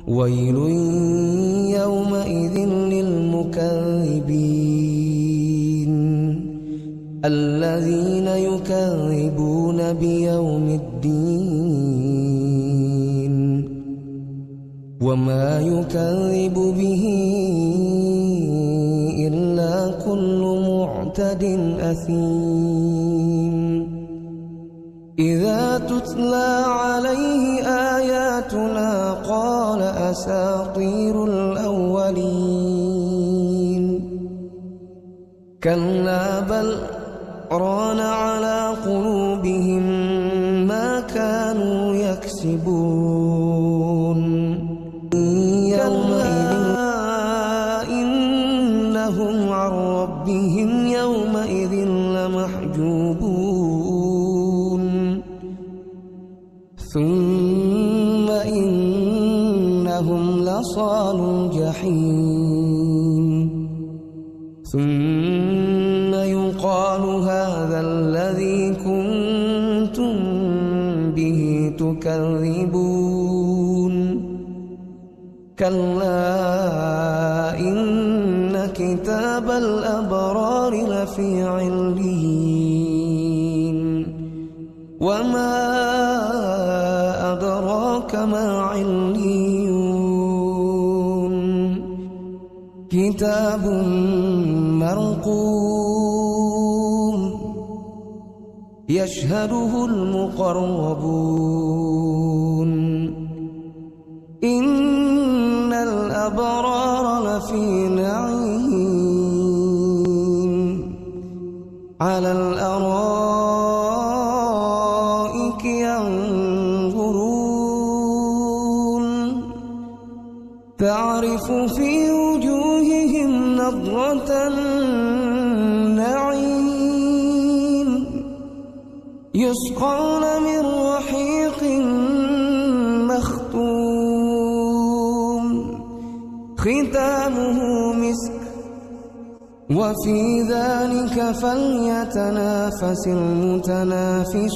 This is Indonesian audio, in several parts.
ويل يومئذ للمكذبين الذين يكذبون بيوم الدين وما يكذب به إلا كل معتد أثيم إذا تتلى عليه آياتنا قال أساطير الأولين كلا بل ران على قلوبهم ما كانوا يكسبون يومئذ إنهم عن ربهم يومئذ لمحجوبون ثم إنهم لصالو الجحيم ثم يقال هذا الذي كنتم به تكذبون كلا إن كتاب الأبرار لفي عليين وما أدراك ما عليون كتاب مرقوم يشهده المقربون إن الأبرار لفي نعيم على الأرائك ينظرون تعرف في وجوههم نضرة النعيم يسقون من رحيق مختوم ختامه مسك وفي ذلك فليتنافس المتنافسون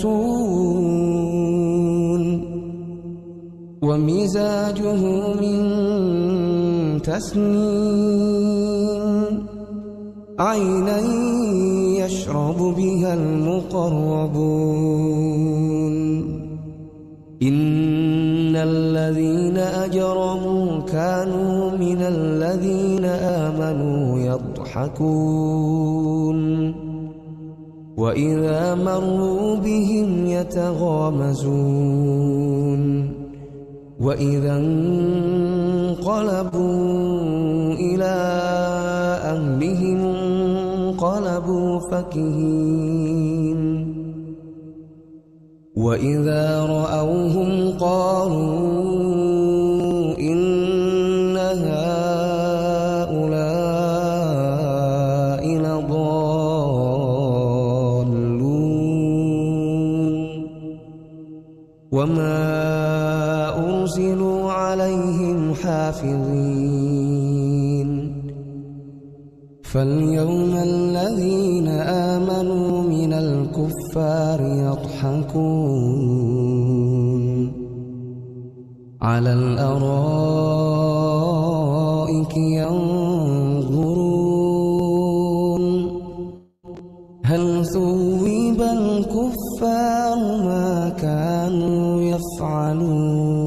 ومزاجه من تسنيم عينا يشرب بها المقربون إن الذين أجرموا كانوا من الذين آمنوا يضحكون وإذا مروا بهم يتغامزون وإذا انقلبوا إلى أهلهم انقلبوا فكهين وإذا رأوهم قالوا إن هؤلاء لضالون وما أرسلوا عليهم حافظين فاليوم الذين آمنوا من الكفار يضحكون على الأرائك ينظرون هل ثوب الكفار ما كانوا يفعلون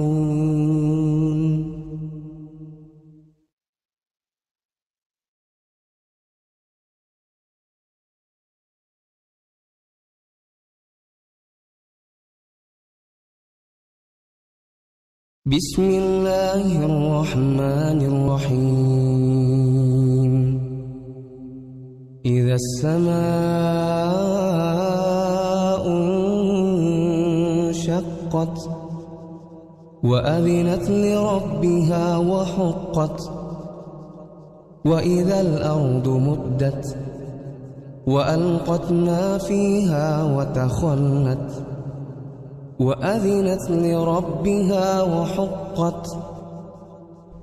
بسم الله الرحمن الرحيم إذا السماء انشقت وأذنت لربها وحقت وإذا الأرض مدت وألقت ما فيها وتخلت وأذنت لربها وحقت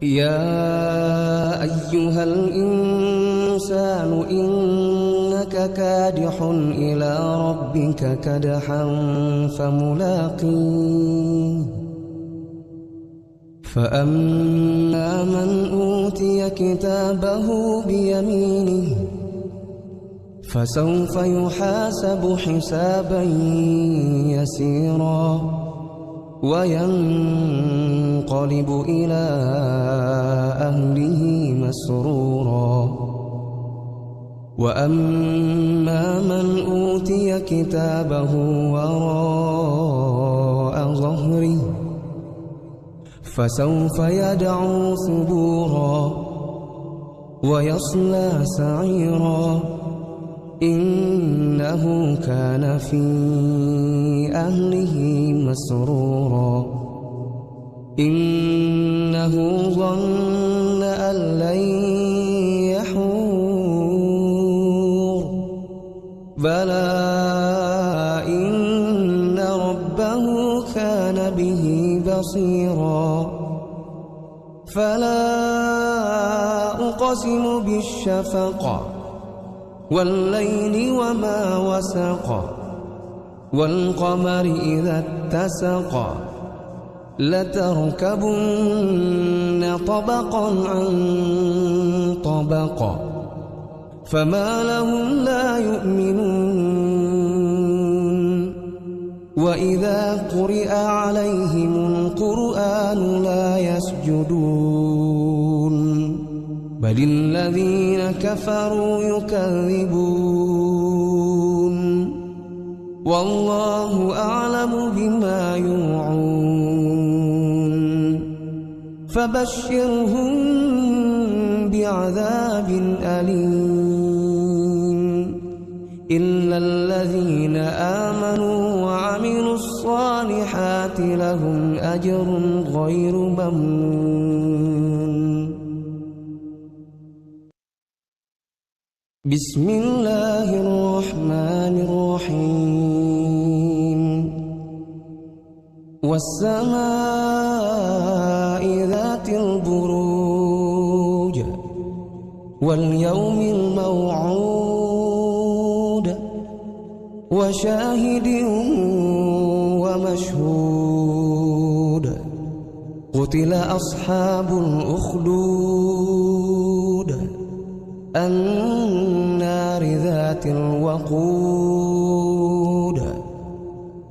يا أيها الإنسان إنك كادح إلى ربك كدحا فأما من أوتي كتابه بيمينه فسوف يحاسب حسابا يسيرا وينقلب إلى أهله مسرورا. وأما من أوتي كتابه وراء ظهره فسوف يدعو ثبورا ويصلى سعيرا إنه كان في أهله مسرورا إنه ظن أن لن يحور بلى إن ربه كان به بصيرا فلا أقسم بالشفق والليل وما وسق والقمر إذا اتسق لتركبن طبقا عن طبق فما لهم لا يؤمنون وإذا قرئ عليهم القرآن لا يسجدون بل الذين كفروا يكذبون والله أعلم بما يوعون فبشرهم بعذاب أليم إلا الذين آمنوا وعملوا الصالحات لهم أجر غير ممنون. بسم الله الرحمن الرحيم والسماء ذات البروج واليوم الموعود وشاهد ومشهود قتل أصحاب الأخدود النار ذات الوقود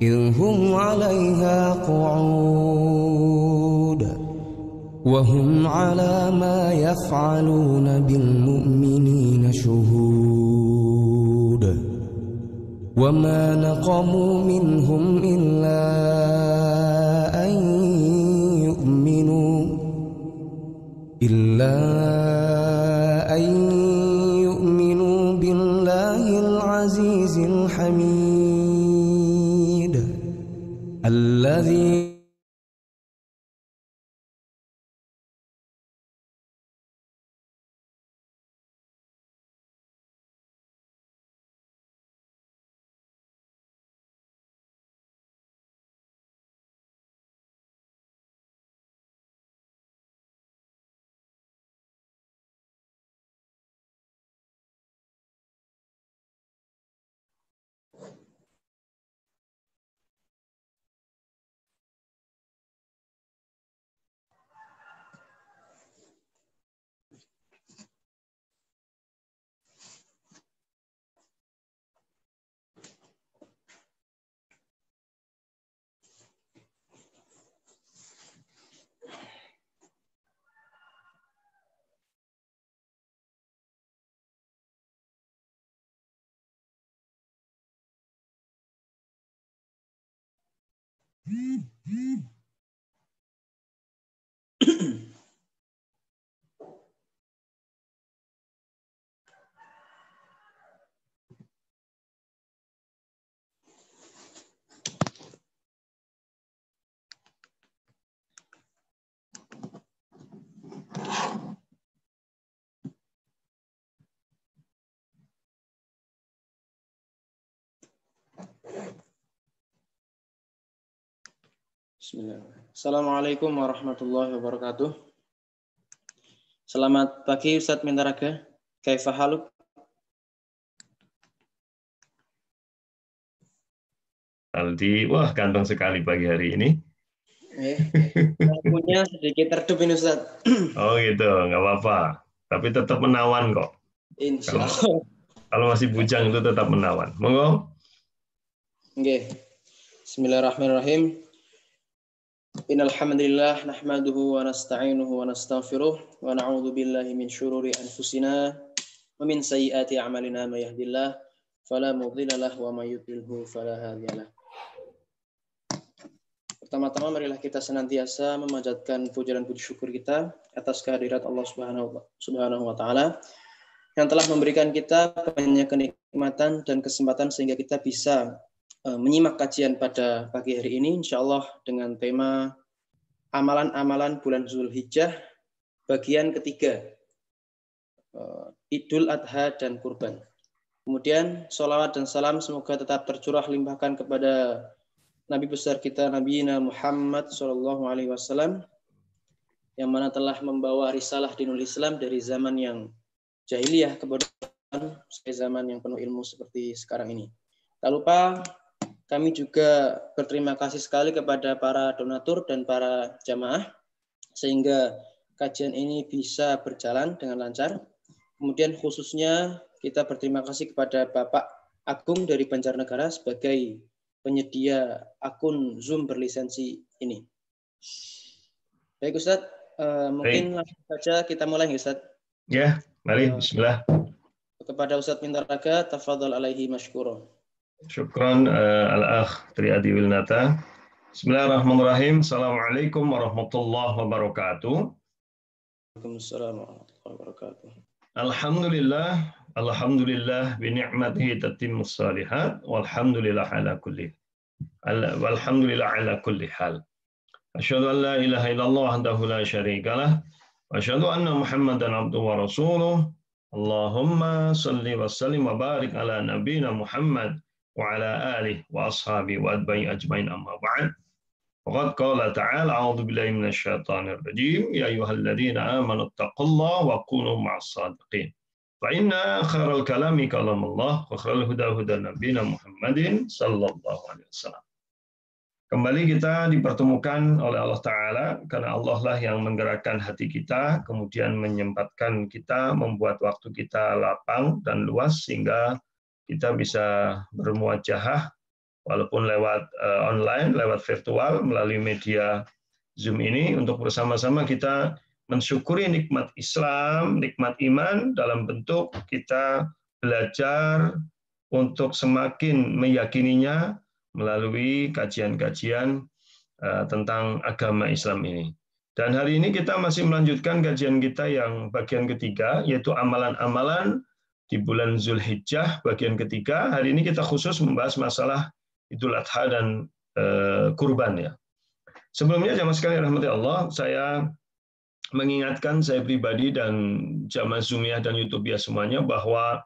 إذ هم عليها قعود وهم على ما يفعلون بالمؤمنين شهود وما نقموا منهم إلا أن يؤمنوا بالله العزيز الحميد الذي Bismillahirrahmanirrahim. Assalamualaikum warahmatullahi wabarakatuh. Selamat pagi Ustadz Mintaraga. Kaifa haluk? Aldi, wah ganteng sekali pagi hari ini. Lampunya sedikit redup ini Ustaz. Oh gitu, nggak apa-apa. Tapi tetap menawan kok. Insya Kalau Allah. kalau masih bujang itu tetap menawan. Monggo. Oke. Bismillahirrahmanirrahim. Innal hamdalillah nahmaduhu wa nasta'inuhu wa nastaghfiruh wa na'udzu billahi min syururi anfusina wa min sayyiati a'malina may yahdihillahu fala mudilla lahu wa may yudlilhu fala hadiyalah. Pertama-tama marilah kita senantiasa memanjatkan puja dan puji syukur kita atas kehadirat Allah Subhanahu wa taala yang telah memberikan kita banyak kenikmatan dan kesempatan sehingga kita bisa menyimak kajian pada pagi hari ini insyaallah dengan tema amalan-amalan bulan Zulhijjah bagian ketiga, Idul Adha dan Kurban. Kemudian sholawat dan salam semoga tetap tercurah limpahkan kepada Nabi besar kita Nabi Muhammad SAW yang mana telah membawa risalah dinul Islam dari zaman yang jahiliyah kepada zaman yang penuh ilmu seperti sekarang ini. Tak lupa kami juga berterima kasih sekali kepada para donatur dan para jamaah sehingga kajian ini bisa berjalan dengan lancar. Kemudian khususnya kita berterima kasih kepada Bapak Agung dari Banjarnegara sebagai penyedia akun Zoom berlisensi ini. Baik Ustadz, mungkin langsung saja kita mulai Ustadz. Ya, mari bismillah. Kepada Ustadz Mintaraga, tafadhal alaihi masykuron. Syukran al-akh Triadi Wilnata. Bismillahirrahmanirrahim. Assalamualaikum warahmatullahi wabarakatuh. Waalaikumsalam warahmatullahi wabarakatuh. Alhamdulillah bi ni'matihi tatimmus shalihat walhamdulillah ala kulli hal. Asyhadu an la ilaha illallah wahdahu la syarika lah wa asyhadu anna Muhammadan abduhu wa rasuluh. Allahumma shalli wa sallim wa barik ala nabiyyina Muhammad wa ala alihi wa ashabihi wa atba'i ajmain amma ba'd. Faqad qala ta'ala a'udzu billahi minasyaitonir rajim ya ayyuhalladzina amanu taqullaha wa kunu ma'as shadiqin. Fa inna khairal kalami kalamullah wa khairal huda huda nabiyina Muhammadin sallallahu alaihi wasallam. Kembali kita dipertemukan oleh Allah Ta'ala karena Allah lah yang menggerakkan hati kita, kemudian menyempatkan kita, membuat waktu kita lapang dan luas sehingga kita bisa bermuajahah walaupun lewat online, lewat virtual, melalui media Zoom ini untuk bersama-sama kita mensyukuri nikmat Islam, nikmat iman dalam bentuk kita belajar untuk semakin meyakininya melalui kajian-kajian tentang agama Islam ini. Dan hari ini kita masih melanjutkan kajian kita yang bagian ketiga, yaitu amalan-amalan di bulan Zulhijjah bagian ketiga. Hari ini kita khusus membahas masalah Idul Adha dan kurban ya. Sebelumnya jamaah sekalian rahmati Allah, saya mengingatkan saya pribadi dan jamaah Zoomiyah dan YouTubeiyah semuanya bahwa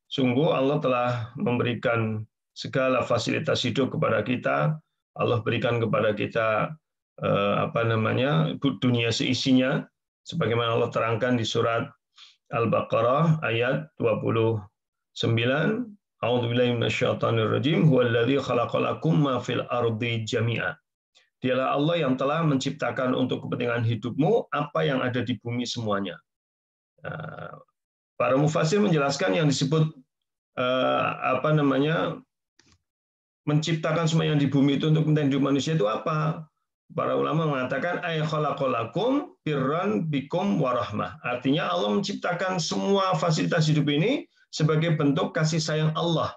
sungguh Allah telah memberikan segala fasilitas hidup kepada kita. Allah berikan kepada kita dunia seisinya sebagaimana Allah terangkan di surat Al-Baqarah ayat 29. A'udzubillahi minasyaitonirrajim. Huwallazi khalaqalakum ma fil ardi jami'a. Dialah Allah yang telah menciptakan untuk kepentingan hidupmu apa yang ada di bumi semuanya. Para mufassir menjelaskan yang disebut menciptakan semua yang di bumi itu untuk kepentingan hidup manusia itu apa? Para ulama mengatakan ay khalaqalakum birran bikum warahmah. Artinya Allah menciptakan semua fasilitas hidup ini sebagai bentuk kasih sayang Allah,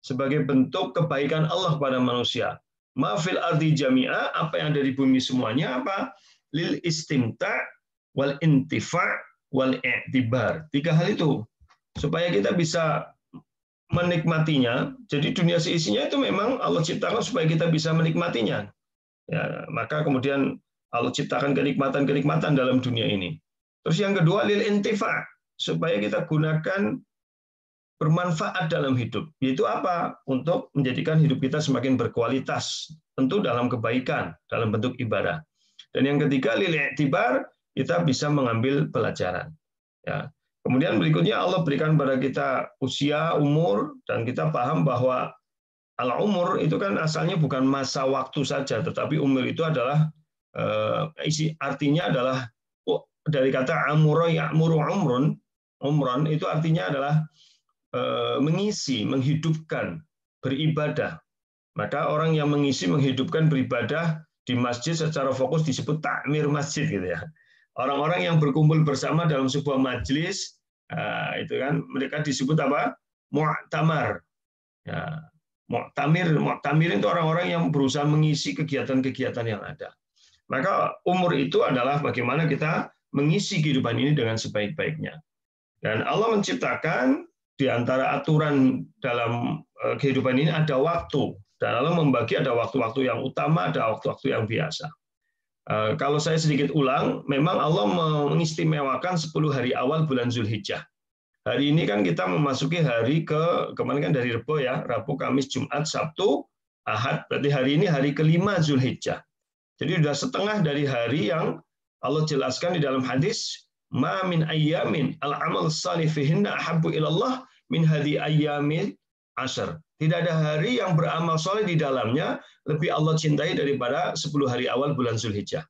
sebagai bentuk kebaikan Allah pada manusia. Ma fil ardi jami'a, apa yang ada di bumi semuanya apa? Lil istimta' wal intifa' wal i'tibar. Tiga hal itu supaya kita bisa menikmatinya. Jadi dunia seisinya itu memang Allah ciptakan supaya kita bisa menikmatinya. Ya, maka kemudian Allah ciptakan kenikmatan-kenikmatan dalam dunia ini. Terus yang kedua lil intifa', supaya kita gunakan bermanfaat dalam hidup. Yaitu apa? Untuk menjadikan hidup kita semakin berkualitas, tentu dalam kebaikan, dalam bentuk ibadah. Dan yang ketiga lil i'tibar, kita bisa mengambil pelajaran. Ya. Kemudian berikutnya Allah berikan pada kita usia, umur, dan kita paham bahwa al-umur itu kan asalnya bukan masa waktu saja, tetapi umur itu adalah isi artinya adalah dari kata amuro ya'muru umron itu artinya adalah mengisi, menghidupkan, beribadah. Maka orang yang mengisi, menghidupkan, beribadah di masjid secara fokus disebut takmir masjid gitu ya. Orang-orang yang berkumpul bersama dalam sebuah majelis itu kan mereka disebut apa? Mu'tamar. Ya, mu'tamir itu orang-orang yang berusaha mengisi kegiatan-kegiatan yang ada. Maka umur itu adalah bagaimana kita mengisi kehidupan ini dengan sebaik-baiknya. Dan Allah menciptakan di antara aturan dalam kehidupan ini ada waktu. Dan Allah membagi ada waktu-waktu yang utama, ada waktu-waktu yang biasa. Kalau saya sedikit ulang, memang Allah mengistimewakan 10 hari awal bulan Zulhijjah. Hari ini kan kita memasuki hari kemarin kan dari Rebo ya, Rabu, Kamis, Jumat, Sabtu, Ahad, berarti hari ini hari kelima Zulhijjah. Jadi sudah setengah dari hari yang Allah jelaskan di dalam hadis, ma min ayyamin al-amal salih fihinna ahabbu ilallah min hadi ayyamil ashr. Tidak ada hari yang beramal soleh di dalamnya lebih Allah cintai daripada 10 hari awal bulan Zulhijjah.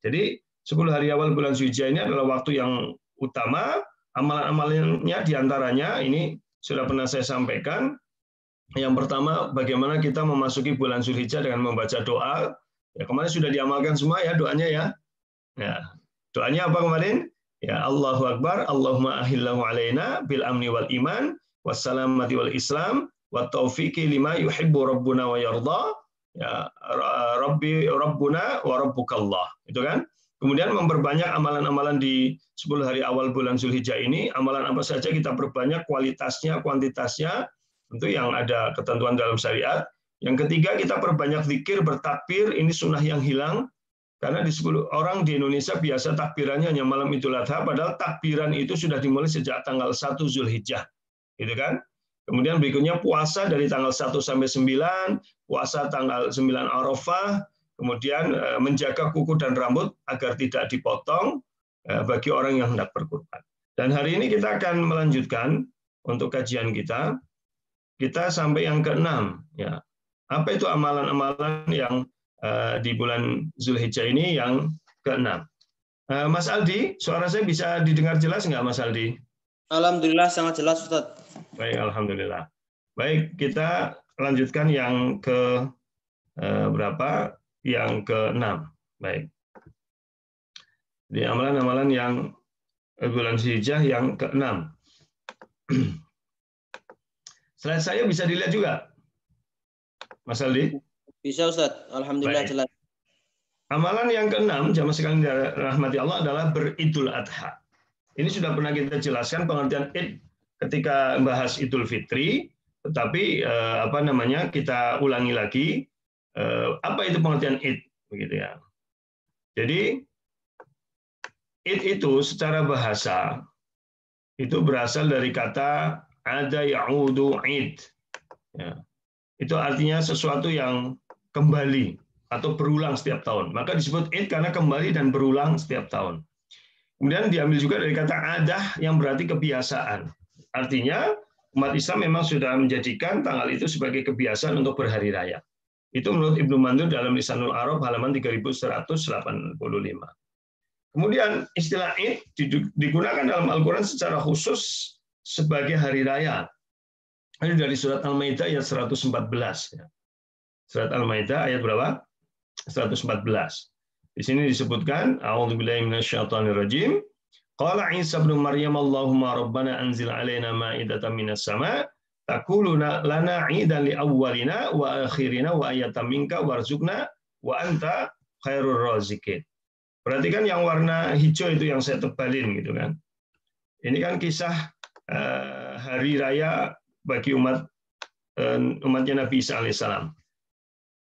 Jadi 10 hari awal bulan Zulhijjah ini adalah waktu yang utama. Amalan-amalannya diantaranya ini sudah pernah saya sampaikan. Yang pertama, bagaimana kita memasuki bulan Zulhijjah dengan membaca doa. Ya, kemarin sudah diamalkan semua ya doanya ya. Ya, doanya apa kemarin? Ya, Allahu Akbar, Allahumma ahillahu alaina bil amni wal iman, wassalamati wal islam, wat taufiqi lima yuhibbu rabbuna wa yarda. Ya, Rabbuna wa rabbukallah. Itu kan? Kemudian memperbanyak amalan-amalan di 10 hari awal bulan Zulhijjah ini, amalan apa saja kita perbanyak, kualitasnya, kuantitasnya, tentu yang ada ketentuan dalam syariat. Yang ketiga, kita perbanyak zikir, bertakbir, ini sunnah yang hilang, karena di 10 orang di Indonesia biasa takbirannya hanya malam Idul Adha, padahal takbiran itu sudah dimulai sejak tanggal 1 Zulhijjah. Gitu kan? Kemudian berikutnya puasa dari tanggal 1 sampai 9, puasa tanggal 9 Arafah, kemudian menjaga kuku dan rambut agar tidak dipotong bagi orang yang hendak berkurban. Dan hari ini kita akan melanjutkan untuk kajian kita. Kita sampai yang ke-6. Ya. Apa itu amalan-amalan yang di bulan Zulhijjah ini yang ke-6? Mas Aldi, suara saya bisa didengar jelas nggak Mas Aldi? Alhamdulillah sangat jelas Ustaz. Baik, alhamdulillah. Baik, kita lanjutkan yang ke berapa? Yang ke-6. Baik. Di amalan-amalan yang bulan Zulhijjah yang ke-6. Slide saya bisa dilihat juga, Mas Aldi? Bisa Ustaz. Alhamdulillah Baik. jelas. Amalan yang ke-6, jamaah sekalian dirahmati Allah, adalah beridul adha. Ini sudah pernah kita jelaskan pengertian id ketika membahas Idul Fitri, tetapi kita ulangi lagi. Apa itu pengertian id, begitu ya. Jadi id itu secara bahasa itu berasal dari kata ada ya'udu id. Ya. Itu artinya sesuatu yang kembali atau berulang setiap tahun. Maka disebut id karena kembali dan berulang setiap tahun. Kemudian diambil juga dari kata adah yang berarti kebiasaan. Artinya umat Islam memang sudah menjadikan tanggal itu sebagai kebiasaan untuk berhari raya. Itu menurut Ibnu Mandur dalam Lisanul Arab halaman 3185. Kemudian istilah id digunakan dalam Al-Quran secara khusus sebagai hari raya. Ini dari surat Al-Maidah ayat 114. Surat Al-Maidah ayat berapa? 114. Di sini disebutkan, A'udzubillahi minasyaitonirrajim. Qala Isa ibnu Maryam Allahumma rabbana anzil alaina ma'idatan minas sama' taquluna lana 'idan li awwalina wa akhirina wa ayatan minka warzuqna wa anta khairur raziqin. Perhatikan yang warna hijau itu yang saya tebalin gitu kan. Ini kan kisah hari raya bagi umatnya Nabi Isa alaihissalam.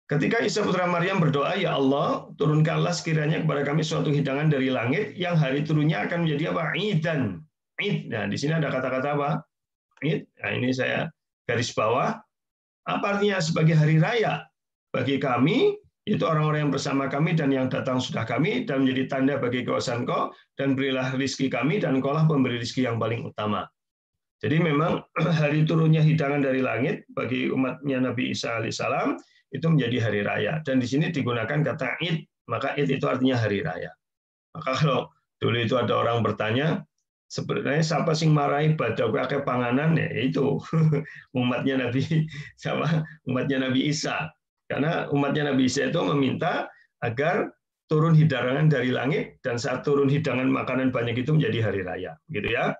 Ketika Isa putra Maryam berdoa, ya Allah, turunkanlah sekiranya kepada kami suatu hidangan dari langit yang hari turunnya akan menjadi apa? Idan. Id. Nah, di sini ada kata-kata apa? Id. Nah, ini saya garis bawah. Apa artinya sebagai hari raya bagi kami? Itu orang-orang yang bersama kami dan yang datang sudah kami dan menjadi tanda bagi kekuasaan Kau dan berilah rizki kami dan Kaulah pemberi rizki yang paling utama. Jadi memang hari turunnya hidangan dari langit bagi umatnya Nabi Isa alaihissalam itu menjadi hari raya dan di sini digunakan kata id maka Id itu artinya hari raya. Maka kalau dulu itu ada orang bertanya, sebenarnya siapa sing marahi badak akeh panganan, ya itu umatnya Nabi sama umatnya Nabi Isa. Karena umatnya Nabi Isa itu meminta agar turun hidangan dari langit, dan saat turun hidangan makanan banyak itu menjadi hari raya, gitu ya.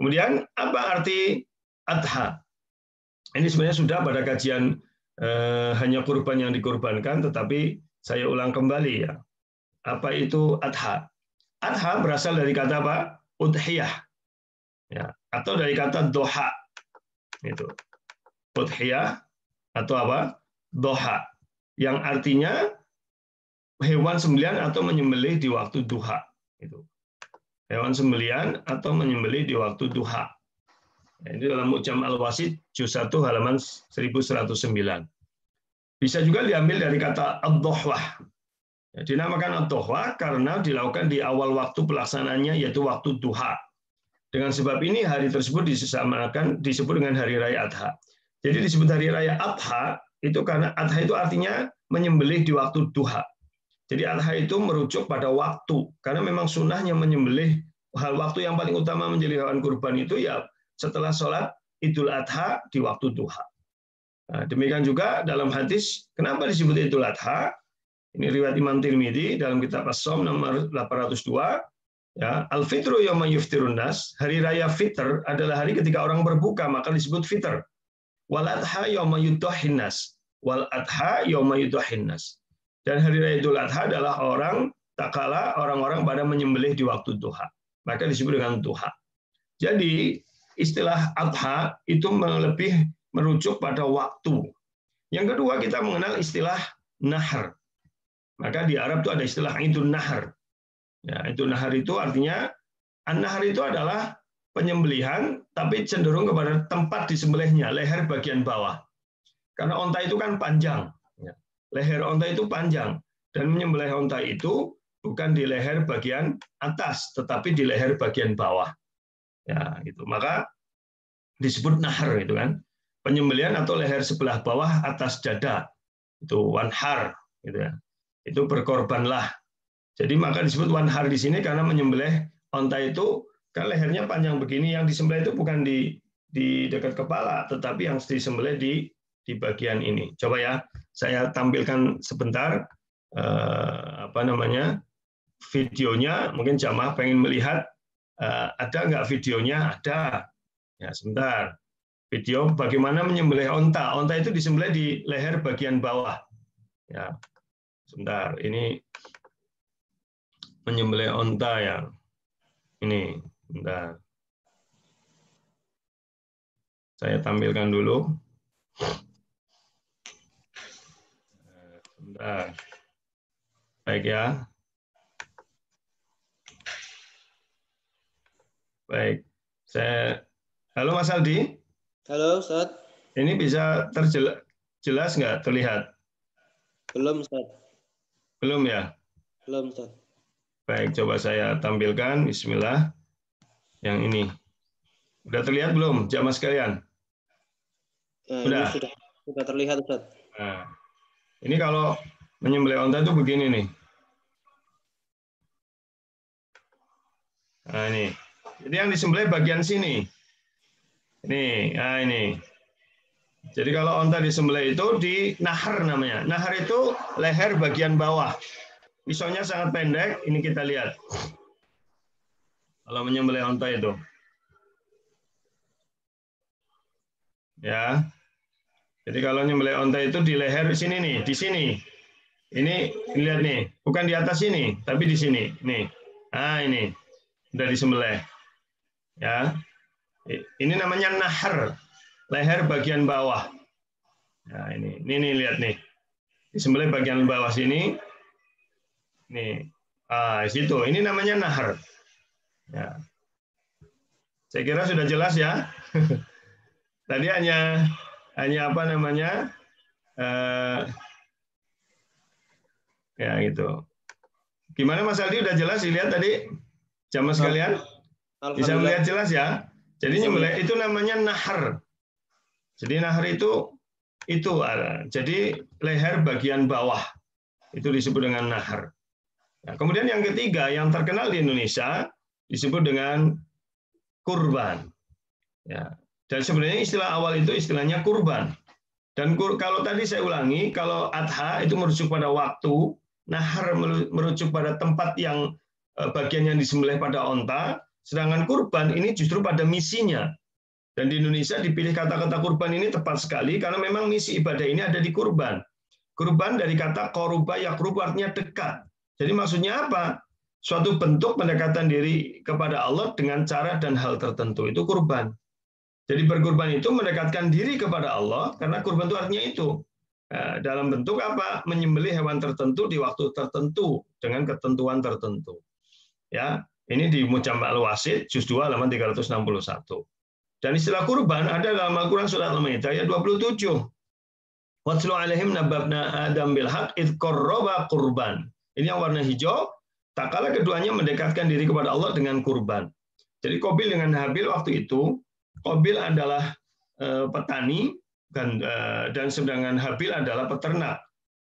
Kemudian apa arti adha? Ini sebenarnya sudah pada kajian hanya kurban yang dikurbankan, tetapi saya ulang kembali ya. Apa itu adha? Adha berasal dari kata apa? Udhiyah, ya, atau dari kata doha. Itu udhiyah atau apa? Doha, yang artinya hewan sembelihan atau menyembelih di waktu duha. Itu hewan sembelihan atau menyembelih di waktu duha. Ini dalam Mu'jam Al-Wasit juz 1 halaman 1109. Bisa juga diambil dari kata ad-dohwah. Ya, dinamakan ad-dohwah karena dilakukan di awal waktu pelaksanaannya, yaitu waktu duha. Dengan sebab ini hari tersebut disebut dengan hari raya adha. Jadi disebut hari raya adha itu karena adha itu artinya menyembelih di waktu duha. Jadi adha itu merujuk pada waktu, karena memang sunnahnya menyembelih, hal waktu yang paling utama menjadi hewan kurban itu ya setelah sholat Idul Adha di waktu duha. Nah, demikian juga dalam hadis, kenapa disebut Idul Adha? Ini riwayat Imam Tirmidzi dalam kitab As-Shaum nomor 802. Ya, Al-Fitru yauma yuftirun nas, hari raya fitr adalah hari ketika orang berbuka, maka disebut fitr. Wal adha yauma yudhhin nas, wal adha yauma yudhhin nas. Dan hari raya Idul Adha adalah tak kala orang-orang pada menyembelih di waktu duha. Maka disebut dengan duha. Jadi istilah adha itu lebih merujuk pada waktu. Yang kedua, kita mengenal istilah nahar. Maka di Arab itu ada istilah Idul Nahar. Ya, Idul Nahar itu artinya, an-nahar itu adalah penyembelihan, tapi cenderung kepada tempat disembelihnya, leher bagian bawah. Karena onta itu kan panjang. Leher onta itu panjang, dan menyembelih onta itu bukan di leher bagian atas, tetapi di leher bagian bawah. Ya, gitu. Maka disebut nahar itu kan, penyembelihan atau leher sebelah bawah atas dada. Itu wanhar, gitu ya. Itu berkorbanlah. Jadi maka disebut wanhar di sini karena menyembelih onta itu kan lehernya panjang begini, yang disembelih itu bukan di dekat kepala, tetapi yang disembelih di bagian ini. Coba ya, saya tampilkan sebentar videonya. Mungkin jamaah pengen melihat, ada nggak videonya? Ada. Ya, sebentar. Video bagaimana menyembelih onta. Onta itu disembelih di leher bagian bawah. Ya, sebentar. Ini menyembelih onta ya. Ini, sebentar. Saya tampilkan dulu. Bentar. Baik ya. Baik. Halo Mas Aldi. Halo Ustaz. Ini bisa jelas nggak terlihat? Belum Ustaz. Belum ya? Belum Ustaz. Baik, coba saya tampilkan. Bismillah. Yang ini. Udah terlihat belum, jamaah sekalian? Ini sudah terlihat Ustaz. Nah, ini kalau menyembelih onta itu begini nih. Nah ini. Jadi yang disembelih bagian sini. Ini. Jadi kalau onta disembelih itu di nahar namanya. Nahar itu leher bagian bawah. Pisaunya sangat pendek. Ini kita lihat. Kalau menyembelih onta itu. Ya. Jadi kalau menyembelih onta itu di leher sini nih, di sini. Ini lihat nih, bukan di atas sini, tapi di sini. Nih. Nah, ini udah disembelih. Ya. Ini namanya nahar, leher bagian bawah. Nah, ini lihat nih. Disembelih bagian bawah sini. Nih. Situ. Ini namanya nahar. Ya. Saya kira sudah jelas ya. Tadi hanya apa namanya? Ya gitu. Gimana Mas Aldi, udah jelas dilihat tadi? Jamaah sekalian? Bisa melihat jelas ya? Jadi nyembelih itu namanya nahar. Jadi nahar itu jadi leher bagian bawah. Itu disebut dengan nahar. Nah, kemudian yang ketiga yang terkenal di Indonesia disebut dengan kurban. Ya. Dan sebenarnya istilah awal itu istilahnya kurban. Dan kalau tadi saya ulangi, kalau adha itu merujuk pada waktu, nahar merujuk pada tempat yang bagian yang disembelih pada onta, sedangkan kurban ini justru pada misinya. Dan di Indonesia dipilih kata-kata kurban ini tepat sekali karena memang misi ibadah ini ada di kurban. Kurban dari kata koruba yakrubu artinya dekat. Jadi maksudnya apa? Suatu bentuk pendekatan diri kepada Allah dengan cara dan hal tertentu, itu kurban. Jadi berkurban itu mendekatkan diri kepada Allah, karena kurban itu artinya itu. Dalam bentuk apa? Menyembelih hewan tertentu di waktu tertentu dengan ketentuan tertentu. Ya, ini di Mujam' al-Wasit juz 2 halaman 361. Dan istilah kurban ada dalam Al-Qur'an surat Al-Maidah ayat 27. Watslu alaihim nababna Adam bil haqq id qarraba qurban. Ini yang warna hijau, tak kala keduanya mendekatkan diri kepada Allah dengan kurban. Jadi Qabil dengan Habil waktu itu, Qabil adalah petani dan sedangkan Habil adalah peternak.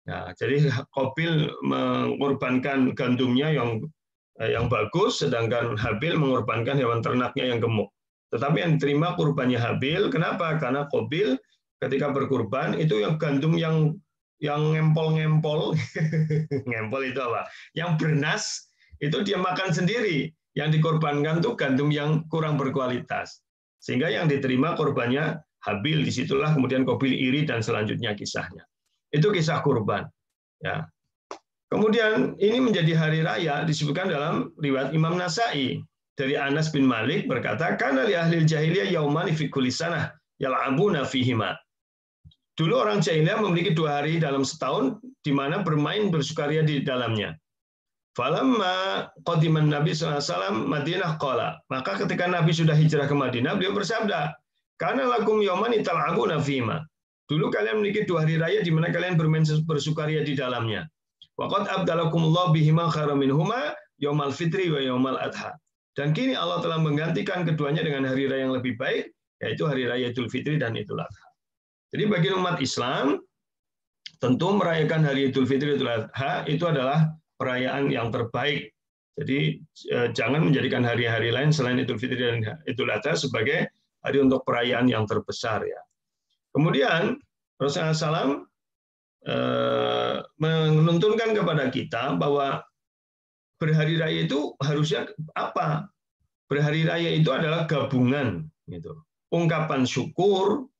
Nah, jadi Qabil mengorbankan gandumnya yang bagus, sedangkan Habil mengorbankan hewan ternaknya yang gemuk. Tetapi yang diterima kurbannya Habil, kenapa? Karena Qabil ketika berkurban itu yang gandum yang ngempol-ngempol, ngempol itu apa? Yang bernas itu dia makan sendiri. Yang dikorbankan tuh gandum yang kurang berkualitas. Sehingga yang diterima korbannya Habil, disitulah kemudian Qabil iri dan selanjutnya kisahnya. Itu kisah kurban. Ya. Kemudian ini menjadi hari raya disebutkan dalam riwayat Imam Nasai dari Anas bin Malik berkata, "Kana li ahli jahiliyah yaumani fi kulli sanah yal'abuna fihima." Dulu orang jahiliyah memiliki 2 hari dalam setahun di mana bermain bersukaria di dalamnya. Falamma qadiman Nabi SAW Madinah qala. Maka ketika Nabi sudah hijrah ke Madinah, beliau bersabda, "Kana lakum yawman tal'abuna fima." Dulu kalian memiliki 2 hari raya di mana kalian bermain bersukaria di dalamnya. Wa qad abdalakumullahu bihima khairan minhuma yaumal fitri wa yaumal adha. Dan kini Allah telah menggantikan keduanya dengan hari raya yang lebih baik, yaitu hari raya Idul Fitri dan Idul Adha. Jadi bagi umat Islam, tentu merayakan hari Idul Fitri dan Idul Adha itu adalah perayaan yang terbaik. Jadi jangan menjadikan hari-hari lain selain Idul Fitri dan Idul Adha sebagai hari untuk perayaan yang terbesar ya. Kemudian Rasulullah SAW menuntunkan kepada kita bahwa berhari raya itu harusnya apa? Berhari raya itu adalah gabungan, gitu. Ungkapan syukur,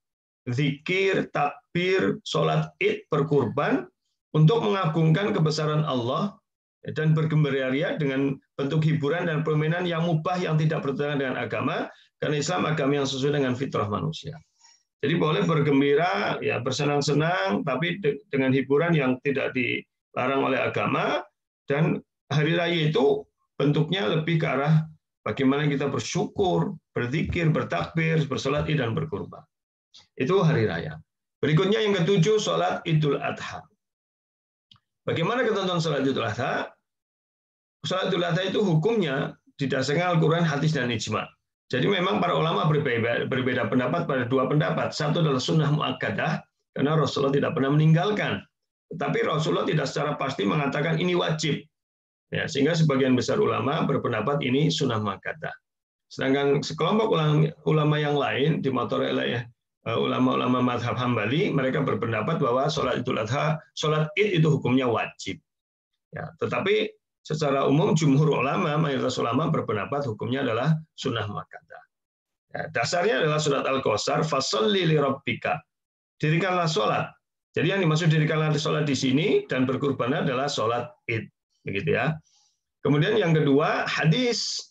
zikir, takbir, sholat id, berkurban untuk mengagungkan kebesaran Allah dan bergembira dengan bentuk hiburan dan permainan yang mubah yang tidak bertentangan dengan agama, karena Islam agama yang sesuai dengan fitrah manusia. Jadi boleh bergembira, ya bersenang-senang, tapi dengan hiburan yang tidak dilarang oleh agama, dan hari raya itu bentuknya lebih ke arah bagaimana kita bersyukur, berzikir, bertakbir, bersolat id dan berkurban. Itu hari raya. Berikutnya yang ke-7, sholat Idul Adha. Bagaimana ketentuan sholat Idul Adha? Sholat Idul Adha itu hukumnya didasarkan Al-Quran, hadis, dan ijma'. Jadi memang para ulama berbeda pendapat pada 2 pendapat. Satu adalah sunnah muakkadah, karena Rasulullah tidak pernah meninggalkan. Tetapi Rasulullah tidak secara pasti mengatakan ini wajib. Ya, sehingga sebagian besar ulama berpendapat ini sunnah muakkadah. Sedangkan sekelompok ulama yang lain, dimotori oleh ulama-ulama mazhab Hambali, mereka berpendapat bahwa sholat Idul Adha, sholat id itu hukumnya wajib. Ya, tetapi secara umum jumhur ulama, mayoritas ulama berpendapat hukumnya adalah sunnah muakkadah. Ya, dasarnya adalah surat Al-Kautsar, fasholli li rabbika. Dirikanlah sholat. Jadi yang dimaksud dirikanlah sholat di sini dan berkurban adalah sholat id, begitu ya. Kemudian yang kedua, hadis.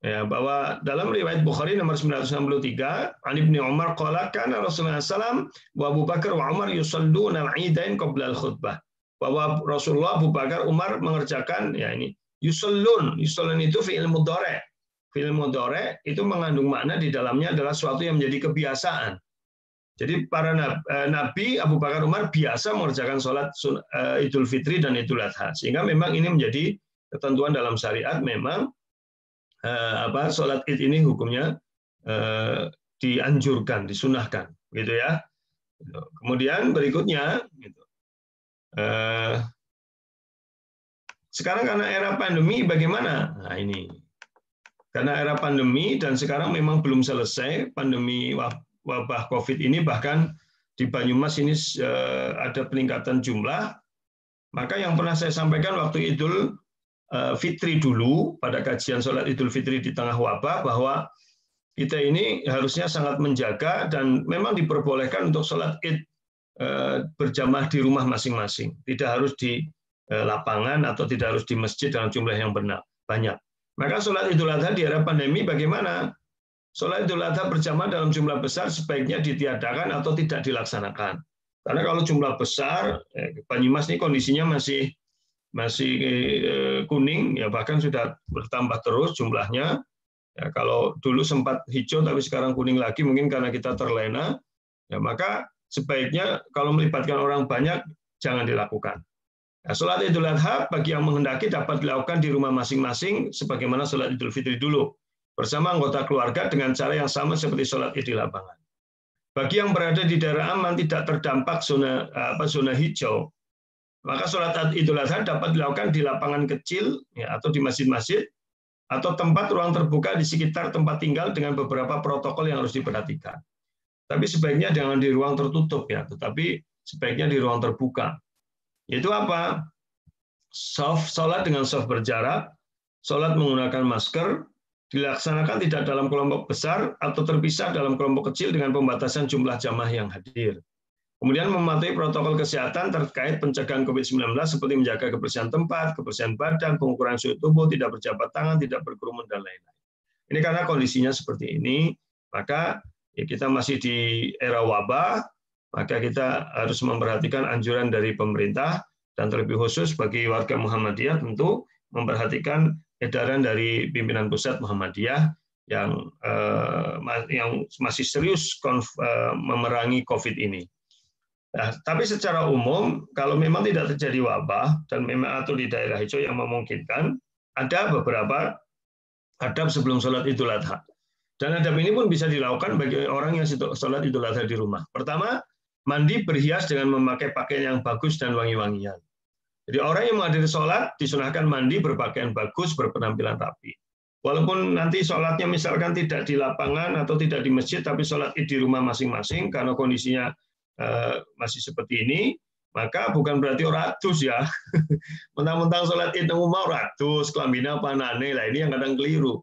Ya, bahwa dalam riwayat Bukhari nomor 963, an Ibnu Umar qala kana Rasulullah SAW wa Abu Bakar wa Umar yusalluna al-idain qabla al-khutbah. Bahwa Rasulullah, Abu Bakar, Umar mengerjakan ya ini yusallun itu fi'il mudhari'. Fi'il mudhari' itu mengandung makna di dalamnya adalah suatu yang menjadi kebiasaan. Jadi para nabi Abu Bakar, Umar biasa mengerjakan sholat Idul Fitri dan Idul Adha. Sehingga memang ini menjadi ketentuan dalam syariat, memang sholat id ini hukumnya dianjurkan, disunahkan, gitu ya. Kemudian berikutnya, gitu. sekarang karena era pandemi bagaimana? Nah ini, karena era pandemi dan sekarang memang belum selesai pandemi wabah COVID ini, bahkan di Banyumas ini ada peningkatan jumlah. Maka yang pernah saya sampaikan waktu Idul Fitri dulu, pada kajian sholat Idul Fitri di tengah wabah, bahwa kita ini harusnya sangat menjaga dan memang diperbolehkan untuk sholat Id berjamaah di rumah masing-masing. Tidak harus di lapangan atau tidak harus di masjid dalam jumlah yang banyak. Maka sholat Idul Adha di era pandemi bagaimana? Sholat Idul Adha berjamaah dalam jumlah besar sebaiknya ditiadakan atau tidak dilaksanakan. Karena kalau jumlah besar, Banyumas ini kondisinya masih kuning, ya bahkan sudah bertambah terus jumlahnya. Ya, kalau dulu sempat hijau tapi sekarang kuning lagi, mungkin karena kita terlena. Ya, maka sebaiknya kalau melibatkan orang banyak jangan dilakukan. Nah, sholat Idul Adha bagi yang menghendaki dapat dilakukan di rumah masing-masing, sebagaimana sholat Idul Fitri dulu, bersama anggota keluarga dengan cara yang sama seperti sholat Id di lapangan. Bagi yang berada di daerah aman tidak terdampak zona hijau, maka sholat Idul Adha dapat dilakukan di lapangan kecil ya, atau di masjid-masjid atau tempat ruang terbuka di sekitar tempat tinggal dengan beberapa protokol yang harus diperhatikan. Tapi sebaiknya jangan di ruang tertutup ya, tetapi sebaiknya di ruang terbuka. Yaitu apa? Sholat dengan soft berjarak, sholat menggunakan masker, dilaksanakan tidak dalam kelompok besar atau terpisah dalam kelompok kecil dengan pembatasan jumlah jamaah yang hadir. Kemudian mematuhi protokol kesehatan terkait pencegahan COVID-19 seperti menjaga kebersihan tempat, kebersihan badan, pengukuran suhu tubuh, tidak berjabat tangan, tidak berkerumun, dan lain-lain. Ini karena kondisinya seperti ini, maka ya kita masih di era wabah, maka kita harus memperhatikan anjuran dari pemerintah, dan terlebih khusus bagi warga Muhammadiyah tentu memperhatikan edaran dari pimpinan pusat Muhammadiyah yang masih serius memerangi COVID ini. Nah, tapi secara umum, kalau memang tidak terjadi wabah dan memang atau di daerah hijau yang memungkinkan, ada beberapa adab sebelum sholat Idul Adha. Dan adab ini pun bisa dilakukan bagi orang yang sholat Idul Adha di rumah. Pertama, mandi berhias dengan memakai pakaian yang bagus dan wangi-wangian. Jadi orang yang menghadiri sholat disunahkan mandi berpakaian bagus, berpenampilan rapi. Walaupun nanti sholatnya misalkan tidak di lapangan atau tidak di masjid, tapi sholat Id di rumah masing-masing karena kondisinya masih seperti ini, maka bukan berarti ratus ya. Mentang-mentang sholat Id nang omah ratus, kelambina panane, lah ini yang kadang keliru.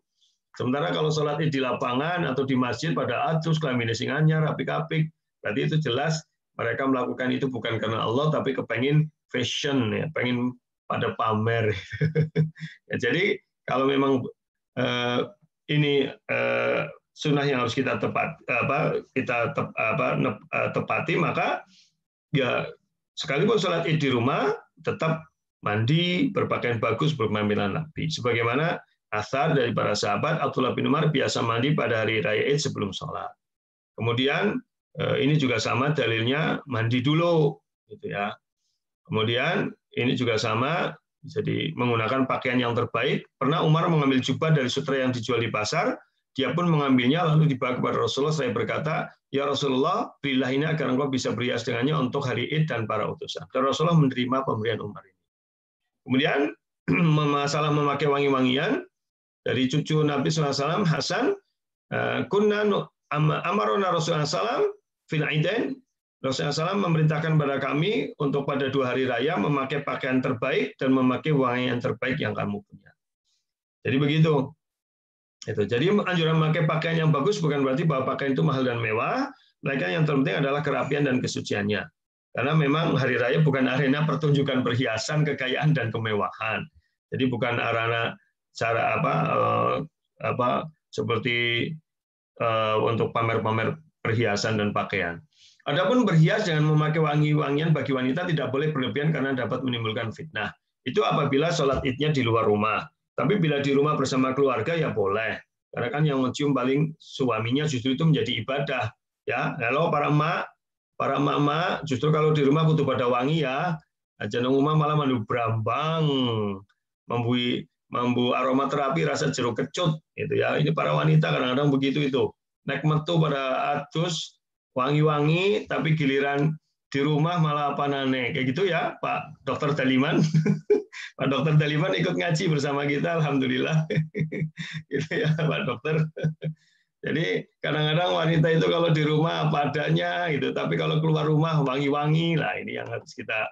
Sementara kalau sholat Id di lapangan atau di masjid pada atus, kelambina sing anyar, apik-apik, berarti itu jelas mereka melakukan itu bukan karena Allah, tapi kepengen fashion, ya, pengen pada pamer. Ya, jadi kalau memang ini sunnah yang harus kita tepati, maka ya sekalipun sholat Id di rumah tetap mandi, berpakaian bagus, berpenampilan rapi. Sebagaimana asar dari para sahabat, Abdullah bin Umar biasa mandi pada hari raya Id sebelum sholat. Kemudian ini juga sama dalilnya mandi dulu, gitu ya. Kemudian ini juga sama, jadi menggunakan pakaian yang terbaik. Pernah Umar mengambil jubah dari sutra yang dijual di pasar, dia pun mengambilnya lalu dibawa kepada Rasulullah. Saya berkata, ya Rasulullah, berilah ini agar engkau bisa berhias dengannya untuk hari Id dan para utusan. Dan Rasulullah menerima pemberian Umar ini. Kemudian masalah memakai wangi-wangian dari cucu Nabi SAW, Hasan, kunna amarona Rasulullah SAW fil Idain. Rasulullah SAW memerintahkan kepada kami untuk pada 2 hari raya memakai pakaian terbaik dan memakai wangian terbaik yang kamu punya. Jadi begitu. Jadi anjuran memakai pakaian yang bagus bukan berarti bahwa pakaian itu mahal dan mewah, melainkan yang terpenting adalah kerapian dan kesuciannya. Karena memang hari raya bukan arena pertunjukan perhiasan, kekayaan dan kemewahan. Jadi bukan arena cara seperti untuk pamer-pamer perhiasan dan pakaian. Adapun berhias dengan memakai wangi-wangian bagi wanita tidak boleh berlebihan karena dapat menimbulkan fitnah. Itu apabila sholat Idnya di luar rumah. Tapi bila di rumah bersama keluarga ya boleh. Karena kan yang mencium paling suaminya justru itu menjadi ibadah. Ya, kalau para emak justru kalau di rumah butuh pada wangi ya. Aja nang rumah malah mandu brambang, mambu aromaterapi rasa jeruk kecut gitu ya. Ini para wanita kadang-kadang begitu itu. Nek metu pada atus wangi-wangi, tapi giliran di rumah malah apa nane kayak gitu ya Pak Dokter Daliman. Pak Dokter Daliman ikut ngaji bersama kita, alhamdulillah. Gitu ya Pak Dokter. Jadi kadang-kadang wanita itu kalau di rumah apa adanya gitu, tapi kalau keluar rumah wangi-wangi lah, ini yang harus kita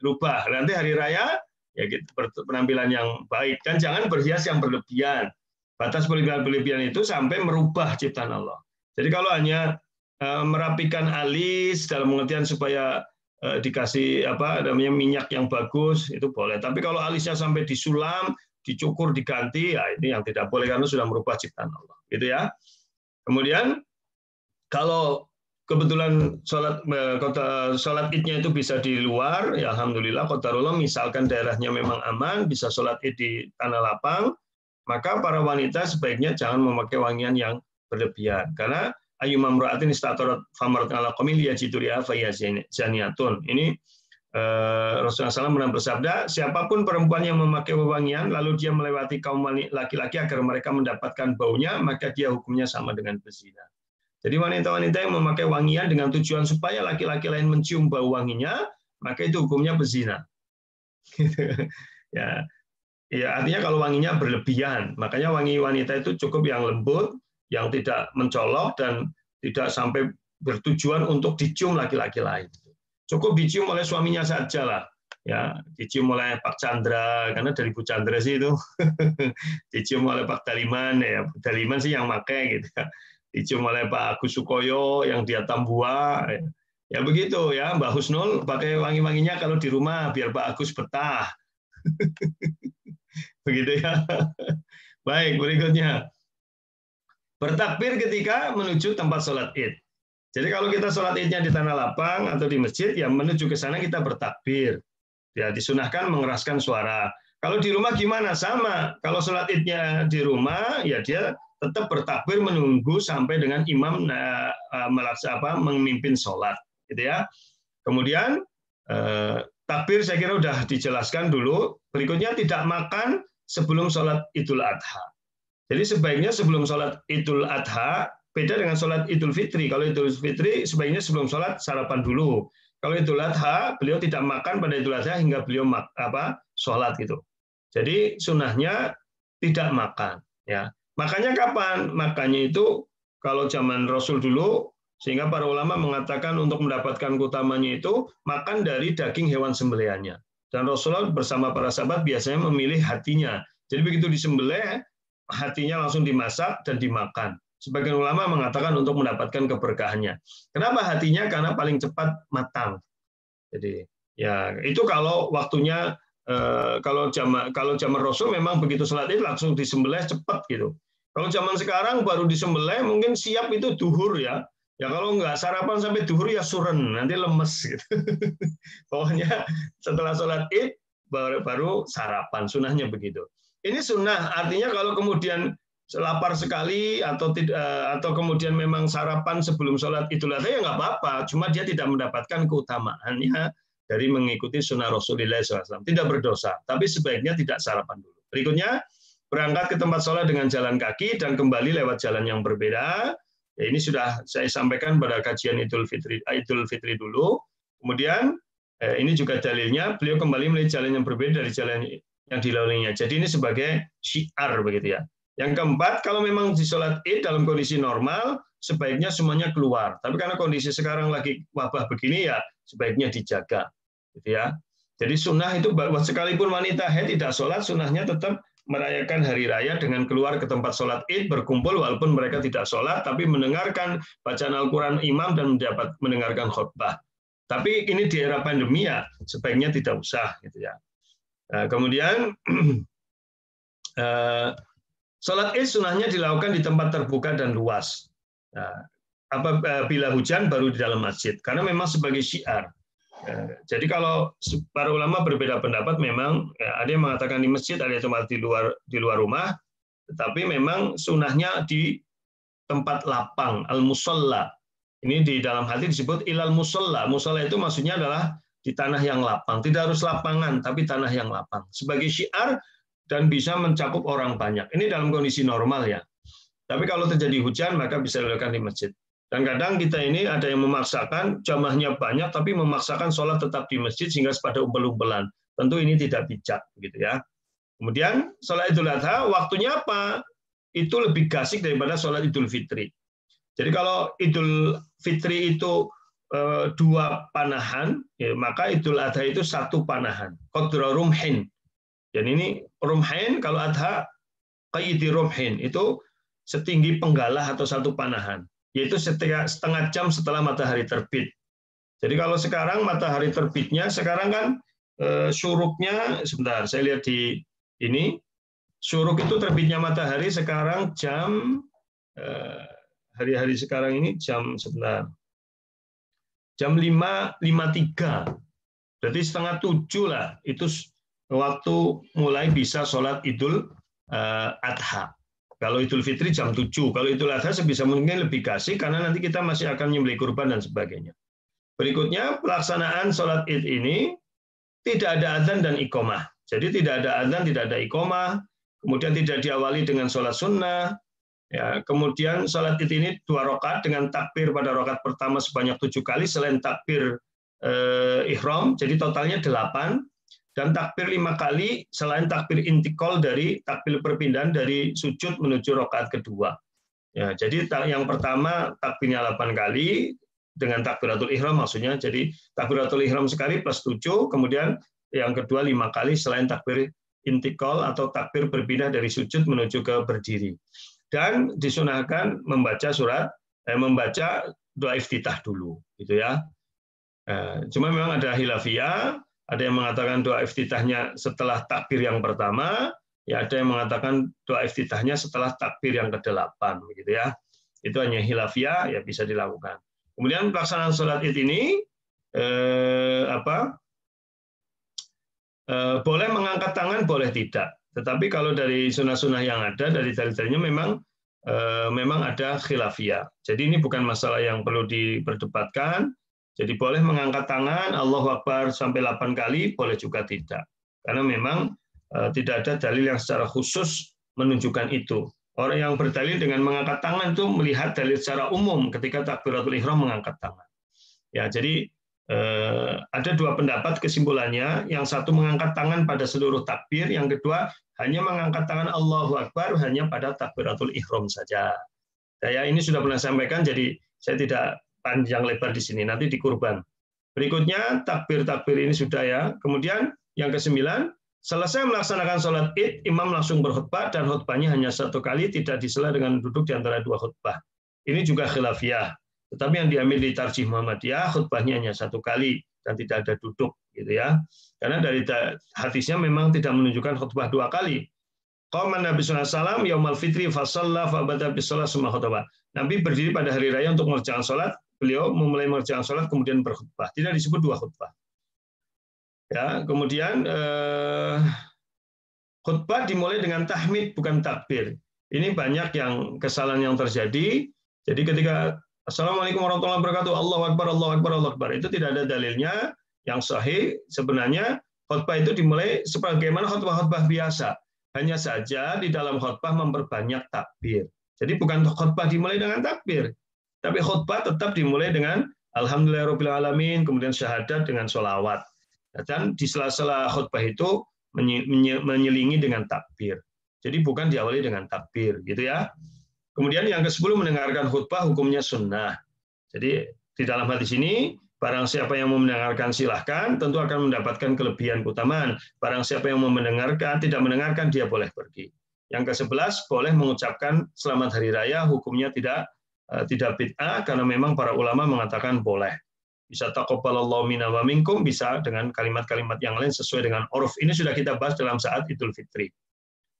rubah. Nanti hari raya ya gitu, penampilan yang baik dan jangan berhias yang berlebihan. Batas berlebihan itu sampai merubah ciptaan Allah. Jadi kalau hanya merapikan alis dalam pengertian supaya dikasih minyak yang bagus itu boleh. Tapi kalau alisnya sampai disulam, dicukur, diganti, ya ini yang tidak boleh karena sudah merubah ciptaan Allah. Gitu ya. Kemudian kalau kebetulan sholat idnya itu bisa di luar, ya alhamdulillah qadarullah, misalkan daerahnya memang aman, bisa sholat id di tanah lapang, maka para wanita sebaiknya jangan memakai wangian yang berlebihan. Karena ayyuma imra'atin istatarat famarat ala qamil yajiduriha fayazaniyatun. Ini Rasulullah SAW pernah bersabda, siapapun perempuan yang memakai wewangian lalu dia melewati kaum laki-laki agar mereka mendapatkan baunya, maka dia hukumnya sama dengan berzina. Jadi wanita-wanita yang memakai wangian dengan tujuan supaya laki-laki lain mencium bau wanginya, maka itu hukumnya berzina. Ya, artinya kalau wanginya berlebihan, makanya wangi wanita itu cukup yang lembut, yang tidak mencolok dan tidak sampai bertujuan untuk dicium laki-laki lain. Cukup dicium oleh suaminya saja lah, ya dicium oleh Pak Chandra karena dari Bu Chandra sih itu, dicium oleh Pak Daliman, ya Daliman sih yang pakai gitu, dicium oleh Pak Agus Sukoyo yang dia Tambua, ya begitu ya Mbak Husnul pakai wangi-wanginya kalau di rumah biar Pak Agus betah, begitu ya. Baik, berikutnya bertakbir ketika menuju tempat sholat id. Jadi kalau kita sholat idnya di tanah lapang atau di masjid, ya menuju ke sana kita bertakbir. Ya disunahkan mengeraskan suara. Kalau di rumah gimana? Sama. Kalau sholat idnya di rumah, ya dia tetap bertakbir menunggu sampai dengan imam memimpin sholat. Gitu ya. Kemudian takbir saya kira sudah dijelaskan dulu. Berikutnya tidak makan sebelum sholat Idul Adha. Jadi sebaiknya sebelum sholat Idul Adha, beda dengan sholat Idul Fitri. Kalau Idul Fitri sebaiknya sebelum sholat sarapan dulu. Kalau Idul Adha, beliau tidak makan pada Idul Adha hingga beliau sholat gitu. Jadi sunnahnya tidak makan. Ya, makanya kapan? Makanya itu kalau zaman Rasul dulu, sehingga para ulama mengatakan untuk mendapatkan keutamanya itu makan dari daging hewan sembelihannya. Dan Rasulullah bersama para sahabat biasanya memilih hatinya. Jadi begitu disembelih, hatinya langsung dimasak dan dimakan. Sebagian ulama mengatakan untuk mendapatkan keberkahannya. Kenapa hatinya? Karena paling cepat matang. Jadi ya itu kalau waktunya kalau zaman Rasul memang begitu sholat itu langsung disembelih cepat gitu. Kalau zaman sekarang baru disembelih mungkin siap itu duhur ya. Ya kalau nggak sarapan sampai duhur ya suren, nanti lemes gitu. Pokoknya setelah sholat id baru sarapan, sunnahnya begitu. Ini sunnah, artinya kalau kemudian lapar sekali atau kemudian memang sarapan sebelum sholat Idul Adha ya nggak apa-apa, cuma dia tidak mendapatkan keutamaannya dari mengikuti sunnah Rasulullah SAW. Tidak berdosa, tapi sebaiknya tidak sarapan dulu. Berikutnya, berangkat ke tempat sholat dengan jalan kaki dan kembali lewat jalan yang berbeda. Ya, ini sudah saya sampaikan pada kajian Idul Fitri dulu. Kemudian ini juga dalilnya, beliau kembali melalui jalan yang berbeda dari jalan yang dilaluinya. Jadi ini sebagai syiar begitu ya. Yang keempat, kalau memang di sholat id dalam kondisi normal, sebaiknya semuanya keluar. Tapi karena kondisi sekarang lagi wabah begini ya, sebaiknya dijaga. Gitu ya. Jadi sunnah itu, sekalipun wanita haid tidak sholat, sunnahnya tetap merayakan hari raya dengan keluar ke tempat sholat id, berkumpul walaupun mereka tidak sholat, tapi mendengarkan bacaan Al-Quran imam dan mendengarkan khutbah. Tapi ini di era pandemi ya, sebaiknya tidak usah. Gitu ya. Nah, kemudian, sholat id sunnahnya dilakukan di tempat terbuka dan luas. Nah, apabila hujan baru di dalam masjid, karena memang sebagai syiar. Jadi kalau para ulama berbeda pendapat, memang ada yang mengatakan di masjid, ada yang di luar rumah, tetapi memang sunnahnya di tempat lapang, al-musalla. Ini di dalam hadis disebut ilal musalla. Musalla itu maksudnya adalah di tanah yang lapang. Tidak harus lapangan, tapi tanah yang lapang. Sebagai syiar dan bisa mencakup orang banyak. Ini dalam kondisi normal ya. Tapi kalau terjadi hujan, maka bisa dilakukan di masjid. Dan kadang kita ini ada yang memaksakan jamaahnya banyak, tapi memaksakan sholat tetap di masjid sehingga pada umpel-umpelan. Tentu ini tidak bijak, gitu ya. Kemudian sholat Idul Adha waktunya apa? Itu lebih gasik daripada sholat Idul Fitri. Jadi kalau Idul Fitri itu 2 panahan, ya, maka Idul Adha itu 1 panahan. Qadra rumhin. Dan ini rumhin kalau Adha qayyidi rumhin itu setinggi penggalah atau 1 panahan, yaitu setengah jam setelah matahari terbit. Jadi kalau sekarang matahari terbitnya, sekarang kan syuruknya, sebentar, saya lihat di ini, syuruk itu terbitnya matahari sekarang jam, hari-hari sekarang ini jam, sebentar, jam 5.53, berarti 6:30 lah, itu waktu mulai bisa sholat Idul Adha. Kalau Idul Fitri jam 7, kalau Idul Adha sebisa mungkin lebih gasik karena nanti kita masih akan menyembelih kurban dan sebagainya. Berikutnya pelaksanaan sholat Id ini tidak ada adzan dan iqomah. Jadi tidak ada adzan, tidak ada iqomah, kemudian tidak diawali dengan sholat sunnah. Ya, kemudian sholat Id ini 2 rakaat dengan takbir pada rakaat pertama sebanyak 7 kali selain takbir ihram, jadi totalnya 8. Dan takbir 5 kali selain takbir intikal dari takbir perpindahan dari sujud menuju rakaat kedua. Ya, jadi yang pertama takbirnya 8 kali dengan takbiratul ihram maksudnya. Jadi takbiratul ihram sekali plus 7, kemudian yang kedua 5 kali selain takbir intikal atau takbir berpindah dari sujud menuju ke berdiri. Dan disunahkan membaca membaca doa iftitah dulu, gitu ya. Cuma memang ada khilafiyah. Ada yang mengatakan doa iftitahnya setelah takbir yang pertama, ya ada yang mengatakan doa iftitahnya setelah takbir yang ke-8, begitu ya. Itu hanya khilafiyah, ya bisa dilakukan. Kemudian pelaksanaan sholat Id ini boleh mengangkat tangan, boleh tidak. Tetapi kalau dari sunnah-sunnah yang ada, dari dalil-dalilnya memang ada khilafiyah. Jadi ini bukan masalah yang perlu diperdebatkan. Jadi boleh mengangkat tangan, Allahu Akbar sampai 8 kali, boleh juga tidak. Karena memang tidak ada dalil yang secara khusus menunjukkan itu. Orang yang berdalil dengan mengangkat tangan itu melihat dalil secara umum ketika takbiratul ihram mengangkat tangan. Ya, jadi ada 2 pendapat kesimpulannya. Yang satu mengangkat tangan pada seluruh takbir, yang kedua hanya mengangkat tangan Allahu Akbar hanya pada takbiratul ihram saja. Saya ini sudah pernah sampaikan, jadi saya tidak panjang lebar di sini, nanti di kurban. Berikutnya takbir-takbir ini sudah ya. Kemudian yang ke-9, selesai melaksanakan sholat Id, imam langsung berkhutbah dan khutbahnya hanya 1 kali, tidak disela dengan duduk di antara 2 khutbah. Ini juga khilafiyah. Tetapi yang diambil di Tarjih Muhammadiyah, khutbahnya hanya 1 kali dan tidak ada duduk, gitu ya. Karena dari hadisnya memang tidak menunjukkan khutbah 2 kali. Qama Nabi sallallahu alaihi wasallam yaumal fitri fa shalla fa bada bis shalah summa khutbah. Nabi berdiri pada hari raya untuk mengerjakan salat, beliau memulai mengerjakan salat kemudian berkhutbah. Tidak disebut 2 khutbah. Ya, kemudian khutbah dimulai dengan tahmid bukan takbir. Ini banyak yang kesalahan yang terjadi. Jadi ketika Assalamualaikum warahmatullahi wabarakatuh, Allahu Akbar, Allahu Akbar, Allahu Akbar, itu tidak ada dalilnya yang sahih. Sebenarnya khutbah itu dimulai sebagaimana khutbah-khutbah biasa. Hanya saja di dalam khutbah memperbanyak takbir. Jadi bukan khutbah dimulai dengan takbir, tapi khutbah tetap dimulai dengan Alhamdulillahirabbil alamin, kemudian syahadat dengan sholawat. Dan di sela-sela khutbah itu menyelingi dengan takbir. Jadi bukan diawali dengan takbir, gitu ya. Kemudian yang ke-10 mendengarkan khutbah hukumnya sunnah. Jadi di dalam hadis ini barang siapa yang mau mendengarkan silahkan, tentu akan mendapatkan kelebihan keutamaan. Barang siapa yang mau mendengarkan, tidak mendengarkan, dia boleh pergi. Yang ke-11 boleh mengucapkan selamat hari raya, hukumnya tidak bid'ah karena memang para ulama mengatakan boleh. Bisa taqabbalallahu minna wa minkum, bisa dengan kalimat-kalimat yang lain sesuai dengan uruf. Ini sudah kita bahas dalam saat Idul Fitri.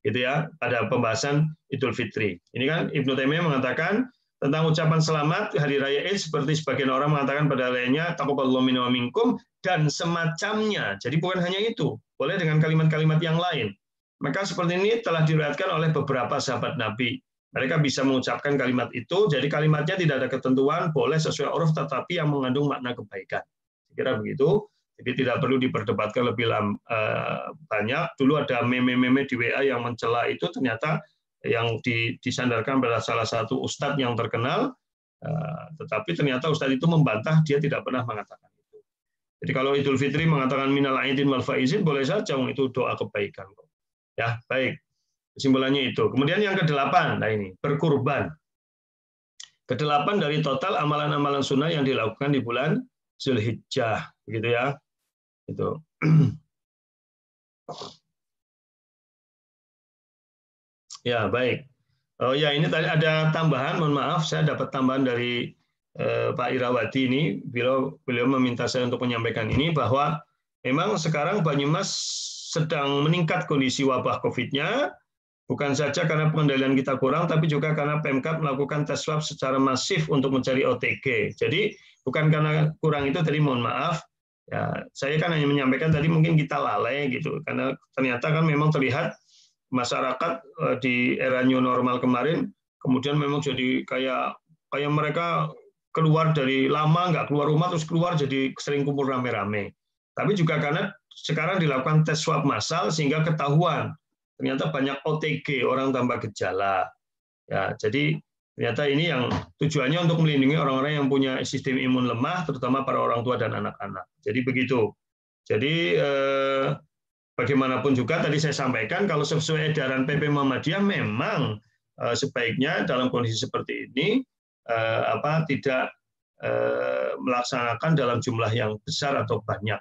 Gitu ya, pada pembahasan Idul Fitri. Ini kan Ibnu Taimiyah mengatakan tentang ucapan selamat hari raya Id seperti sebagian orang mengatakan pada lainnya taqabbalallahu minna wa minkum dan semacamnya. Jadi bukan hanya itu, boleh dengan kalimat-kalimat yang lain. Maka seperti ini telah diriwayatkan oleh beberapa sahabat Nabi. Mereka bisa mengucapkan kalimat itu, jadi kalimatnya tidak ada ketentuan, boleh sesuai uruf tetapi yang mengandung makna kebaikan. Saya kira begitu. Jadi tidak perlu diperdebatkan lebih banyak. Dulu ada meme-meme di WA yang mencela itu, ternyata yang disandarkan pada salah satu ustadz yang terkenal, Tetapi ternyata Ustadz itu membantah, dia tidak pernah mengatakan itu. Jadi kalau Idul Fitri mengatakan minal aidin wal faizin, boleh saja, itu doa kebaikan. Ya, baik. Kesimpulannya itu. Kemudian yang ke-8, nah ini, berkurban. Ke-8 dari total amalan-amalan sunnah yang dilakukan di bulan Zulhijjah, gitu ya. Itu. Ya, baik. Oh ya, ini tadi ada tambahan, mohon maaf, saya dapat tambahan dari Pak Irawadi ini, beliau meminta saya untuk menyampaikan ini, bahwa memang sekarang Banyumas sedang meningkat kondisi wabah COVID-nya, bukan saja karena pengendalian kita kurang, tapi juga karena Pemkab melakukan tes swab secara masif untuk mencari OTG. Jadi bukan karena kurang itu, tadi mohon maaf, ya, saya kan hanya menyampaikan tadi mungkin kita lalai gitu, karena ternyata kan memang terlihat masyarakat di era new normal kemarin kemudian memang jadi kayak mereka keluar dari lama nggak keluar rumah, terus keluar jadi sering kumpul rame-rame. Tapi juga karena sekarang dilakukan tes swab massal sehingga ketahuan ternyata banyak OTG, orang tanpa gejala. Ya, jadi ternyata ini yang tujuannya untuk melindungi orang-orang yang punya sistem imun lemah, terutama para orang tua dan anak-anak. Jadi begitu. Jadi bagaimanapun juga tadi saya sampaikan, kalau sesuai edaran PP Muhammadiyah memang sebaiknya dalam kondisi seperti ini tidak melaksanakan dalam jumlah yang besar atau banyak.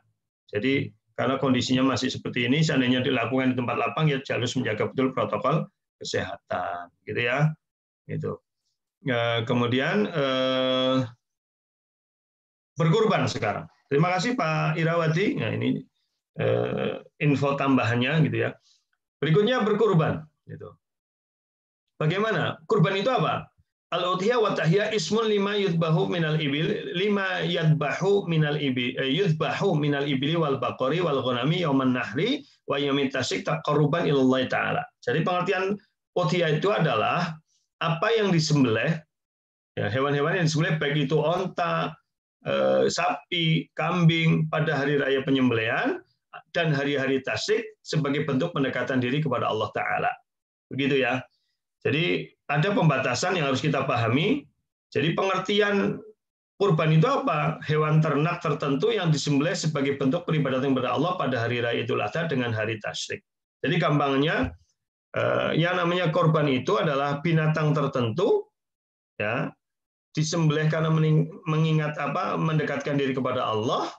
Jadi karena kondisinya masih seperti ini, seandainya dilakukan di tempat lapang ya harus menjaga betul protokol kesehatan, gitu ya. Gitu. Kemudian berkurban sekarang. Terima kasih Pak Irawadi. Nah ini info tambahannya gitu ya. Berikutnya berkurban gitu. Bagaimana? Kurban itu apa? Al-udhiyah wa tahiyah ismun lima yudbahu minal ibil, lima yadbahu minal ibil, yudbahu minal ibili wal baqari wal ghanami yauman nahri wa yaumit tasyrik taqarruban ilallahi taala. Jadi pengertian udhiyah itu adalah apa yang disembelih, ya, hewan-hewan yang disembelih baik itu onta, sapi, kambing pada hari raya penyembelihan dan hari-hari tasyrik sebagai bentuk pendekatan diri kepada Allah Ta'ala. Begitu ya. Jadi ada pembatasan yang harus kita pahami. Jadi pengertian kurban itu apa? Hewan ternak tertentu yang disembelih sebagai bentuk peribadatan kepada Allah pada hari raya Idul Adha dengan hari tasyrik. Jadi gampangnya, yang namanya korban itu adalah binatang tertentu, ya, disembelih karena mengingat mendekatkan diri kepada Allah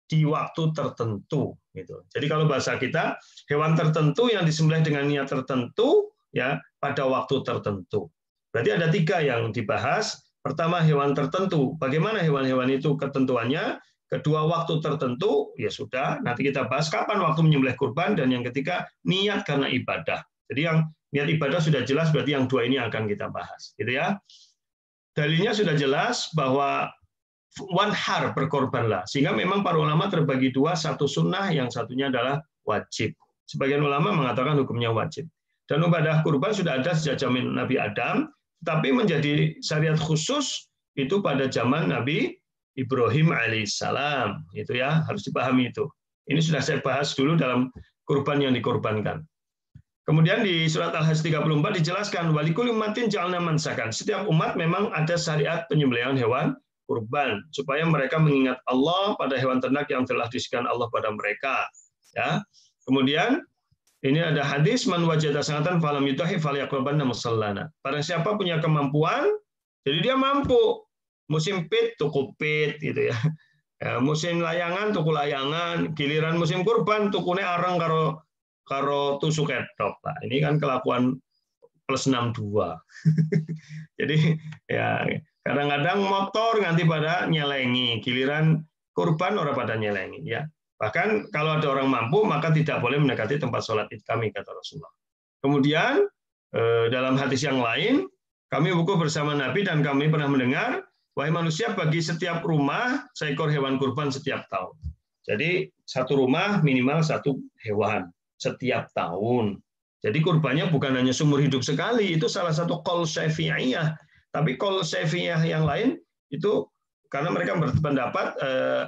di waktu tertentu gitu. Jadi kalau bahasa kita, hewan tertentu yang disembelih dengan niat tertentu ya pada waktu tertentu. Berarti ada 3 yang dibahas. Pertama, hewan tertentu. Bagaimana hewan-hewan itu ketentuannya? Kedua, waktu tertentu. Ya sudah, nanti kita bahas kapan waktu menyembelih kurban. Dan yang ketiga, niat karena ibadah. Jadi yang niat ibadah sudah jelas, berarti yang 2 ini akan kita bahas, gitu ya. Dalilnya sudah jelas bahwa wanhar, berkorbanlah. Sehingga memang para ulama terbagi 2, satu sunnah, yang satunya adalah wajib. Sebagian ulama mengatakan hukumnya wajib. Dan ibadah kurban sudah ada sejak zaman Nabi Adam, tapi menjadi syariat khusus itu pada zaman Nabi Ibrahim alaihissalam. Itu ya, harus dipahami itu. Ini sudah saya bahas dulu dalam kurban yang dikorbankan. Kemudian di surat Al-Hajj 34 dijelaskan, walikul ummatin ja'alna mansakan. Setiap umat memang ada syariat penyembelihan hewan kurban supaya mereka mengingat Allah pada hewan ternak yang telah disediakan Allah pada mereka. Ya. Kemudian ini ada hadis man wajada sanatan falam yutahi falyaqrabanna musallana. Barang siapa punya kemampuan, jadi dia mampu. Musim pit tuku pit gitu ya. Ya, musim layangan tuku layangan, giliran musim kurban tukune areng karo tusuk ketok. Nah, ini kan kelakuan plus 62. Jadi ya kadang-kadang motor nganti pada nyelengi, giliran kurban orang pada nyelengi ya. Bahkan kalau ada orang mampu maka tidak boleh mendekati tempat sholat id kami, kata Rasulullah. Kemudian dalam hadis yang lain, kami wukuf bersama Nabi dan kami pernah mendengar, wahai manusia, bagi setiap rumah seekor hewan kurban setiap tahun. Jadi satu rumah minimal 1 hewan setiap tahun. Jadi kurbannya bukan hanya seumur hidup sekali, itu salah satu qaul Syafi'iyah. Tapi qaul Syafi'iyah yang lain itu karena mereka berpendapat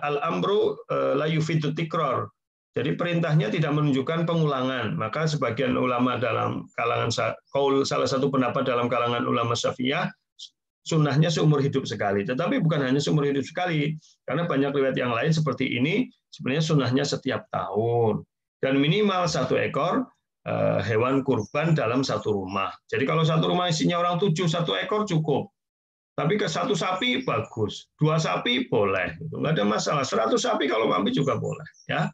al-amru la yufidu tikror. Jadi perintahnya tidak menunjukkan pengulangan. Maka sebagian ulama dalam kalangan qaul, salah satu pendapat dalam kalangan ulama Syafi'iyah, sunnahnya seumur hidup sekali. Tetapi bukan hanya seumur hidup sekali, karena banyak riwayat yang lain seperti ini, sebenarnya sunnahnya setiap tahun. Dan minimal 1 ekor hewan kurban dalam satu rumah. Jadi kalau satu rumah isinya orang 7, 1 ekor cukup. Tapi ke 1 sapi bagus, 2 sapi boleh, nggak ada masalah. 100 sapi kalau mampu juga boleh. Ya.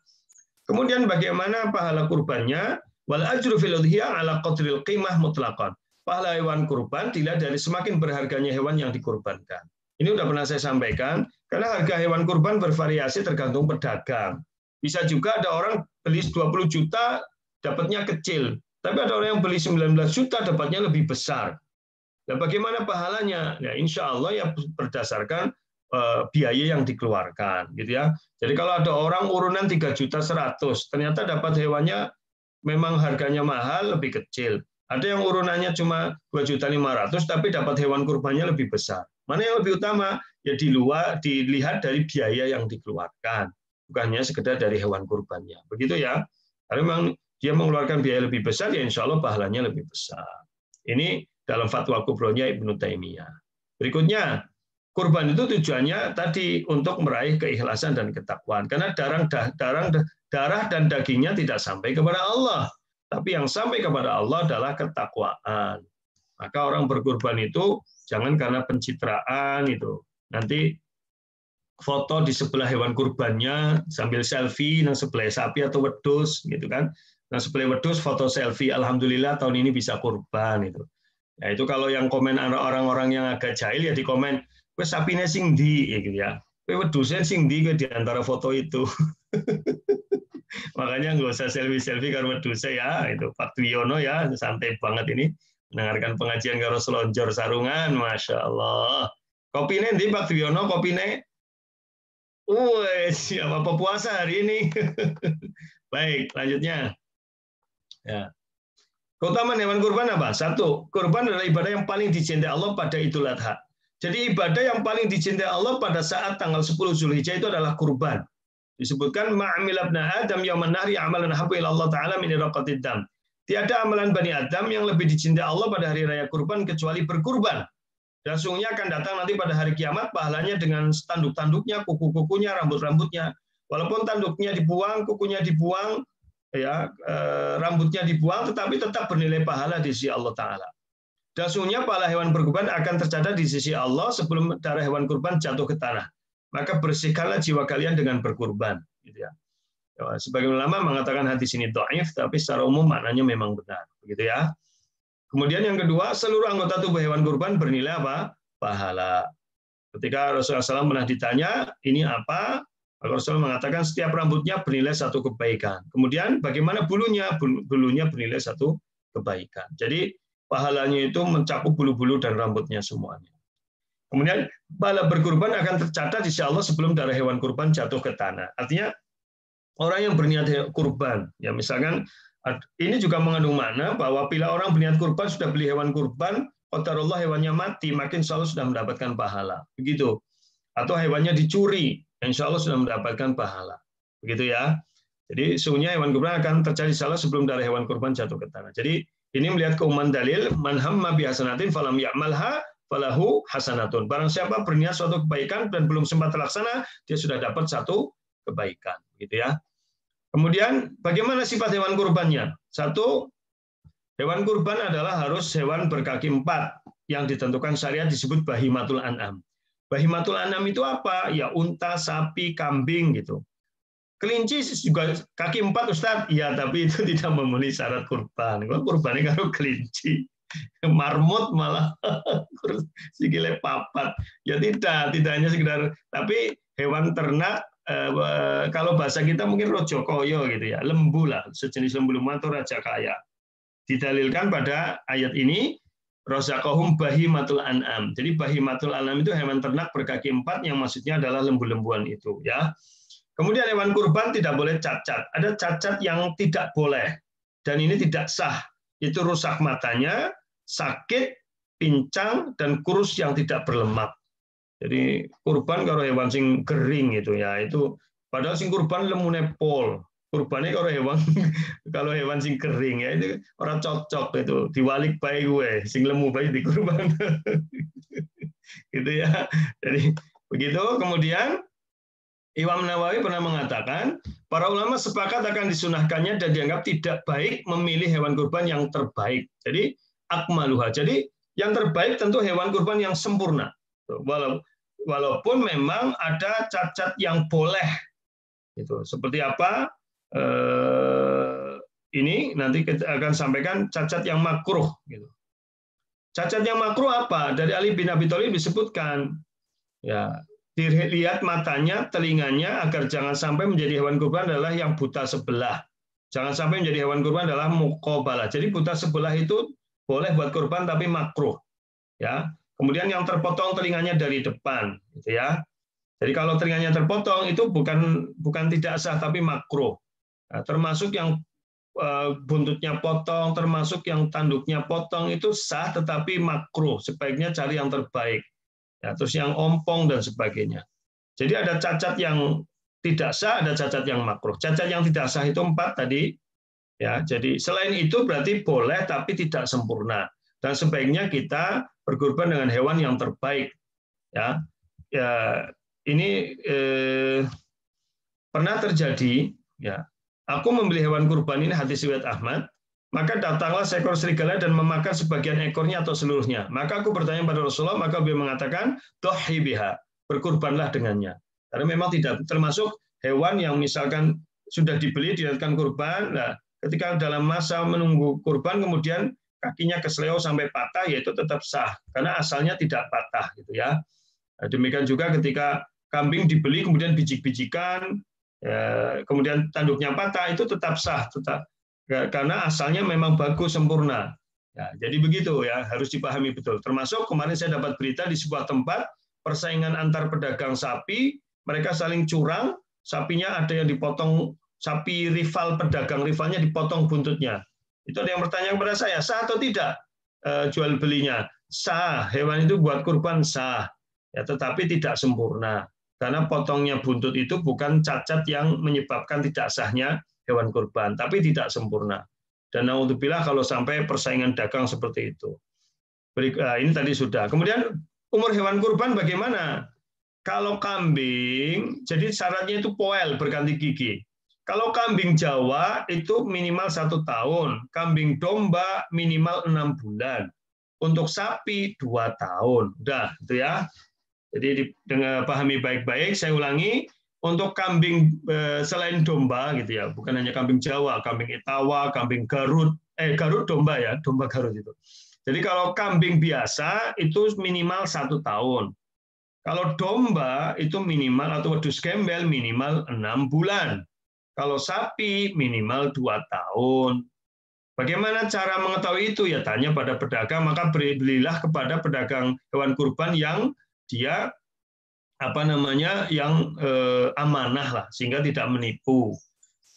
Kemudian bagaimana pahala kurbannya? Wal ajru fil udhiyah ala qadril qimah mutlaqan. Pahala hewan kurban dilihat dari semakin berharganya hewan yang dikurbankan. Ini udah pernah saya sampaikan, karena harga hewan kurban bervariasi tergantung pedagang. Bisa juga ada orang beli 20 juta, dapatnya kecil. Tapi ada orang yang beli 19 juta, dapatnya lebih besar. Nah, bagaimana pahalanya? Ya, insya Allah ya berdasarkan biaya yang dikeluarkan, gitu ya. Jadi kalau ada orang urunan 3.100.000, ternyata dapat hewannya memang harganya mahal, lebih kecil. Ada yang urunannya cuma 2.500.000, tapi dapat hewan kurbannya lebih besar. Mana yang lebih utama? Ya dilihat dari biaya yang dikeluarkan, bukannya sekedar dari hewan kurbannya. Begitu ya. Karena memang dia mengeluarkan biaya lebih besar, ya insya Allah pahalanya lebih besar. Ini dalam fatwa kubronya Ibnu Taimiyah. Berikutnya, kurban itu tujuannya tadi untuk meraih keikhlasan dan ketakwaan. Karena darah dan dagingnya tidak sampai kepada Allah. Tapi yang sampai kepada Allah adalah ketakwaan. Maka orang berkurban itu jangan karena pencitraan itu. Nanti foto di sebelah hewan kurbannya sambil selfie nang sebelah sapi atau wedhus gitu kan. Nah, sebelah wedhus foto selfie, alhamdulillah tahun ini bisa kurban itu. Ya itu kalau yang komen orang-orang yang agak jahil ya di komen, "Wes sapine sing ndi?" gitu ya. "Wes wedhusnya sing ndi di antara foto itu?" Makanya nggak usah selfie-selfie karo wedhusnya ya, itu Pak Twiono ya, santai banget ini mendengarkan pengajian karo selonjor sarungan, Masya Allah. Kopine ndi Pak Twiono, kopine? Siapa puasa hari ini? Baik, lanjutnya. Ya. Keutamaan hewan kurban apa? 1, kurban adalah ibadah yang paling dicintai Allah pada Idul Adha. Jadi ibadah yang paling dicintai Allah pada saat tanggal 10 Zulhijjah itu adalah kurban. Disebutkan ma'amil abna Adam yauman nahri amalan habbu ila Allah taala min iraqatid dam. Tiada amalan Bani Adam yang lebih dicintai Allah pada hari raya kurban kecuali berkurban. Dan sungguhnya akan datang nanti pada hari kiamat pahalanya dengan tanduk-tanduknya, kuku-kukunya, rambut-rambutnya. Walaupun tanduknya dibuang, kukunya dibuang, ya rambutnya dibuang, tetapi tetap bernilai pahala di sisi Allah Taala. Dan sungguhnya pahala hewan berkurban akan tercatat di sisi Allah sebelum darah hewan kurban jatuh ke tanah. Maka bersihkanlah jiwa kalian dengan berkurban. Gitu ya. Sebagian ulama mengatakan hadis ini dhaif, tapi secara umum maknanya memang benar. Begitu ya. Kemudian yang kedua, seluruh anggota tubuh hewan kurban bernilai apa? Pahala. Ketika Rasulullah SAW pernah ditanya, ini apa? Rasulullah mengatakan setiap rambutnya bernilai 1 kebaikan. Kemudian bagaimana bulunya? Bulunya bernilai 1 kebaikan. Jadi pahalanya itu mencakup bulu-bulu dan rambutnya semuanya. Kemudian pahala berkurban akan tercatat di sisi Allah sebelum darah hewan kurban jatuh ke tanah. Artinya orang yang berniat kurban, ya misalkan ini juga mengandung makna bahwa bila orang berniat kurban sudah beli hewan kurban, qadarullah hewannya mati, makin insya Allah sudah mendapatkan pahala. Begitu. Atau hewannya dicuri, insya Allah sudah mendapatkan pahala. Begitu ya. Jadi sungguhnya hewan kurban akan terjadi salah sebelum darah hewan kurban jatuh ke tanah. Jadi ini melihat keumuman dalil, man hamma bi hasanatin falam ya'malha falahu hasanatun. Barang siapa berniat suatu kebaikan dan belum sempat terlaksana, dia sudah dapat 1 kebaikan. Gitu ya. Kemudian bagaimana sifat hewan kurbannya? 1, hewan kurban adalah harus hewan berkaki 4 yang ditentukan syariat disebut bahimatul an'am. Bahimatul an'am itu apa? Ya unta, sapi, kambing gitu. Kelinci juga kaki 4 Ustaz. Ya, tapi itu tidak memenuhi syarat kurban. Kalau kurbannya kalau kelinci, marmut malah sikile papat. Ya tidak hanya sekedar, tapi hewan ternak kalau bahasa kita mungkin rojokoyo gitu ya, lembu lah, sejenis lembu atau raja kaya. Didalilkan pada ayat ini razaqahum bahimatul an'am. Jadi bahimatul an'am itu hewan ternak berkaki 4 yang maksudnya adalah lembu-lembuan itu ya. Kemudian hewan kurban tidak boleh cacat. Ada cacat yang tidak boleh dan ini tidak sah. Itu rusak matanya, sakit, pincang dan kurus yang tidak berlemak. Jadi kurban kalau hewan sing kering itu ya, itu padahal sing kurban lemune pol. Kurbannya kalau hewan sing kering ya itu orang cocok itu diwalik bae gue, sing lemu bae di kurban. gitu ya. Jadi begitu. Kemudian Imam Nawawi pernah mengatakan, para ulama sepakat akan disunahkannya dan dianggap tidak baik memilih hewan kurban yang terbaik. Jadi akmaluha. Jadi yang terbaik tentu hewan kurban yang sempurna. Walaupun memang ada cacat yang boleh. Gitu. Seperti apa? Ini nanti kita akan sampaikan cacat yang makruh. Gitu. Cacat yang makruh apa? Dari Ali bin Abi Thalib disebutkan, ya, dilihat matanya, telinganya, agar jangan sampai menjadi hewan kurban adalah yang buta sebelah. Jangan sampai menjadi hewan kurban adalah muqabalah. Jadi buta sebelah itu boleh buat kurban tapi makruh. Ya. Kemudian yang terpotong telinganya dari depan, gitu ya. Jadi kalau telinganya terpotong itu bukan tidak sah tapi makruh. Nah, termasuk yang buntutnya potong, termasuk yang tanduknya potong itu sah tetapi makruh. Sebaiknya cari yang terbaik. Ya, terus yang ompong dan sebagainya. Jadi ada cacat yang tidak sah, ada cacat yang makruh. Cacat yang tidak sah itu 4 tadi. Ya, jadi selain itu berarti boleh tapi tidak sempurna. Dan sebaiknya kita berkurban dengan hewan yang terbaik. Ya, ini pernah terjadi. Ya, aku membeli hewan kurban ini hadis riwayat Ahmad. Maka datanglah seekor serigala dan memakan sebagian ekornya atau seluruhnya. Maka aku bertanya pada Rasulullah, maka beliau mengatakan, "Dhahi biha," berkurbanlah dengannya. Karena memang tidak termasuk hewan yang misalkan sudah dibeli, didatangkan kurban, nah, ketika dalam masa menunggu kurban, kemudian kakinya kesleo sampai patah, yaitu tetap sah, karena asalnya tidak patah. Gitu ya. Demikian juga ketika kambing dibeli, kemudian bijik-bijikan, kemudian tanduknya patah, itu tetap sah, karena asalnya memang bagus, sempurna. Ya, jadi begitu ya, harus dipahami betul. Termasuk kemarin saya dapat berita di sebuah tempat, persaingan antar pedagang sapi, mereka saling curang, sapinya ada yang dipotong, sapi rival pedagang rivalnya dipotong buntutnya. Itu ada yang bertanya kepada saya, sah atau tidak jual belinya? Sah, hewan itu buat kurban sah, ya, tetapi tidak sempurna. Karena potongnya buntut itu bukan cacat yang menyebabkan tidak sahnya hewan kurban, tapi tidak sempurna. Dan naudzubillah kalau sampai persaingan dagang seperti itu. Ini tadi sudah. Kemudian umur hewan kurban bagaimana? Kalau kambing, jadi syaratnya itu poel, berganti gigi. Kalau kambing Jawa itu minimal 1 tahun, kambing domba minimal 6 bulan. Untuk sapi 2 tahun. Udah, itu ya. Jadi dengan pahami baik-baik, saya ulangi. Untuk kambing selain domba gitu ya, bukan hanya kambing Jawa, kambing Etawa, kambing Garut, Garut domba ya, domba Garut itu. Jadi kalau kambing biasa itu minimal 1 tahun. Kalau domba itu minimal atau wedus gembel minimal 6 bulan. Kalau sapi minimal 2 tahun. Bagaimana cara mengetahui itu? Ya tanya pada pedagang, maka belilah kepada pedagang hewan kurban yang dia yang amanah lah, sehingga tidak menipu.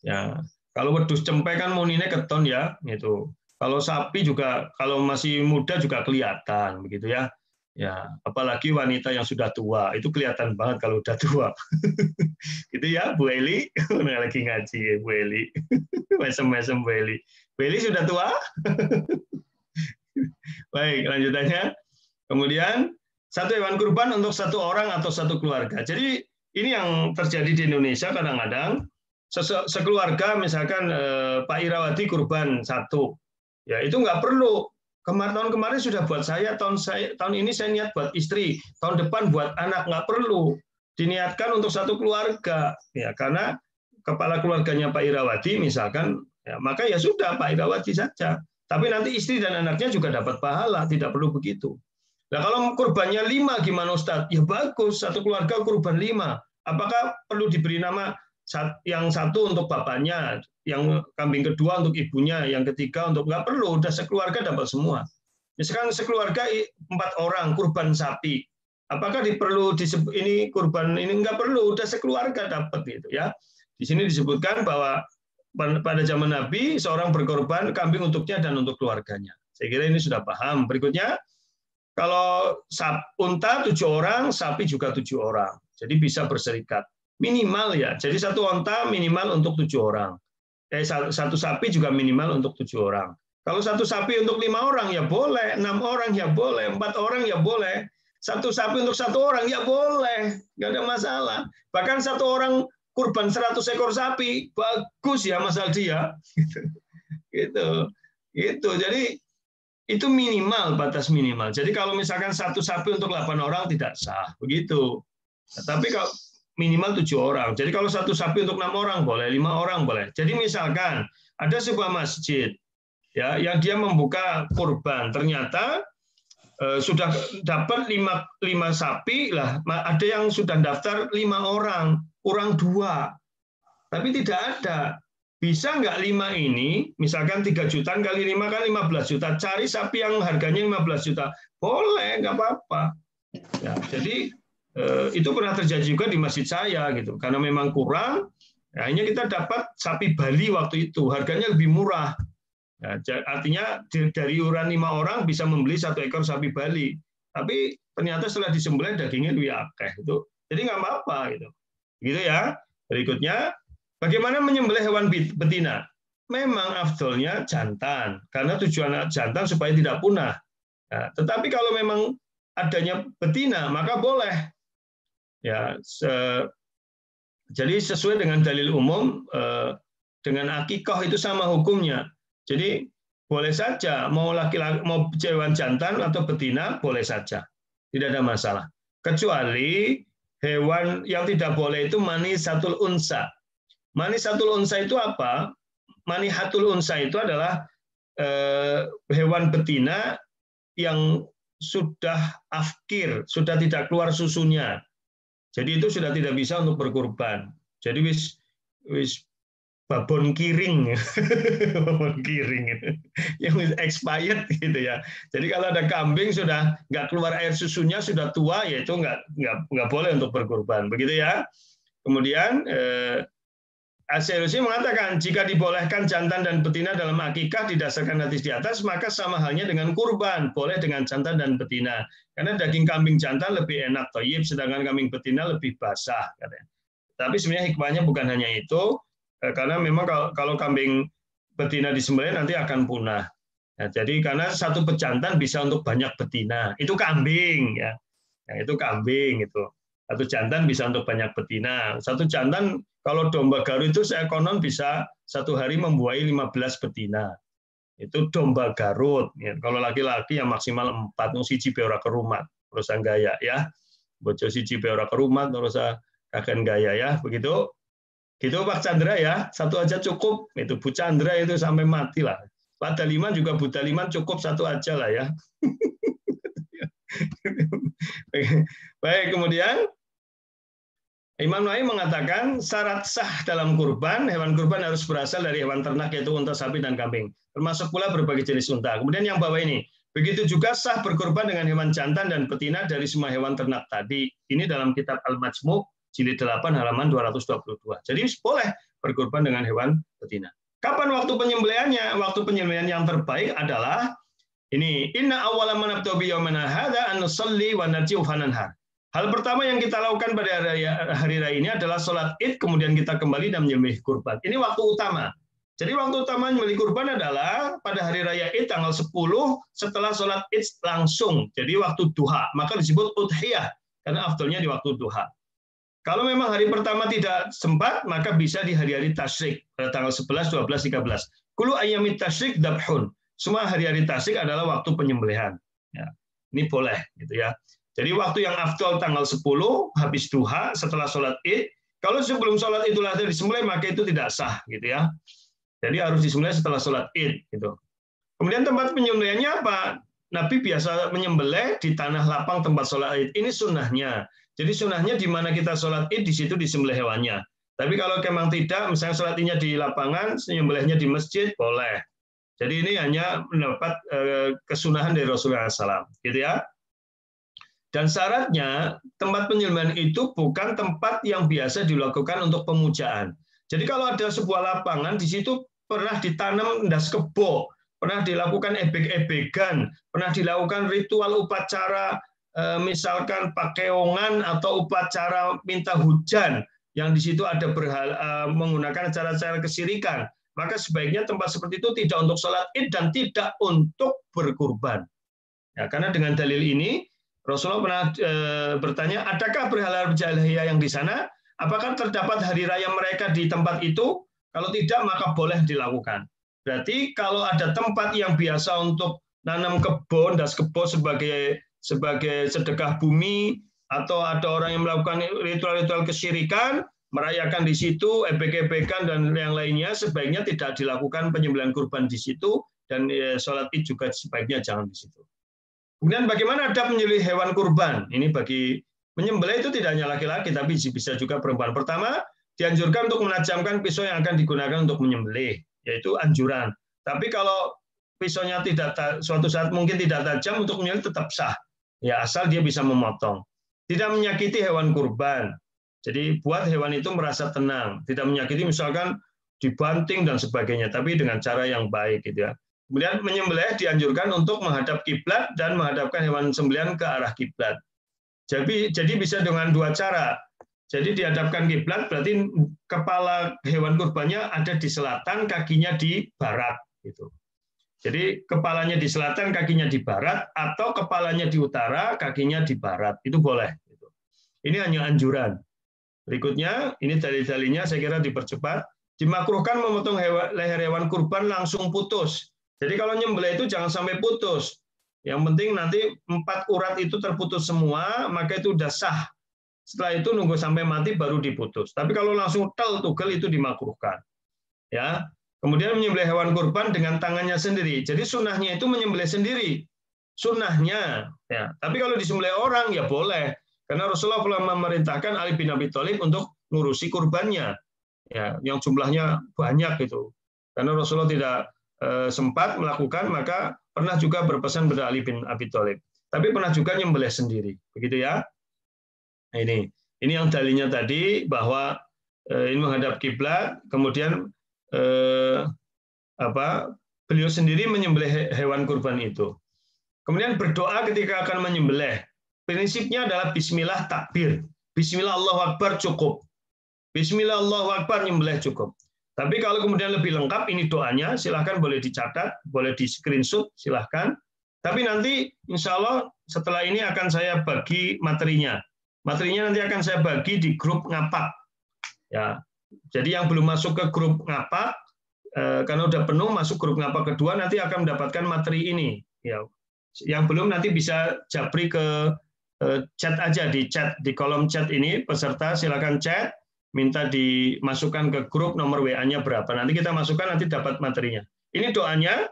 Ya, kalau wedus cempe kan munine keton ya, gitu. Kalau sapi juga kalau masih muda juga kelihatan, begitu ya. Ya, apalagi wanita yang sudah tua itu kelihatan banget kalau udah tua. Gitu ya, Bu Eli, lagi ngaji ya Bu Eli, mesem-mesem Bu Eli. Bu Eli sudah tua. Baik, lanjutannya. Kemudian 1 hewan kurban untuk 1 orang atau 1 keluarga. Jadi ini yang terjadi di Indonesia kadang-kadang sekeluarga misalkan Pak Irawadi kurban 1, ya itu nggak perlu. Tahun kemarin sudah buat saya, tahun ini saya niat buat istri, tahun depan buat anak, nggak perlu. Diniatkan untuk 1 keluarga, ya karena kepala keluarganya Pak Irawadi misalkan, ya, maka ya sudah Pak Irawadi saja. Tapi nanti istri dan anaknya juga dapat pahala, tidak perlu begitu. Nah kalau kurbannya 5 gimana Ustadz? Ya bagus, 1 keluarga kurban 5. Apakah perlu diberi nama yang 1 untuk bapaknya, yang kambing kedua untuk ibunya, yang ketiga untuk nggak perlu, udah sekeluarga dapat semua. Misalkan sekeluarga 4 orang kurban sapi, apakah perlu disebut ini kurban ini nggak perlu, udah sekeluarga dapat gitu ya. Di sini disebutkan bahwa pada zaman Nabi seorang berkorban kambing untuknya dan untuk keluarganya. Saya kira ini sudah paham. Berikutnya. Kalau unta 7 orang, sapi juga 7 orang. Jadi bisa berserikat. Minimal ya. Jadi 1 unta minimal untuk 7 orang. 1 sapi juga minimal untuk 7 orang. Kalau 1 sapi untuk 5 orang ya boleh, 6 orang ya boleh, 4 orang ya boleh. satu sapi untuk satu orang, ya boleh, nggak ada masalah. Bahkan satu orang kurban 100 ekor sapi, bagus ya Mas Aldi ya. Gitu. Jadi itu minimal, batas minimal. Jadi kalau misalkan satu sapi untuk 8 orang tidak sah, begitu. Nah, tapi kalau minimal 7 orang. Jadi kalau satu sapi untuk 6 orang boleh, 5 orang boleh. Jadi misalkan ada sebuah masjid ya yang dia membuka kurban, ternyata sudah dapat 5 sapi lah, ada yang sudah daftar 5 orang, kurang 2. Tapi tidak ada. Bisa nggak 5 ini, misalkan 3 juta kali 5 kan 15 juta, cari sapi yang harganya 15 juta. Boleh, nggak apa-apa. Ya, jadi itu pernah terjadi juga di masjid saya gitu. Karena memang kurang, akhirnya kita dapat sapi Bali waktu itu, harganya lebih murah. Ya, artinya dari iuran 5 orang bisa membeli 1 ekor sapi Bali. Tapi ternyata setelah disembelih dagingnya lebih akeh itu. Jadi nggak apa-apa gitu. Gitu ya. Berikutnya, bagaimana menyembelih hewan betina? Memang afdolnya jantan, karena tujuan jantan supaya tidak punah. Nah, tetapi kalau memang adanya betina, maka boleh. Ya, jadi sesuai dengan dalil umum, dengan akikah itu sama hukumnya. Jadi boleh saja mau laki-laki, mau hewan jantan atau betina boleh saja, tidak ada masalah. Kecuali hewan yang tidak boleh itu manihatul unsa. Manihatul unsa itu apa? Manihatul unsa itu adalah hewan betina yang sudah afkir, sudah tidak keluar susunya. Jadi itu sudah tidak bisa untuk berkurban. Jadi wis babon kiring, babon kiring yang expired gitu ya. Jadi kalau ada kambing sudah nggak keluar air susunya, sudah tua, ya itu nggak boleh untuk berkurban, begitu ya. Kemudian As-Syarusi mengatakan jika dibolehkan jantan dan betina dalam akikah didasarkan hadis di atas, maka sama halnya dengan kurban, boleh dengan jantan dan betina. Karena daging kambing jantan lebih enak thayyib, sedangkan kambing betina lebih basah, katanya. Tapi sebenarnya hikmahnya bukan hanya itu, karena memang kalau kambing betina disembelih nanti akan punah. Nah, jadi karena satu pejantan bisa untuk banyak betina, itu kambing ya. Nah, itu kambing itu. Satu jantan bisa untuk banyak betina. Satu jantan kalau domba Garut itu saya konon bisa satu hari membuahi 15 betina. Itu domba Garut. Ya. Kalau laki-laki yang maksimal 4, siji be ora kerumat, terus gaya ya. Bojo siji be ora kerumat, terus kagen gaya ya, begitu. Gitu Pak Chandra ya, satu aja cukup. Itu Bu Chandra itu sampai mati lah. Pak Daliman juga Bu Daliman cukup satu aja lah ya. Baik, kemudian Imam Nawawi mengatakan syarat sah dalam kurban, hewan kurban harus berasal dari hewan ternak yaitu unta, sapi, dan kambing. Termasuk pula berbagai jenis unta. Kemudian yang bawah ini, begitu juga sah berkurban dengan hewan jantan dan betina dari semua hewan ternak tadi. Ini dalam kitab Al-Majmu' jilid 8 halaman 222. Jadi boleh berkurban dengan hewan betina. Kapan waktu penyembelihannya? Waktu penyembelihan yang terbaik adalah ini, inna awwala man nabda'u bi yaumina hadza an nusalli wa narji'u fananhar. Hal pertama yang kita lakukan pada hari raya ini adalah sholat Id, kemudian kita kembali dan menyembelih kurban. Ini waktu utama. Jadi waktu utama menyembelih kurban adalah pada hari raya Id tanggal 10 setelah sholat Id langsung. Jadi waktu duha, maka disebut udhiyah karena afdalnya di waktu duha. Kalau memang hari pertama tidak sempat, maka bisa di hari-hari tasyrik pada tanggal 11, 12, 13. Kullu ayyamit tasyrik dabhun. Semua hari-hari tasyrik adalah waktu penyembelihan. Ya, ini boleh gitu ya. Jadi waktu yang afdal tanggal 10 habis duha setelah sholat Id. Kalau sebelum sholat Idul Adha disembelih maka itu tidak sah gitu ya. Jadi harus disembelih setelah sholat Id gitu. Kemudian tempat penyembelihannya apa? Nabi biasa menyembelih di tanah lapang tempat sholat Id. Ini sunnahnya. Jadi sunnahnya di mana kita sholat Id di situ disembelih hewannya. Tapi kalau memang tidak, misalnya sholat Idnya di lapangan, menyembelihnya di masjid boleh. Jadi ini hanya mendapat kesunahan dari Rasulullah SAW, gitu ya. Dan syaratnya tempat penyembelihan itu bukan tempat yang biasa dilakukan untuk pemujaan. Jadi kalau ada sebuah lapangan di situ pernah ditanam ndas kebo, pernah dilakukan ebek-ebekan, pernah dilakukan ritual upacara misalkan pakeongan atau upacara minta hujan yang di situ ada menggunakan cara-cara kesirikan, maka sebaiknya tempat seperti itu tidak untuk sholat Id dan tidak untuk berkurban. Ya, karena dengan dalil ini Rasulullah pernah bertanya, adakah berhala jahiliyah yang di sana? Apakah terdapat hari raya mereka di tempat itu? Kalau tidak, maka boleh dilakukan. Berarti kalau ada tempat yang biasa untuk nanam kebun, das kebun sebagai sedekah bumi, atau ada orang yang melakukan ritual-ritual kesyirikan, merayakan di situ, ebek-ebekan dan yang lainnya, sebaiknya tidak dilakukan penyembelihan kurban di situ, dan sholat id juga sebaiknya jangan di situ. Kemudian bagaimana adab menyembelih hewan kurban? Ini bagi menyembelih itu tidak hanya laki-laki, tapi bisa juga perempuan. Pertama, dianjurkan untuk menajamkan pisau yang akan digunakan untuk menyembelih, yaitu anjuran. Tapi kalau pisaunya suatu saat mungkin tidak tajam, untuk menyembelih tetap sah. Ya, asal dia bisa memotong. Tidak menyakiti hewan kurban. Jadi buat hewan itu merasa tenang, tidak menyakiti, misalkan dibanting dan sebagainya, tapi dengan cara yang baik gitu ya. Kemudian menyembelih dianjurkan untuk menghadap kiblat dan menghadapkan hewan sembelihan ke arah kiblat. Jadi bisa dengan dua cara. Jadi dihadapkan kiblat berarti kepala hewan kurbannya ada di selatan, kakinya di barat gitu. Jadi kepalanya di selatan, kakinya di barat, atau kepalanya di utara, kakinya di barat. Itu boleh gitu. Ini hanya anjuran. Berikutnya, ini dalil-dalilnya saya kira dipercepat. Dimakruhkan memotong leher hewan kurban langsung putus. Jadi kalau nyembelih itu jangan sampai putus. Yang penting nanti 4 urat itu terputus semua, maka itu udah sah. Setelah itu nunggu sampai mati baru diputus. Tapi kalau langsung tugel itu dimakruhkan. Ya. Kemudian menyembelih hewan kurban dengan tangannya sendiri. Jadi sunnahnya itu menyembelih sendiri. Sunnahnya. Ya. Tapi kalau disembelih orang ya boleh. Karena Rasulullah telah memerintahkan Ali bin Abi Thalib untuk ngurusi kurbannya. Ya, yang jumlahnya banyak gitu. Karena Rasulullah tidak sempat melakukan, maka pernah juga berpesan pada Ali bin Abi Thalib. Tapi pernah juga nyembelih sendiri, begitu ya. Nah, ini yang dalilnya tadi bahwa ini menghadap kiblat, kemudian beliau sendiri menyembelih hewan kurban itu. Kemudian berdoa ketika akan menyembelih. Prinsipnya adalah Bismillah takbir, Bismillah Allahu Akbar cukup, Bismillah Allahu Akbar nyembelih cukup. Tapi kalau kemudian lebih lengkap ini doanya, silahkan boleh dicatat, boleh di screenshot, silahkan. Tapi nanti insya Allah setelah ini akan saya bagi materinya. Materinya nanti akan saya bagi di grup ngapak. Ya, jadi yang belum masuk ke grup ngapak, karena udah penuh masuk grup ngapak kedua, nanti akan mendapatkan materi ini. Ya, yang belum nanti bisa japri ke chat aja, di kolom chat ini peserta silahkan chat. Minta dimasukkan ke grup nomor WA-nya berapa. Nanti kita masukkan, nanti dapat materinya. Ini doanya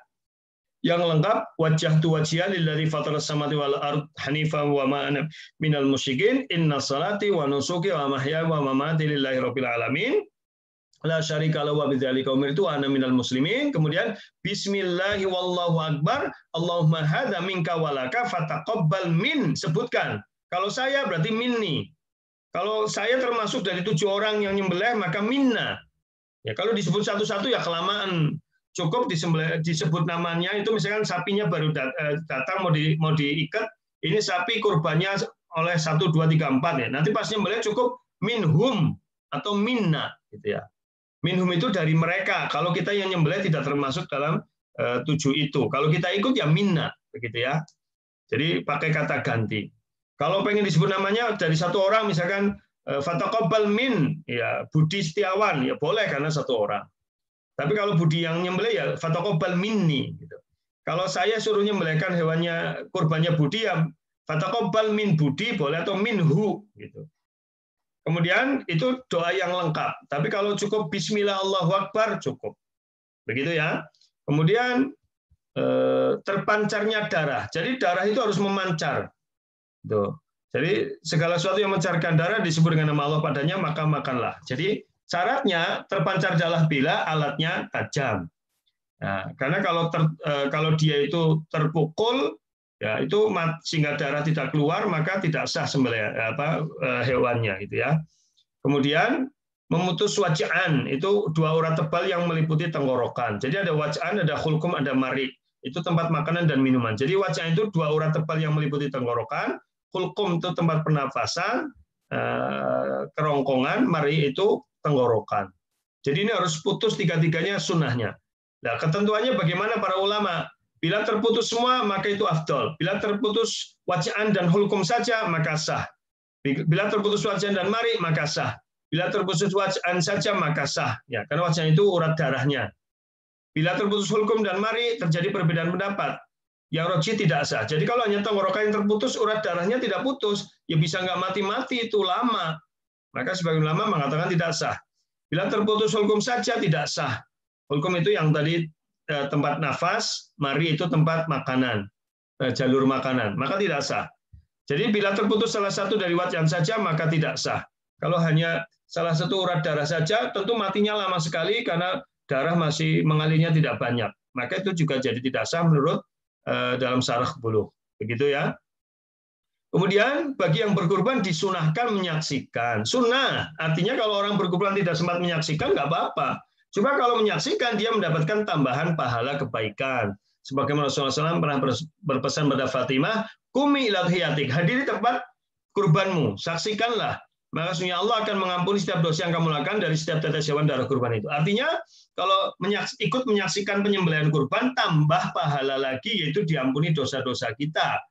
yang lengkap. Wajjahtu wajhiya lillazi fataras samawati wal ardh hanifan wa ma ana minal musyrikin. Inna salati wa nusuki wa mahyaya wa mamati lillahi rabbil alamin. La syarika lahu wa bidzalika umirtu wa ana minal muslimin. Kemudian bismillahi wallahu akbar. Allahumma hadza minka walaka fataqabbal min. Sebutkan. Kalau saya berarti minni. Kalau saya termasuk dari 7 orang yang nyembelih, maka minna. Ya, kalau disebut satu-satu ya kelamaan. Cukup disebut namanya, itu misalkan sapinya baru datang mau diikat, ini sapi kurbannya oleh 1, 2, 3, 4 ya. Nanti pas nyembelih cukup minhum atau minna gitu ya. Minhum itu dari mereka. Kalau kita yang nyembelih tidak termasuk dalam 7 itu. Kalau kita ikut ya minna begitu ya. Jadi pakai kata ganti. Kalau pengen disebut namanya dari 1 orang, misalkan Fataqabbal min, ya Budi Setiawan, ya boleh karena 1 orang. Tapi kalau Budi yang nyembelih ya Fataqabbal minni. Gitu. Kalau saya suruh nyembelihkan hewannya, kurbannya Budi ya Fataqabbal min Budi boleh atau minhu. Gitu. Kemudian itu doa yang lengkap. Tapi kalau cukup Bismillah Allahu Akbar cukup. Begitu ya. Kemudian terpancarnya darah. Jadi darah itu harus memancar. Tuh. Jadi segala sesuatu yang mencarkan darah disebut dengan nama Allah padanya, maka makanlah. Jadi syaratnya terpancar darah bila alatnya tajam. Nah, karena kalau dia itu terpukul, ya itu sehingga darah tidak keluar, maka tidak sah sembelih hewannya, gitu ya. Kemudian memutus waj'an, itu 2 urat tebal yang meliputi tenggorokan. Jadi ada waj'an, ada khulkum, ada mari. Itu tempat makanan dan minuman. Jadi waj'an itu 2 urat tebal yang meliputi tenggorokan. Hulkum itu tempat pernafasan, kerongkongan, mari itu tenggorokan. Jadi ini harus putus 3-tiganya sunnahnya. Nah, ketentuannya bagaimana para ulama? Bila terputus semua, maka itu afdol. Bila terputus waj'an dan hulkum saja, maka sah. Bila terputus waj'an dan mari, maka sah. Bila terputus waj'an saja, maka sah. Ya, karena waj'an itu urat darahnya. Bila terputus hulkum dan mari, terjadi perbedaan pendapat. Yang roji tidak sah. Jadi kalau hanya tenggorokan yang terputus, urat darahnya tidak putus, ya bisa nggak mati-mati, itu lama. Maka sebagian ulama mengatakan tidak sah. Bila terputus hulkum saja, tidak sah. Hulkum itu yang tadi tempat nafas, mari itu tempat makanan, jalur makanan, maka tidak sah. Jadi bila terputus salah satu dari waj'an saja, maka tidak sah. Kalau hanya salah satu urat darah saja, tentu matinya lama sekali karena darah masih mengalirnya tidak banyak. Maka itu juga jadi tidak sah menurut dalam Syarah Buluugh. Begitu ya. Kemudian bagi yang berkurban disunahkan menyaksikan. Sunnah, artinya kalau orang berkurban tidak sempat menyaksikan, nggak apa-apa. Cuma kalau menyaksikan, dia mendapatkan tambahan pahala kebaikan. Sebagaimana Rasulullah SAW pernah berpesan pada Fatimah, Qumi ila hiyatik, hadiri tempat kurbanmu, saksikanlah. Maka sesungguhnya Allah akan mengampuni setiap dosa yang kamu lakukan dari setiap tetes hewan darah kurban itu. Artinya, kalau ikut menyaksikan penyembelihan kurban, tambah pahala lagi, yaitu diampuni dosa-dosa kita.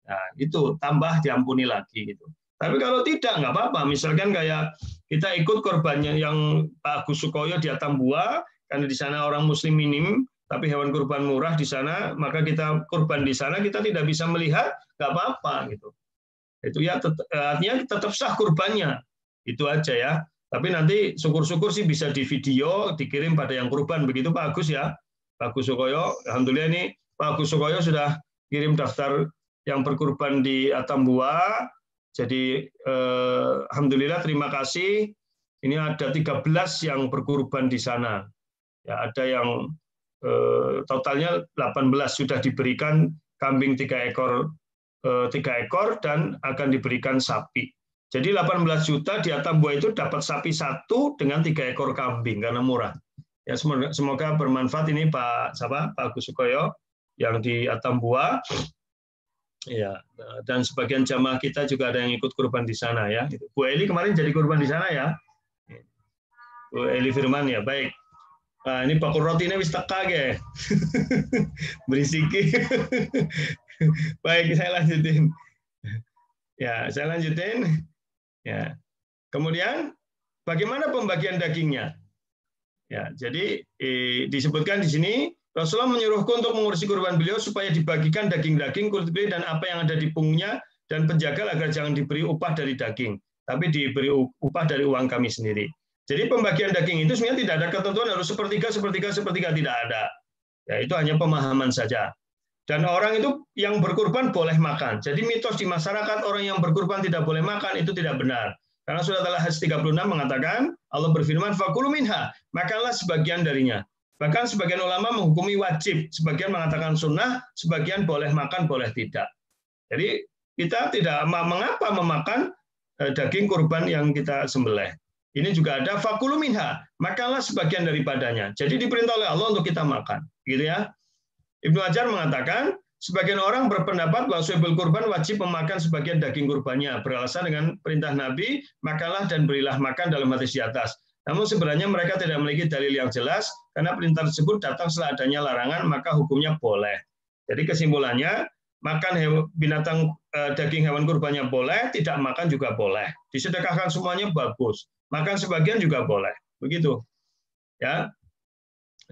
Nah, itu tambah diampuni lagi. Gitu. Tapi kalau tidak, nggak apa-apa. Misalkan kayak kita ikut korbannya yang Pak Agus Sukoyo di Atambua, karena di sana orang Muslim minim, tapi hewan kurban murah di sana, maka kita kurban di sana, kita tidak bisa melihat, nggak apa-apa. Gitu. Itu ya, artinya tetap sah kurbannya. Itu aja ya. Tapi nanti syukur-syukur sih bisa di video, dikirim pada yang kurban. Begitu Pak Agus ya. Pak Agus Sukoyo, alhamdulillah ini Pak Agus Sukoyo sudah kirim daftar yang berkurban di Atambua. Jadi alhamdulillah terima kasih. Ini ada 13 yang berkurban di sana. Ya, ada yang totalnya 18 sudah diberikan kambing 3 ekor dan akan diberikan sapi. Jadi 18 juta di Atambua itu dapat sapi 1 dengan 3 ekor kambing karena murah. Ya semoga bermanfaat ini Pak Agus Sukoyo yang di Atambua. Ya, dan sebagian jamaah kita juga ada yang ikut kurban di sana ya. Bu Eli kemarin jadi kurban di sana ya. Bu Eli Firman ya, baik. Nah, ini Pak Rotinya wis teka ge. Berisiki. Baik, saya lanjutin. Ya, saya lanjutin. Ya. Kemudian bagaimana pembagian dagingnya? Ya, jadi disebutkan di sini Rasulullah menyuruhku untuk mengurusi kurban beliau supaya dibagikan daging-daging, kulit beli dan apa yang ada di punggungnya dan penjaga agar jangan diberi upah dari daging, tapi diberi upah dari uang kami sendiri. Jadi pembagian daging itu sebenarnya tidak ada ketentuan harus sepertiga, tidak ada. Ya itu hanya pemahaman saja. Dan orang itu yang berkurban boleh makan. Jadi mitos di masyarakat orang yang berkurban tidak boleh makan itu tidak benar. Karena surat Al-Hajj 36 mengatakan Allah berfirman fakulu minha, makanlah sebagian darinya. Bahkan sebagian ulama menghukumi wajib, sebagian mengatakan sunnah, sebagian boleh makan, boleh tidak. Jadi kita tidak mengapa memakan daging kurban yang kita sembelih. Ini juga ada fakulu minha, makanlah sebagian daripadanya. Jadi diperintah oleh Allah untuk kita makan, gitu ya. Ibnu Hajar mengatakan sebagian orang berpendapat bahwa sahibul kurban wajib memakan sebagian daging kurbannya beralasan dengan perintah Nabi, makanlah dan berilah makan dalam hadis di atas. Namun sebenarnya mereka tidak memiliki dalil yang jelas karena perintah tersebut datang setelah adanya larangan, maka hukumnya boleh. Jadi kesimpulannya, makan binatang daging hewan kurbannya boleh, tidak makan juga boleh. Disedekahkan semuanya bagus, makan sebagian juga boleh. Begitu. Ya.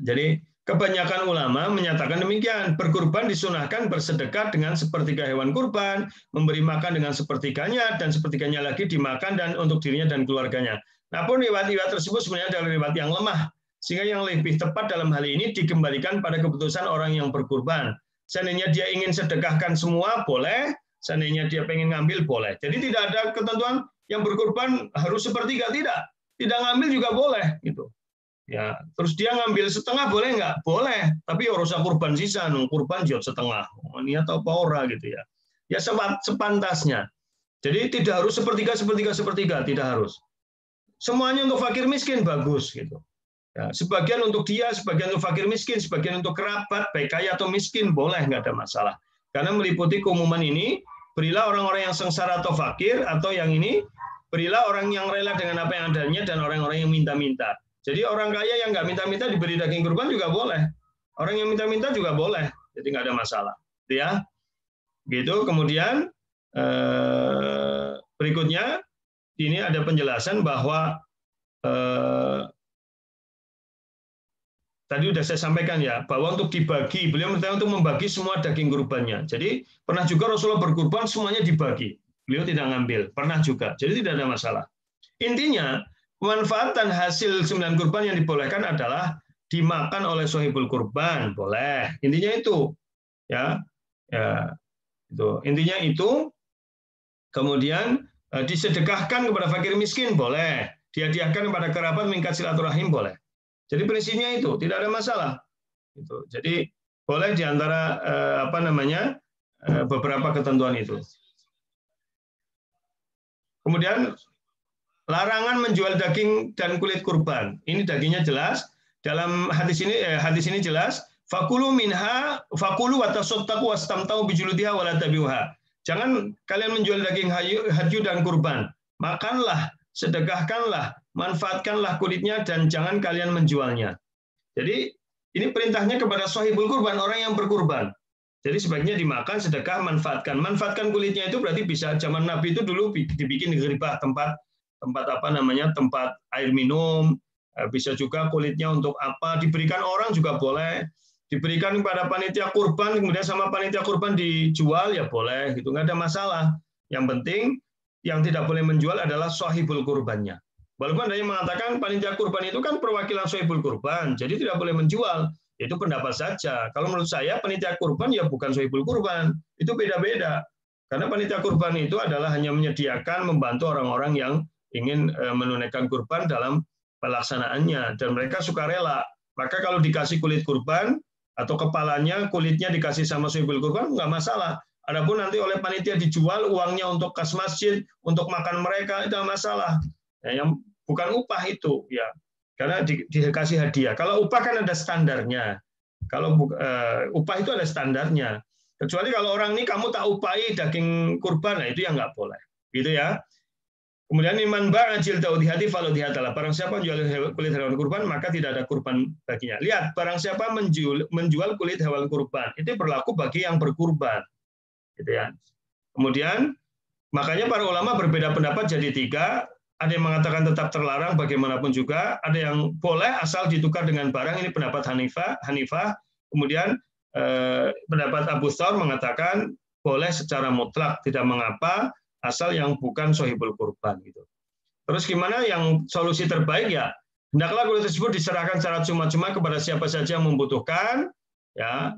Jadi kebanyakan ulama menyatakan demikian, berkurban disunahkan bersedekah dengan sepertiga hewan kurban, memberi makan dengan sepertiganya, dan sepertiganya lagi dimakan dan untuk dirinya dan keluarganya. Namun riwayat-riwayat tersebut sebenarnya adalah riwayat yang lemah, sehingga yang lebih tepat dalam hal ini dikembalikan pada keputusan orang yang berkurban. Seandainya dia ingin sedekahkan semua, boleh. Seandainya dia pengen ngambil, boleh. Jadi tidak ada ketentuan yang berkurban harus sepertiga, tidak. Tidak ngambil juga boleh. Gitu. Ya, terus dia ngambil setengah, boleh nggak? Boleh. Tapi harus kurban sisa, kurban jauh setengah. Ini atau apa gitu ya. Ya sepantasnya. Jadi tidak harus sepertiga, tidak harus. Semuanya untuk fakir miskin bagus gitu. Ya, sebagian untuk dia, sebagian untuk fakir miskin, sebagian untuk kerabat, baik kaya atau miskin boleh, nggak ada masalah. Karena meliputi keumuman ini, berilah orang-orang yang sengsara atau fakir, atau yang ini berilah orang yang rela dengan apa yang adanya dan orang-orang yang minta-minta. Jadi orang kaya yang nggak minta-minta diberi daging kurban juga boleh. Orang yang minta-minta juga boleh. jadi nggak ada masalah. Gitu ya. Gitu. Kemudian berikutnya ini ada penjelasan bahwa tadi sudah saya sampaikan ya, bahwa untuk dibagi, beliau minta untuk membagi semua daging kurbannya. Jadi pernah juga Rasulullah berkurban semuanya dibagi. Beliau tidak ngambil, pernah juga. Jadi tidak ada masalah. Intinya, pemanfaatan hasil 9 kurban yang dibolehkan adalah dimakan oleh sohibul kurban, boleh. Intinya itu. Ya. Ya. Itu. Intinya itu. Kemudian disedekahkan kepada fakir miskin, boleh. Dihadiahkan kepada kerabat mengikat silaturahim, boleh. Jadi prinsipnya itu tidak ada masalah. Jadi boleh diantara beberapa ketentuan itu. Kemudian larangan menjual daging dan kulit kurban. Ini dagingnya jelas. Dalam hadis ini jelas. Fakulu minha fakulu watasottaku wastamtau bijuludiha walatabiuha. Jangan kalian menjual daging hadyu dan kurban. Makanlah, sedekahkanlah, manfaatkanlah kulitnya dan jangan kalian menjualnya. Jadi ini perintahnya kepada sahibul kurban, orang yang berkurban. Jadi sebaiknya dimakan, sedekah, manfaatkan. Manfaatkan kulitnya itu berarti bisa zaman Nabi itu dulu dibikin geribah, tempat tempat air minum, bisa juga kulitnya untuk apa, diberikan orang juga boleh. Diberikan kepada panitia kurban, kemudian sama panitia kurban dijual, ya boleh, gitu, nggak ada masalah. Yang penting, yang tidak boleh menjual adalah sahibul kurbannya. Walaupun ada yang mengatakan panitia kurban itu kan perwakilan sahibul kurban, jadi tidak boleh menjual. Itu pendapat saja. Kalau menurut saya, panitia kurban ya bukan sahibul kurban. Itu beda-beda. Karena panitia kurban itu adalah hanya menyediakan, membantu orang-orang yang ingin menunaikan kurban dalam pelaksanaannya. Dan mereka sukarela. Maka kalau dikasih kulit kurban, atau kepalanya, kulitnya dikasih sama sahibul kurban, nggak masalah. Adapun nanti oleh panitia dijual, uangnya untuk kas masjid, untuk makan mereka, itu masalah. Ya, yang bukan upah itu, ya, karena dikasih hadiah. Kalau upah kan ada standarnya. Kalau upah itu ada standarnya. Kecuali kalau orang ini kamu tak upahi daging kurban, nah itu yang nggak boleh, gitu ya. Kemudian iman ba'ajil taudihati faludihatalah. Barang siapa menjual kulit hewan kurban, maka tidak ada kurban baginya. Lihat, barang siapa menjual kulit hewan kurban, itu berlaku bagi yang berkurban. Gitu ya. Kemudian, makanya para ulama berbeda pendapat jadi 3. Ada yang mengatakan tetap terlarang bagaimanapun juga. Ada yang boleh asal ditukar dengan barang. Ini pendapat Hanifah. Kemudian pendapat Abu Thawr mengatakan boleh secara mutlak, tidak mengapa, asal yang bukan sahibul kurban gitu. Terus gimana yang solusi terbaik ya? Hendaklah kulit tersebut diserahkan secara cuma-cuma kepada siapa saja yang membutuhkan, ya.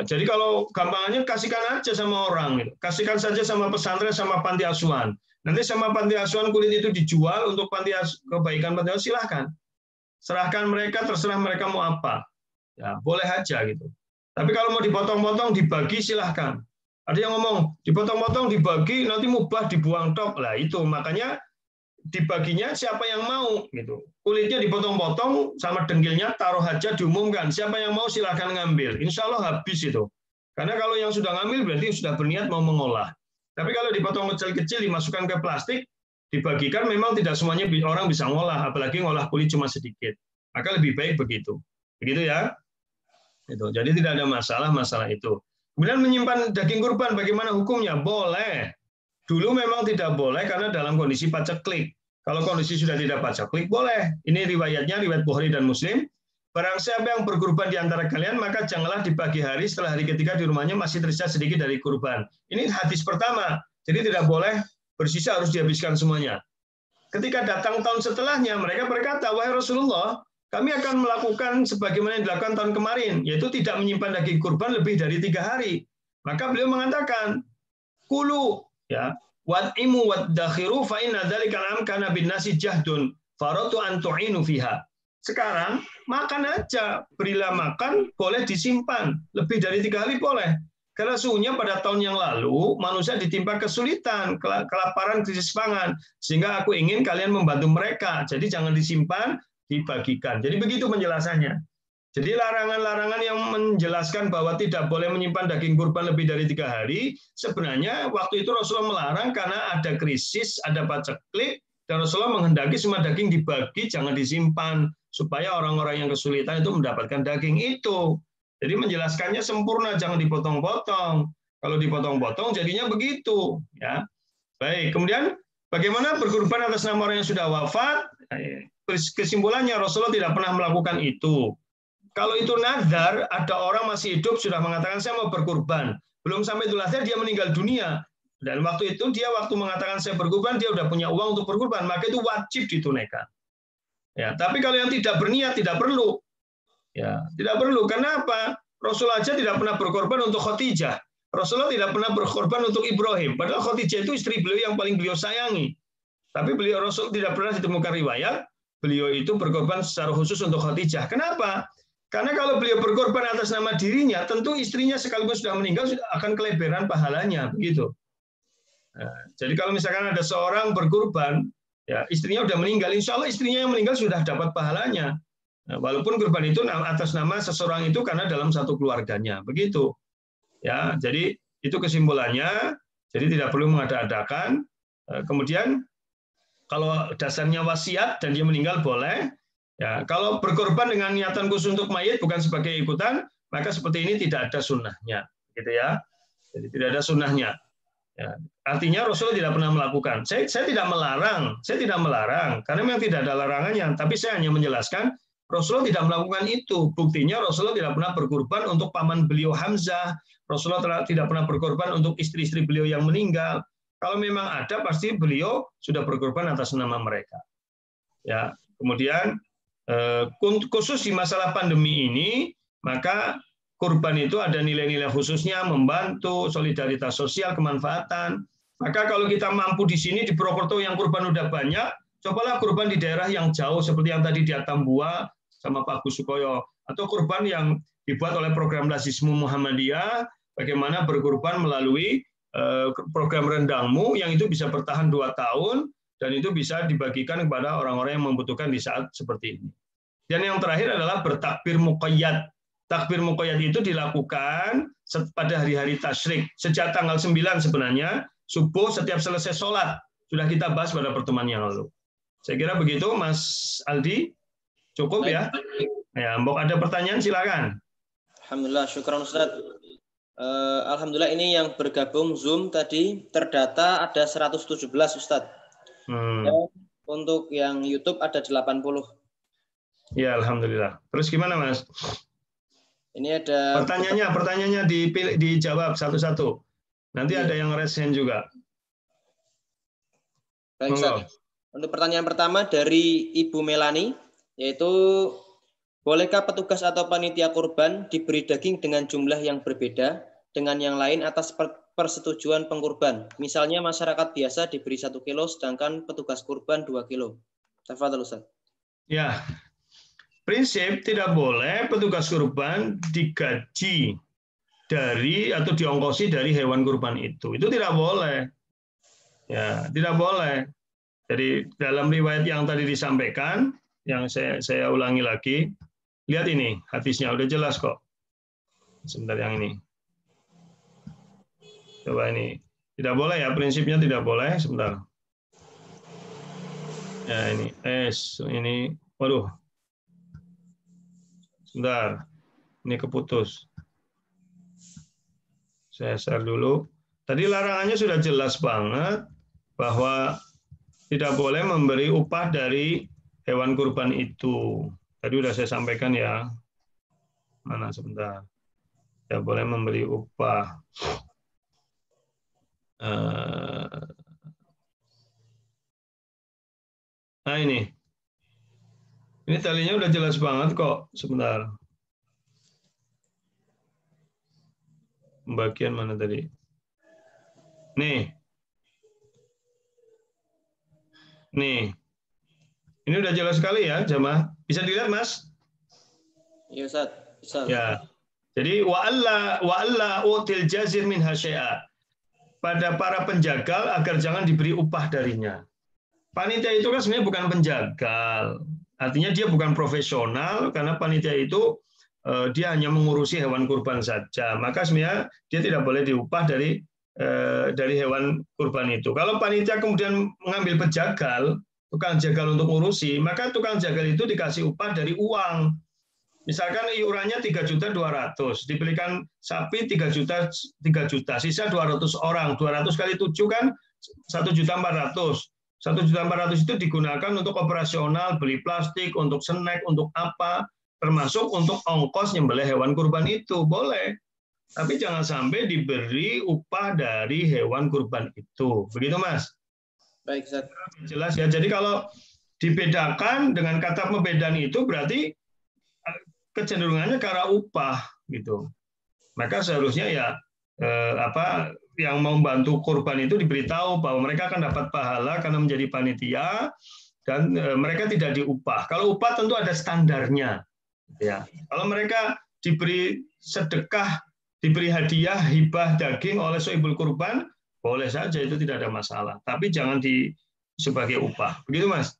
Jadi kalau gampangannya kasihkan aja sama orang, gitu. Kasihkan saja sama pesantren, sama panti asuhan. Nanti sama panti asuhan kulit itu dijual untuk kebaikan panti asuhan, silahkan. Serahkan mereka, terserah mereka mau apa. Ya, boleh aja gitu. Tapi kalau mau dipotong-potong, dibagi, silahkan. Ada yang ngomong, dipotong-potong, dibagi, nanti mubah, dibuang tok. Lah itu, makanya dibaginya siapa yang mau. Gitu. Kulitnya dipotong-potong, sama dengkilnya, taruh aja, diumumkan. Siapa yang mau silahkan ngambil. Insya Allah habis itu. Karena kalau yang sudah ngambil, berarti sudah berniat mau mengolah. Tapi kalau dipotong kecil-kecil, dimasukkan ke plastik, dibagikan, memang tidak semuanya orang bisa ngolah, apalagi ngolah kulit cuma sedikit. Maka lebih baik begitu. Begitu ya. Itu. Jadi tidak ada masalah itu. Kemudian menyimpan daging kurban, bagaimana hukumnya? Boleh. Dulu memang tidak boleh karena dalam kondisi paceklik. Kalau kondisi sudah tidak paceklik, boleh. Ini riwayatnya, riwayat Bukhari dan Muslim. Barang siapa yang berkurban di antara kalian, maka janganlah di pagi hari setelah hari ketiga di rumahnya masih tersisa sedikit dari kurban. Ini hadis pertama. Jadi tidak boleh bersisa, harus dihabiskan semuanya. Ketika datang tahun setelahnya, mereka berkata, wahai Rasulullah, kami akan melakukan sebagaimana yang dilakukan tahun kemarin, yaitu tidak menyimpan daging kurban lebih dari 3 hari. Maka beliau mengatakan, kulu, ya, wad'imu waddakhiru fa inna dzalika amkana bin nasi jahdun faratu an tu'inu fiha. Sekarang makan aja, berilah makan, boleh disimpan lebih dari 3 hari boleh. Karena sesungguhnya pada tahun yang lalu manusia ditimpa kesulitan, kelaparan, krisis pangan, sehingga aku ingin kalian membantu mereka. Jadi jangan disimpan, dibagikan. Jadi begitu penjelasannya. Jadi larangan-larangan yang menjelaskan bahwa tidak boleh menyimpan daging kurban lebih dari 3 hari, sebenarnya waktu itu Rasulullah melarang karena ada krisis, ada paceklik, dan Rasulullah menghendaki semua daging dibagi, jangan disimpan, supaya orang-orang yang kesulitan itu mendapatkan daging itu. Jadi menjelaskannya sempurna, jangan dipotong-potong. Kalau dipotong-potong jadinya begitu, ya. Baik, kemudian bagaimana berkurban atas nama orang yang sudah wafat? Kesimpulannya Rasulullah tidak pernah melakukan itu. Kalau itu nazar, ada orang masih hidup sudah mengatakan saya mau berkurban. Belum sampai Idul Adha dia meninggal dunia. Dan waktu itu dia waktu mengatakan saya berkurban, dia sudah punya uang untuk berkurban, maka itu wajib ditunaikan. Ya, tapi kalau yang tidak berniat tidak perlu. Ya, tidak perlu. Karena apa? Rasulullah aja tidak pernah berkorban untuk Khadijah. Rasulullah tidak pernah berkorban untuk Ibrahim. Padahal Khadijah itu istri beliau yang paling beliau sayangi. Tapi beliau Rasul tidak pernah ditemukan riwayat beliau itu berkorban secara khusus untuk Khadijah. Kenapa? Karena kalau beliau berkorban atas nama dirinya, tentu istrinya sekalipun sudah meninggal akan kelebihan pahalanya, begitu. Nah, jadi kalau misalkan ada seorang berkorban, ya istrinya sudah meninggal, insya Allah istrinya yang meninggal sudah dapat pahalanya. Nah, walaupun kurban itu atas nama seseorang itu karena dalam satu keluarganya, begitu. Ya, jadi itu kesimpulannya. Jadi tidak perlu mengada-adakan. Kemudian kalau dasarnya wasiat dan dia meninggal boleh. Ya, kalau berkorban dengan niatan khusus untuk mayit bukan sebagai ikutan, maka seperti ini tidak ada sunnahnya, gitu ya. Jadi tidak ada sunnahnya. Ya, artinya Rasulullah tidak pernah melakukan. Saya tidak melarang, karena memang tidak ada larangannya. Tapi saya hanya menjelaskan Rasulullah tidak melakukan itu. Buktinya Rasulullah tidak pernah berkorban untuk paman beliau Hamzah. Rasulullah tidak pernah berkorban untuk istri-istri beliau yang meninggal. Kalau memang ada, pasti beliau sudah berkorban atas nama mereka. Ya, kemudian khusus di masalah pandemi ini, maka kurban itu ada nilai-nilai khususnya, membantu, solidaritas sosial, kemanfaatan. Maka kalau kita mampu di sini, di Purwokerto yang kurban udah banyak, cobalah kurban di daerah yang jauh, seperti yang tadi di Atambua, sama Pak Gus Sukoyo, atau kurban yang dibuat oleh program Lazismu Muhammadiyah, bagaimana berkurban melalui program Rendangmu, yang itu bisa bertahan 2 tahun, dan itu bisa dibagikan kepada orang-orang yang membutuhkan di saat seperti ini. Dan yang terakhir adalah bertakbir muqayyad. Takbir muqayyad itu dilakukan pada hari-hari tasyrik. Sejak tanggal 9 sebenarnya, subuh setiap selesai sholat. Sudah kita bahas pada pertemuan yang lalu. Saya kira begitu, Mas Aldi. Cukup ya? Ya, Mbok ada pertanyaan, silakan. Alhamdulillah, syukran Ustaz. Alhamdulillah ini yang bergabung Zoom tadi terdata ada 117 Ustaz. Dan untuk yang YouTube ada 80. Ya, alhamdulillah. Terus gimana, Mas? Ini ada pertanyaannya dijawab satu-satu. Nanti ada yang raise hand juga. Baik, Ustaz. Untuk pertanyaan pertama dari Ibu Melani, yaitu bolehkah petugas atau panitia kurban diberi daging dengan jumlah yang berbeda dengan yang lain atas persetujuan pengkurban? Misalnya masyarakat biasa diberi 1 kilo, sedangkan petugas kurban 2 kilo. Tafadhol, Ustaz. Ya, prinsip tidak boleh petugas kurban digaji dari atau diongkosi dari hewan kurban itu. Itu tidak boleh. Ya, tidak boleh. Jadi dalam riwayat yang tadi disampaikan, yang saya ulangi lagi, lihat ini hadisnya udah jelas kok. Sebentar yang ini. Coba ini. Tidak boleh ya, prinsipnya tidak boleh. Sebentar. Ya ini, ini, waduh. Sebentar. Ini keputus. Saya share dulu. Tadi larangannya sudah jelas banget bahwa tidak boleh memberi upah dari hewan kurban itu. Tadi sudah saya sampaikan ya. Mana sebentar. Tidak boleh memberi upah. Nah ini. Ini talinya udah jelas banget kok. Sebentar. Pembagian mana tadi? Nih. Nih. Ini udah jelas sekali ya, jamaah. Bisa dilihat, Mas? Iya, Ustaz. Bisa. Ya. Jadi wa alla util jazir min hasyai'a. Pada para penjagal agar jangan diberi upah darinya. Panitia itu kan sebenarnya bukan penjagal. Artinya dia bukan profesional karena panitia itu dia hanya mengurusi hewan kurban saja. Maka sebenarnya dia tidak boleh diupah dari hewan kurban itu. Kalau panitia kemudian mengambil pejagal, tukang jagal untuk ngurusi, maka tukang jagal itu dikasih upah dari uang. Misalkan iurannya 3.200.000, dibelikan sapi 3 juta, sisa 200 orang, 200 kali 7 kan 1.400.000. 1.400.000 itu digunakan untuk operasional, beli plastik, untuk snack, untuk apa, termasuk untuk ongkos nyembelih hewan kurban itu, boleh. Tapi jangan sampai diberi upah dari hewan kurban itu. Begitu, Mas? Baik, Ustaz. Jelas ya. Jadi kalau dibedakan dengan kata pembedaan itu berarti kecenderungannya ke arah upah gitu. Maka seharusnya ya yang mau membantu kurban itu diberitahu bahwa mereka akan dapat pahala karena menjadi panitia dan mereka tidak diupah. Kalau upah tentu ada standarnya. Ya. Kalau mereka diberi sedekah, diberi hadiah, hibah daging oleh sohibul kurban, boleh saja itu tidak ada masalah. Tapi jangan sebagai upah. Begitu, Mas?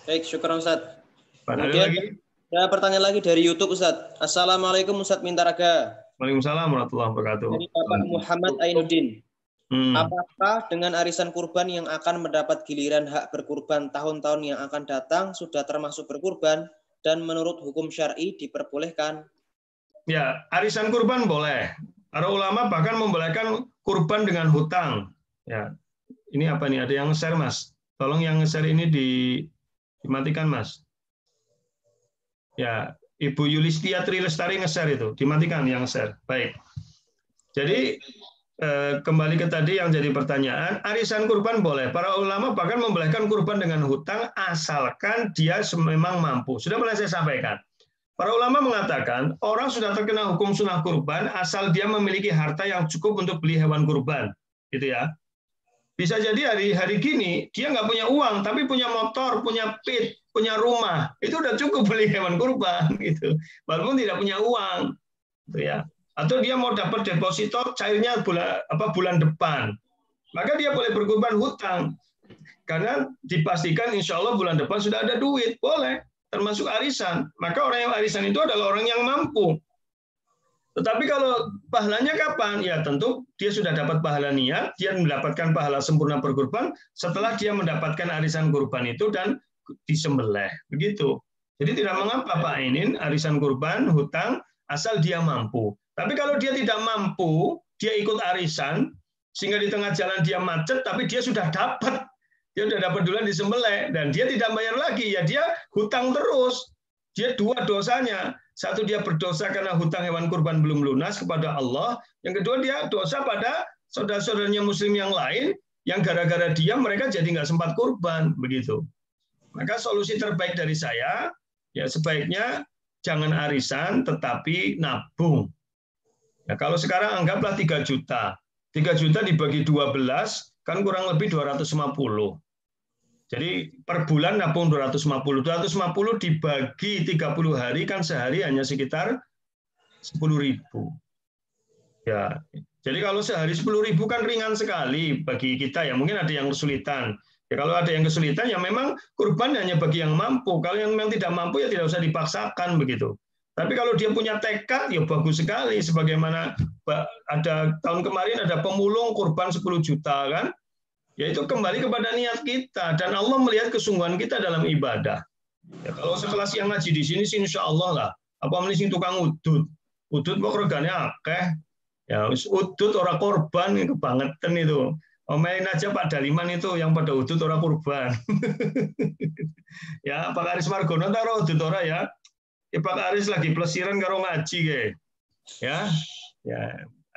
Baik, syukur Ustaz. Kemudian lagi? Ya, pertanyaan lagi dari YouTube, Ustaz. Assalamualaikum Ustaz Mintaraga. Waalaikumsalam warahmatullahi wabarakatuh. Dari Bapak Muhammad Ainuddin. Apakah dengan arisan kurban yang akan mendapat giliran hak berkurban tahun-tahun yang akan datang sudah termasuk berkurban dan menurut hukum syar'i diperbolehkan? Ya, arisan kurban boleh. Para ulama bahkan membolehkan kurban dengan hutang. Ya, ini apa nih? Ada yang nge-share, Mas? Tolong yang nge-share ini dimatikan, Mas. Ya, Ibu Yulistia Trilestari nge-share itu, dimatikan yang share. Baik. Jadi kembali ke tadi yang jadi pertanyaan, arisan kurban boleh. Para ulama bahkan membolehkan kurban dengan hutang asalkan dia memang mampu. Sudah pernah saya sampaikan. Para ulama mengatakan orang sudah terkena hukum sunnah kurban asal dia memiliki harta yang cukup untuk beli hewan kurban, gitu ya. Bisa jadi hari gini dia nggak punya uang, tapi punya motor, punya pit, punya rumah, itu udah cukup beli hewan kurban, gitu. Walaupun tidak punya uang, gitu ya. Atau dia mau dapat deposito cairnya bulan depan, maka dia boleh berkurban hutang, karena dipastikan insya Allah bulan depan sudah ada duit, boleh, termasuk arisan. Maka orang yang arisan itu adalah orang yang mampu. Tetapi kalau pahalanya kapan? Ya tentu dia sudah dapat pahala niat, dia mendapatkan pahala sempurna berkurban setelah dia mendapatkan arisan kurban itu dan disembelih. Begitu. Jadi tidak mengapa Pak Ainin, arisan kurban, hutang, asal dia mampu. Tapi kalau dia tidak mampu, dia ikut arisan, sehingga di tengah jalan dia macet, tapi dia sudah dapat. Dia sudah dapat duluan disembelih, dan dia tidak bayar lagi, ya dia hutang terus. Dia dua dosanya. Satu, dia berdosa karena hutang hewan kurban belum lunas kepada Allah. Yang kedua, dia dosa pada saudara-saudaranya muslim yang lain, yang gara-gara dia mereka jadi nggak sempat kurban. Begitu. Maka solusi terbaik dari saya, ya sebaiknya jangan arisan, tetapi nabung. Ya, kalau sekarang anggaplah 3 juta. 3 juta dibagi 12, kan kurang lebih 250. Jadi per bulan nabung 250. 250 dibagi 30 hari kan sehari hanya sekitar 10.000. Ya. Jadi kalau sehari 10.000 kan ringan sekali bagi kita ya. Mungkin ada yang kesulitan. Ya kalau ada yang kesulitan ya memang kurban hanya bagi yang mampu. Kalau yang memang tidak mampu ya tidak usah dipaksakan begitu. Tapi kalau dia punya tekad ya bagus sekali. Sebagaimana ada tahun kemarin ada pemulung kurban 10 juta kan. Yaitu kembali kepada niat kita dan Allah melihat kesungguhan kita dalam ibadah. Ya, kalau sekelas yang ngaji di sini sih insya Allah lah. Apa mending tukang udut kok regane akeh. Ya udut orang korban kebangetan itu. Omelin aja Pak Daliman itu yang pada udut orang kurban. Ya Pak Aris Margono taruh udut orang ya. Ya Pak Aris lagi plesiran karo ngaji ke. Ya.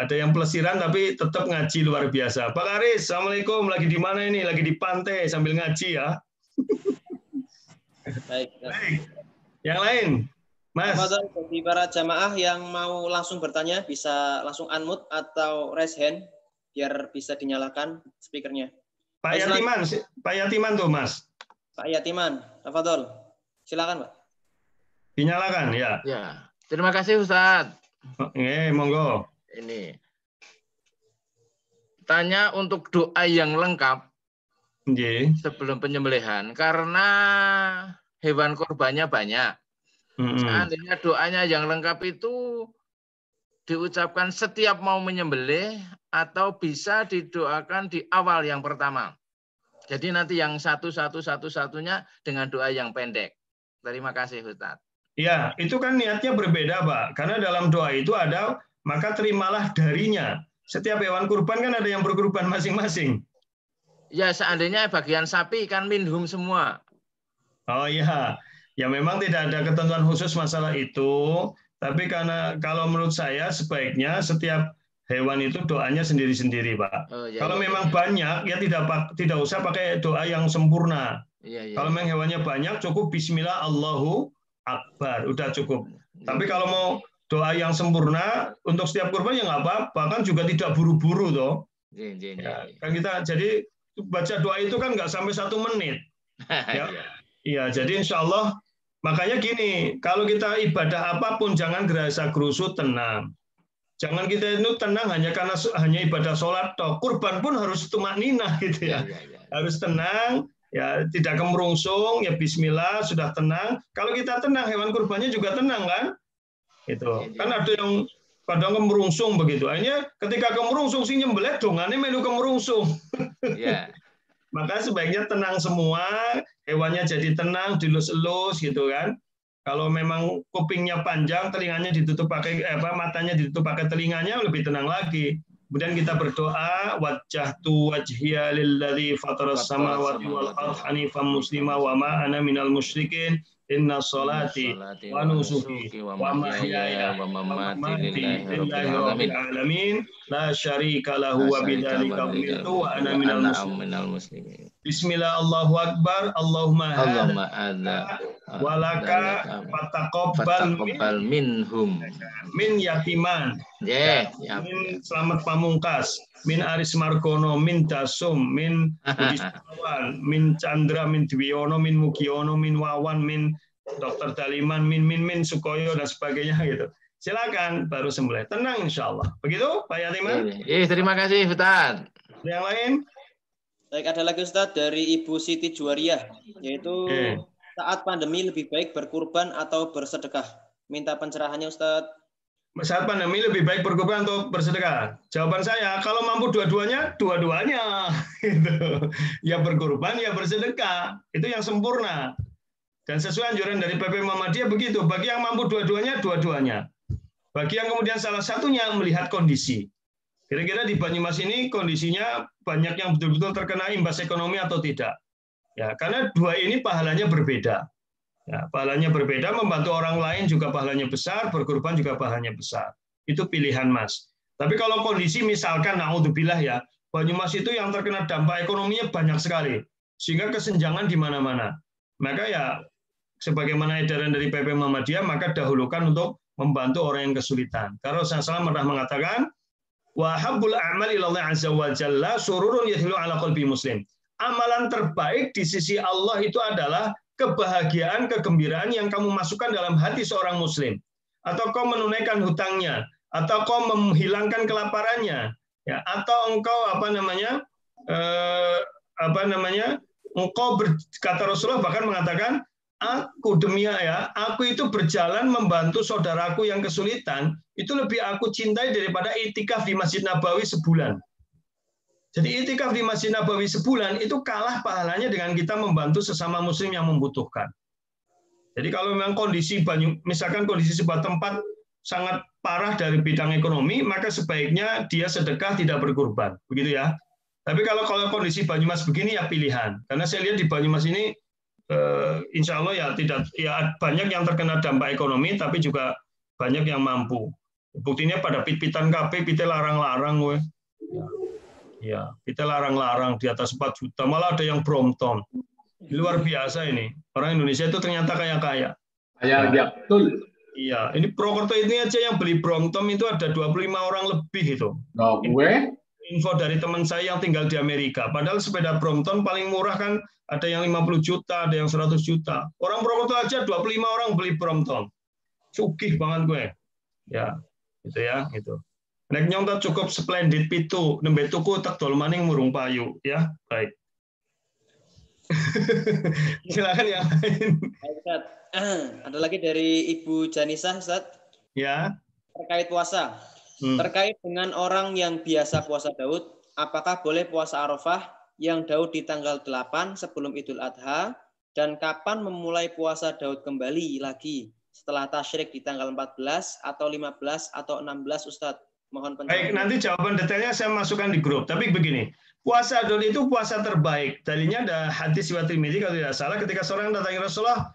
Ada yang pelesiran tapi tetap ngaji luar biasa. Pak Aris, Assalamualaikum. Lagi di mana ini? Lagi di pantai sambil ngaji ya. Baik. Yang lain, Mas. Bagi para jamaah yang mau langsung bertanya bisa langsung unmute atau raise hand biar bisa dinyalakan speakernya. Pak Yatiman tuh Mas. Pak Yatiman, tafadhol. Silakan Pak. Dinyalakan ya. Ya, terima kasih Ustadz. Monggo. Ini tanya untuk doa yang lengkap sebelum penyembelihan karena hewan korbannya banyak. Seandainya doanya yang lengkap itu diucapkan setiap mau menyembelih atau bisa didoakan di awal yang pertama. Jadi nanti yang satu-satunya dengan doa yang pendek. Terima kasih Ustadz. Ya, itu kan niatnya berbeda, Pak. Karena dalam doa itu ada, maka terimalah darinya. Setiap hewan kurban kan ada yang berkurban masing-masing. Ya, seandainya bagian sapi kan minhum semua. Oh iya, ya memang tidak ada ketentuan khusus masalah itu. Tapi karena kalau menurut saya sebaiknya setiap hewan itu doanya sendiri-sendiri, Pak. Oh, ya, Kalau ya, memang ya. banyak, ya tidak usah pakai doa yang sempurna. Ya, ya, Kalau ya. memang hewannya banyak, cukup Bismillah Allahu Akbar, udah cukup. Tapi kalau mau doa yang sempurna untuk setiap kurban ya nggak apa-apa, kan juga tidak buru-buru toh. Ya, kan kita jadi baca doa itu kan nggak sampai 1 menit. Ya, iya. Jadi insya Allah makanya gini, kalau kita ibadah apapun jangan gerasa gerusu, tenang. Jangan kita itu tenang hanya karena hanya ibadah sholat toh. Kurban pun harus tumakninah gitu ya. Harus tenang. Ya, tidak kemerungsung, ya bismillah, sudah tenang. Kalau kita tenang, hewan kurbannya juga tenang kan? Itu. Kan ada yang kadang kemerungsung begitu. Akhirnya ketika kemerungsung sih nyembelih dongannya melu kemerungsung. Ya. Maka sebaiknya tenang semua, hewannya jadi tenang, dilus-elus gitu kan. Kalau memang kupingnya panjang, telinganya ditutup pakai matanya ditutup pakai telinganya, lebih tenang lagi. Kemudian kita berdoa, wajjahtu wajhiya lilladzi fataras samawati wal ardh hanifan muslima wa ma ana minal musyrikin. Inna sholati wa nusuki wa mahyaya wa mamati lillahi rabbil alamin la syarika lahu wa bidzalika umirtu wa ana minal muslimin. Bismillah Allahu Akbar, Allahumma hadza walaka fataqabbal minhum min yatiman, min Selamat Pamungkas, min Aris Margono, min Dasum, min Budi Setiawan, min Chandra, min Dwiyono, min Mugiono, min Wawan, min Dr. Daliman, min Sukoyo dan sebagainya gitu. Silakan baru sembelih. Tenang insya Allah. Begitu Pak Yatiman? Terima kasih Ustaz. Yang lain? Baik, ada lagi Ustaz dari Ibu Siti Juwariah, yaitu saat pandemi lebih baik berkurban atau bersedekah? Minta pencerahannya Ustaz. Saat pandemi lebih baik berkurban atau bersedekah? Jawaban saya, kalau mampu dua-duanya, dua-duanya. Gitu. Ya berkurban, ya bersedekah. Itu yang sempurna. Dan sesuai anjuran dari PP Muhammadiyah begitu. Bagi yang mampu dua-duanya, dua-duanya. Bagi yang kemudian salah satunya melihat kondisi. Kira-kira di Banyumas ini kondisinya banyak yang betul-betul terkena imbas ekonomi atau tidak. Ya, karena dua ini pahalanya berbeda. Ya, pahalanya berbeda, membantu orang lain juga pahalanya besar, berkorban juga pahalanya besar. Itu pilihan Mas. Tapi kalau kondisi misalkan, naudzubillah ya, Banyumas itu yang terkena dampak ekonominya banyak sekali. Sehingga kesenjangan di mana-mana. Maka ya, sebagaimana edaran dari PP Muhammadiyah, maka dahulukan untuk membantu orang yang kesulitan. Karena Rasulullah SAW pernah mengatakan, wa habbul a'mal ilallah azza wa jalla sururun yadhilu ala qalbi muslim. Amalan terbaik di sisi Allah itu adalah kebahagiaan, kegembiraan yang kamu masukkan dalam hati seorang muslim. Atau kau menunaikan hutangnya, atau kau menghilangkan kelaparannya, ya, atau engkau kata Rasulullah bahkan mengatakan, aku itu berjalan membantu saudaraku yang kesulitan, itu lebih aku cintai daripada itikaf di Masjid Nabawi sebulan. Jadi itikaf di Masjid Nabawi sebulan itu kalah pahalanya dengan kita membantu sesama muslim yang membutuhkan. Jadi kalau memang misalkan kondisi sebuah tempat sangat parah dari bidang ekonomi, maka sebaiknya dia sedekah tidak berkurban, begitu ya. Tapi kalau kondisi Banyumas begini ya pilihan. Karena saya lihat di Banyumas ini insya Allah ya banyak yang terkena dampak ekonomi, tapi juga banyak yang mampu. Buktinya pada pit-pitan KP, pitnya larang-larang, gue. Ya, pitnya larang-larang di atas 4 juta, malah ada yang Brompton. Luar biasa ini. Orang Indonesia itu ternyata kaya-kaya. Ya, betul. Iya, ini Purwokerto ini aja yang beli Brompton itu ada 25 orang lebih itu. Nah, gue info dari teman saya yang tinggal di Amerika. Padahal sepeda Brompton paling murah kan ada yang 50 juta, ada yang 100 juta. Orang Purwokerto aja 25 orang beli Brompton. Sugih banget gue. Ya, gitu ya, gitu. Nek nyontot cukup splendid pitu, nembe tuku tak dol maning murung payu, ya. Baik. Silakan yang lain. Ustaz, ada lagi dari Ibu Janisah, Ustaz. Ya. Terkait puasa. Terkait dengan orang yang biasa puasa Daud, apakah boleh puasa Arafah yang Daud di tanggal 8 sebelum Idul Adha, dan kapan memulai puasa Daud kembali lagi setelah tasyrik di tanggal 14 atau 15 atau 16 Ustadz? Mohon Baik, penjelasan. nanti jawaban detailnya saya masukkan di grup. Tapi begini, puasa Adul itu puasa terbaik. Dalilnya ada hadis riwayat Tirmidzi kalau tidak salah, ketika seorang datangi Rasulullah,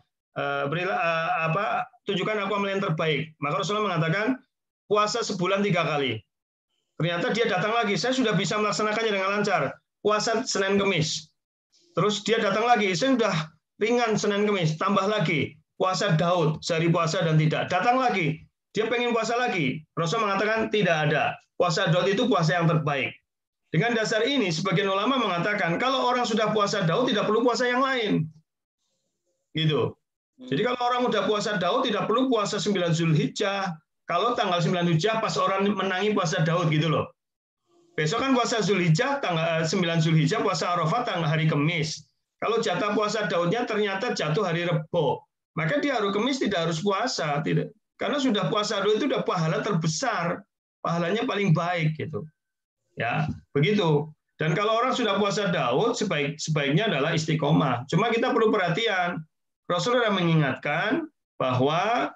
tunjukkan aku amalan yang terbaik. Maka Rasulullah mengatakan puasa sebulan 3 kali. Ternyata dia datang lagi, saya sudah bisa melaksanakannya dengan lancar. Puasa Senin Kemis. Terus dia datang lagi, saya sudah ringan Senin Kemis, tambah lagi. Puasa Daud, sehari puasa dan tidak. Datang lagi, dia pengen puasa lagi. Rasul mengatakan tidak ada. Puasa Daud itu puasa yang terbaik. Dengan dasar ini, sebagian ulama mengatakan, kalau orang sudah puasa Daud, tidak perlu puasa yang lain. Gitu. Jadi kalau orang udah puasa Daud, tidak perlu puasa 9 Zulhijjah. Kalau tanggal 9 Zulhijjah, pas orang menangi puasa Daud gitu loh. Besok kan puasa Zulhijjah, tanggal 9 Zulhijjah, puasa Arafah tanggal hari Kamis. Kalau jatah puasa Daudnya ternyata jatuh hari Rebo, maka di hari Kamis tidak harus puasa, tidak, karena sudah puasa Daud itu sudah pahala terbesar, pahalanya paling baik gitu. Ya, begitu. Dan kalau orang sudah puasa Daud, sebaiknya adalah istiqomah. Cuma kita perlu perhatian, Rasulullah mengingatkan bahwa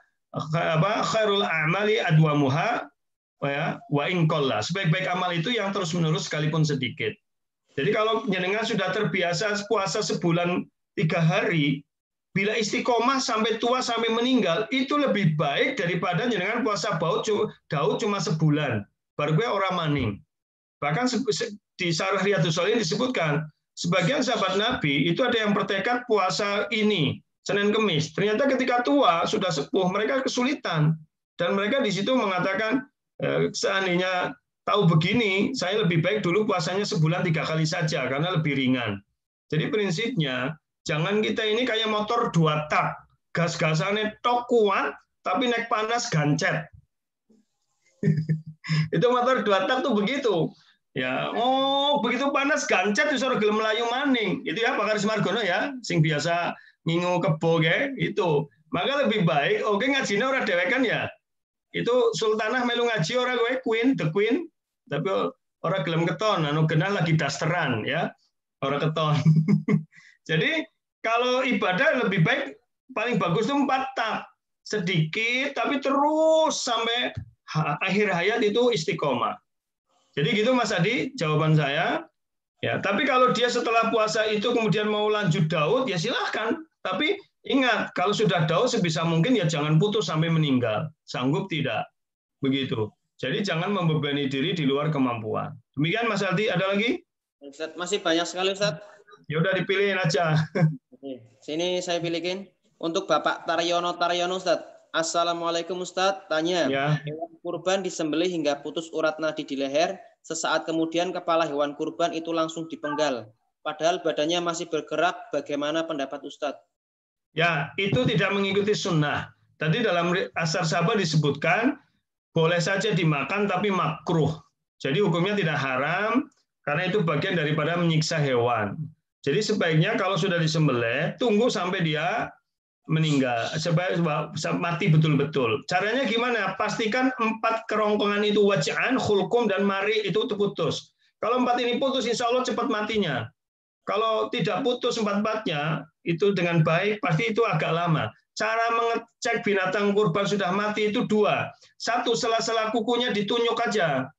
khairul a'mali adwamuha wa in qalla. Sebaik-baik amal itu yang terus-menerus sekalipun sedikit. Jadi kalau jenengan sudah terbiasa puasa sebulan 3 hari, bila istiqomah sampai tua sampai meninggal, itu lebih baik daripada jenengan puasa Daud cuma sebulan. Baru gue orang maning. Bahkan di Syarah Riyadhus Shalihin disebutkan, sebagian sahabat Nabi itu ada yang bertekad puasa ini, Senin Kemis. Ternyata ketika tua, sudah sepuh, mereka kesulitan. Dan mereka di situ mengatakan, seandainya tahu begini, saya lebih baik dulu puasanya sebulan 3 kali saja, karena lebih ringan. Jadi prinsipnya, jangan kita ini kayak motor 2 tak, gas-gasannya tok kuat, tapi naik panas gancet. Itu motor 2 tak tuh begitu. Ya, begitu panas gancet disuruh gelem melayu maning. Itu ya Pak Karis Margono ya, sing biasa ngingu kebo itu. Maka lebih baik, oke ngajine ora dhewekan ya. Itu sultanah melu ngaji ora kowe the queen, tapi ora gelem keton, anu genah lagi dasteran ya. Ora keton. Jadi kalau ibadah lebih baik paling bagus itu 4 tak. Sedikit tapi terus sampai akhir hayat itu istiqomah. Jadi gitu Mas Adi, jawaban saya. Ya, tapi kalau dia setelah puasa itu kemudian mau lanjut Daud, ya silahkan. Tapi ingat, kalau sudah Daud sebisa mungkin ya jangan putus sampai meninggal. Sanggup tidak. Begitu. Jadi jangan membebani diri di luar kemampuan. Demikian Mas Adi, ada lagi? Ustaz, masih banyak sekali Ustaz. Ya udah dipilihin aja. Sini saya pilihin. Untuk Bapak Taryono Ustaz. Assalamualaikum Ustaz, tanya, ya. Hewan kurban disembelih hingga putus urat nadi di leher, sesaat kemudian kepala hewan kurban itu langsung dipenggal. Padahal badannya masih bergerak, bagaimana pendapat Ustaz? Ya, itu tidak mengikuti sunnah. Tadi dalam Asar Sabah disebutkan, boleh saja dimakan tapi makruh. Jadi hukumnya tidak haram, karena itu bagian daripada menyiksa hewan. Jadi sebaiknya kalau sudah disembelih, tunggu sampai dia meninggal, supaya mati betul-betul. Caranya gimana? Pastikan 4 kerongkongan itu waj'an, khulkum, dan mari itu putus. Kalau 4 ini putus, insya Allah cepat matinya. Kalau tidak putus 4-4-nya, itu dengan baik, pasti itu agak lama. Cara mengecek binatang kurban sudah mati itu 2. 1, sela-sela kukunya ditunjuk aja,